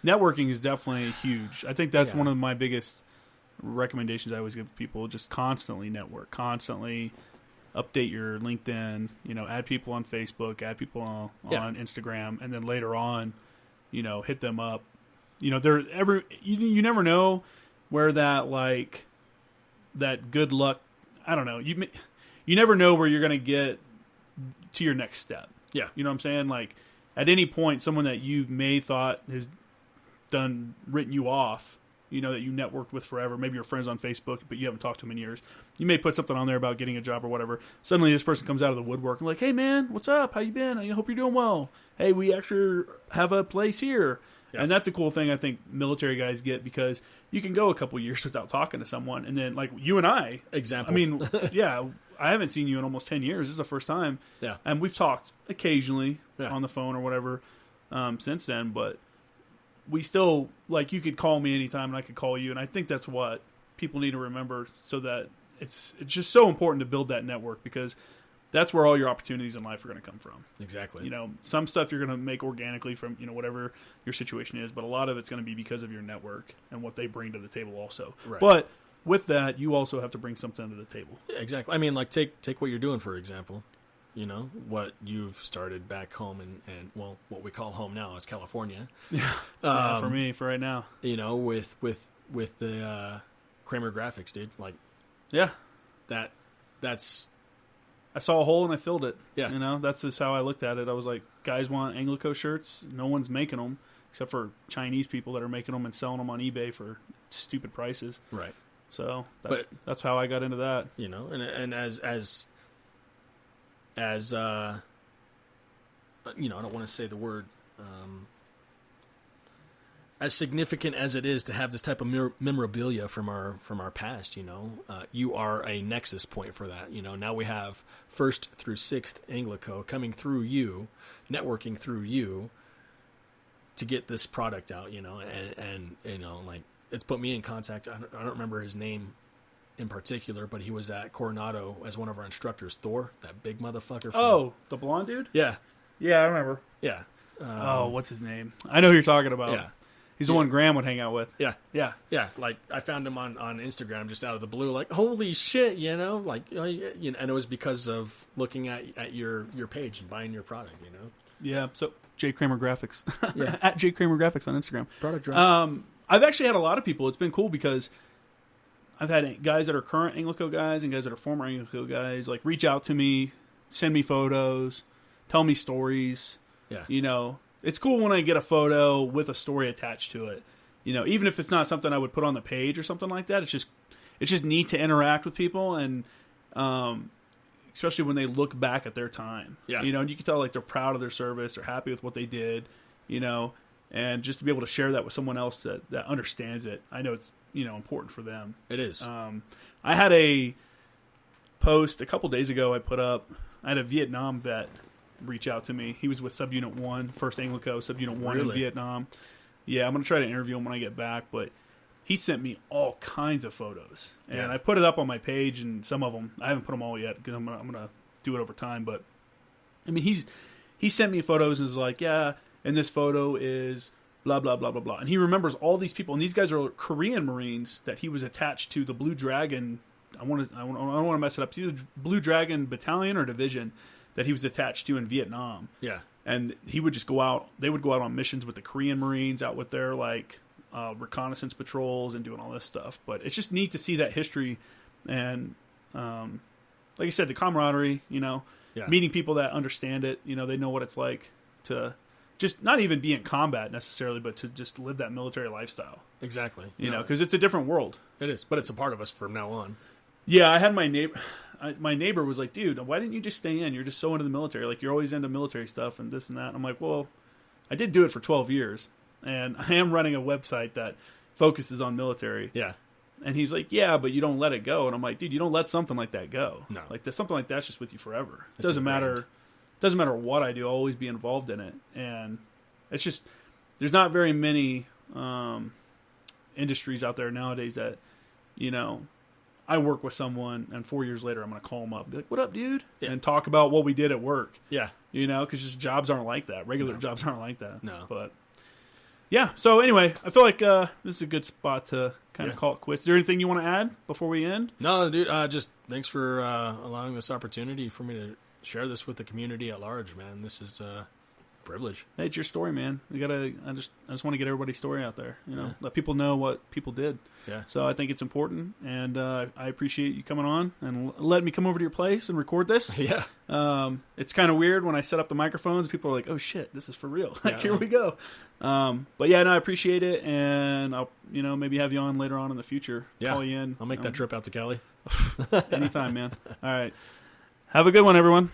Networking is definitely huge. I think that's one of my biggest recommendations I always give people. Just constantly network, constantly update your LinkedIn, you know, add people on Facebook, add people on Instagram, and then later on, you know, hit them up. You know, you never know where that good luck, I don't know, you never know where you're going to get to your next step. Yeah. You know what I'm saying? Like, at any point, someone that you may thought has written you off, you know, that you networked with forever, maybe you're friends on Facebook, but you haven't talked to them in years. You may put something on there about getting a job or whatever. Suddenly this person comes out of the woodwork and like, hey man, what's up? How you been? I hope you're doing well. Hey, we actually have a place here. Yeah. And that's a cool thing I think military guys get, because you can go a couple years without talking to someone. And then like you and I, example. I mean, yeah, I haven't seen you in almost 10 years. This is the first time. Yeah. And we've talked occasionally on the phone or whatever since then, but we still, like, you could call me anytime and I could call you. And I think that's what people need to remember, so that it's just so important to build that network, because that's where all your opportunities in life are going to come from. Exactly. You know, some stuff you're going to make organically from, you know, whatever your situation is, but a lot of it's going to be because of your network and what they bring to the table also. Right. But with that, you also have to bring something to the table. Yeah, exactly. I mean, like, take what you're doing, for example. You know, what you've started back home and well, what we call home now is California. Yeah, for me, for right now. You know, with the Kramer graphics, dude. Like, yeah, that's. I saw a hole and I filled it. Yeah, you know, that's just how I looked at it. I was like, guys want ANGLICO shirts. No one's making them except for Chinese people that are making them and selling them on eBay for stupid prices. Right. So that's how I got into that. You know, and as you know, I don't want to say the word, as significant as it is to have this type of memorabilia from our past, you know, you are a nexus point for that. You know, now we have 1st through 6th ANGLICO coming through you, networking through you to get this product out, you know, and you know, like, it's put me in contact. I don't remember his name in particular, but he was at Coronado as one of our instructors. Thor, that big motherfucker. The blonde dude? Yeah. Yeah, I remember. Yeah. What's his name? I know who you're talking about. Yeah. He's the one Graham would hang out with. Yeah. Yeah. Yeah. Like, I found him on Instagram just out of the blue, like, holy shit, you know? Like, you know, and it was because of looking at your page and buying your product, you know? Yeah. So, J. Kramer Graphics. Yeah. At J. Kramer Graphics on Instagram. Product drop. I've actually had a lot of people. It's been cool because I've had guys that are current ANGLICO guys and guys that are former ANGLICO guys, like, reach out to me, send me photos, tell me stories. Yeah. You know, it's cool when I get a photo with a story attached to it. You know, even if it's not something I would put on the page or something like that, it's just neat to interact with people, and especially when they look back at their time. Yeah. You know, and you can tell, like, they're proud of their service, they're happy with what they did, you know, and just to be able to share that with someone else that understands it. I know it's, you know, important for them. It is. I had a post a couple days ago I put up. I had a Vietnam vet reach out to me. He was with Subunit 1, 1st ANGLICO, Subunit 1 in Vietnam. Yeah, I'm going to try to interview him when I get back, but he sent me all kinds of photos. And I put it up on my page, and some of them, I haven't put them all yet because I'm going to do it over time. But, I mean, he sent me photos and was like, yeah, and this photo is blah, blah, blah, blah, blah. And he remembers all these people. And these guys are Korean Marines that he was attached to the Blue Dragon. I don't want to mess it up. It's either Blue Dragon Battalion or Division that he was attached to in Vietnam. Yeah. And he would just go out. They would go out on missions with the Korean Marines, out with their reconnaissance patrols and doing all this stuff. But it's just neat to see that history and, like I said, the camaraderie. Meeting people that understand it. They know what it's like to just not even be in combat necessarily, but to just live that military lifestyle. Exactly. Because it's a different world. It is, but it's a part of us from now on. Yeah, I had my neighbor. My neighbor was like, "Dude, why didn't you just stay in? You're just so into the military. Like, you're always into military stuff and this and that." And I'm like, "Well, I did do it for 12 years, and I am running a website that focuses on military." Yeah. And he's like, "Yeah, but you don't let it go." And I'm like, "Dude, you don't let something like that go. No. Like, something like that's just with you forever. It It's doesn't ingrained. matter. Doesn't matter what I do. I'll always be involved in it." And it's just there's not very many industries out there nowadays that I work with someone, and 4 years later, I'm going to call them up and be like, "What up, dude?" Yeah. And talk about what we did at work. Yeah. Because just jobs aren't like that. Regular jobs aren't like that. No. But, yeah. So, anyway, I feel like this is a good spot to kind of call it quits. Is there anything you want to add before we end? No, dude, just thanks for allowing this opportunity for me to share this with the community at large, man. This is privilege. Hey, it's your story, man. I just want to get everybody's story out there. Let people know what people did. Yeah. So I think it's important, and I appreciate you coming on and letting me come over to your place and record this. Yeah. It's kind of weird when I set up the microphones. People are like, "Oh shit, this is for real." Like, Yeah. here we go. But yeah, no, I appreciate it, and I'll maybe have you on later on in the future. Yeah. Call you in. I'll make that trip out to Cali. Anytime, man. All right. Have a good one, everyone.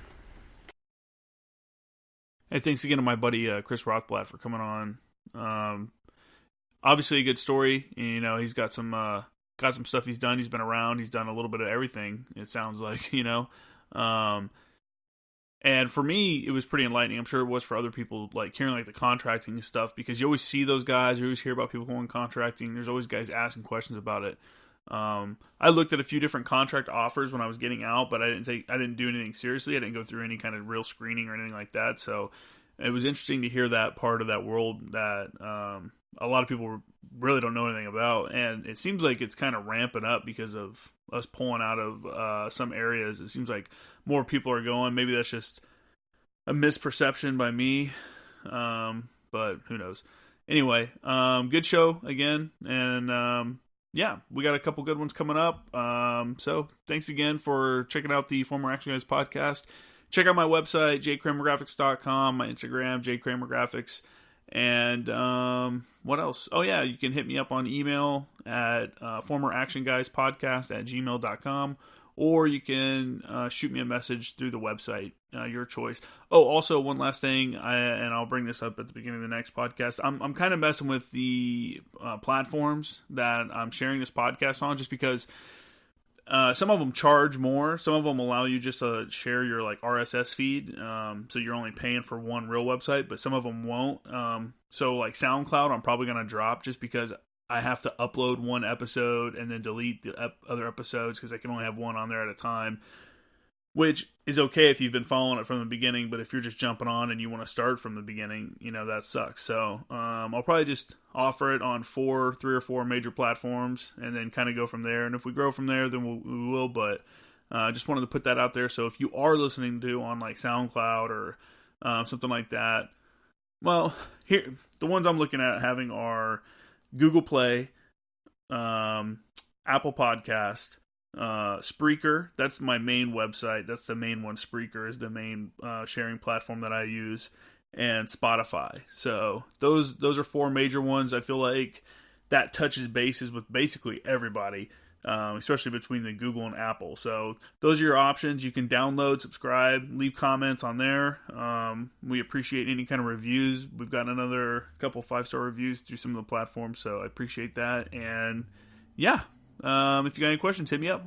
Hey, thanks again to my buddy Chris Rothblatt for coming on. Obviously, a good story. He's got some stuff he's done. He's been around. He's done a little bit of everything. It sounds like and for me, it was pretty enlightening. I'm sure it was for other people, like hearing like the contracting stuff, because you always see those guys. You always hear about people going contracting. There's always guys asking questions about it. I looked at a few different contract offers when I was getting out, but I didn't do anything seriously. I didn't go through any kind of real screening or anything like that. So it was interesting to hear that part of that world that a lot of people really don't know anything about. And it seems like it's kind of ramping up because of us pulling out of some areas. It seems like more people are going. Maybe that's just a misperception by me, but who knows. Anyway, good show again, and yeah, we got a couple good ones coming up. So thanks again for checking out the Former Action Guys podcast. Check out my website, jkramergraphics.com, my Instagram, jkramergraphics. And what else? Oh, yeah, you can hit me up on email at formeractionguyspodcast@gmail.com, or you can shoot me a message through the website, your choice. Oh, also, one last thing, and I'll bring this up at the beginning of the next podcast. I'm kind of messing with the platforms that I'm sharing this podcast on, just because some of them charge more. Some of them allow you just to share your like RSS feed, so you're only paying for one real website, but some of them won't. So like SoundCloud, I'm probably going to drop just because I have to upload one episode and then delete the other episodes because I can only have one on there at a time, which is okay if you've been following it from the beginning, but if you're just jumping on and you want to start from the beginning, that sucks. So I'll probably just offer it on 3 or 4 major platforms and then kind of go from there. And if we grow from there, then we will. But I just wanted to put that out there. So if you are listening to on like SoundCloud or something like that, well, here the ones I'm looking at having are Google Play, Apple Podcast, Spreaker. That's my main website. That's the main one. Spreaker is the main sharing platform that I use, and Spotify. So those are 4 major ones. I feel like that touches bases with basically everybody, especially between the Google and Apple. So those are your options. You can download, subscribe, leave comments on there. We appreciate any kind of reviews. We've got another couple 5-star reviews through some of the platforms, so I appreciate that. And yeah, if you got any questions, hit me up.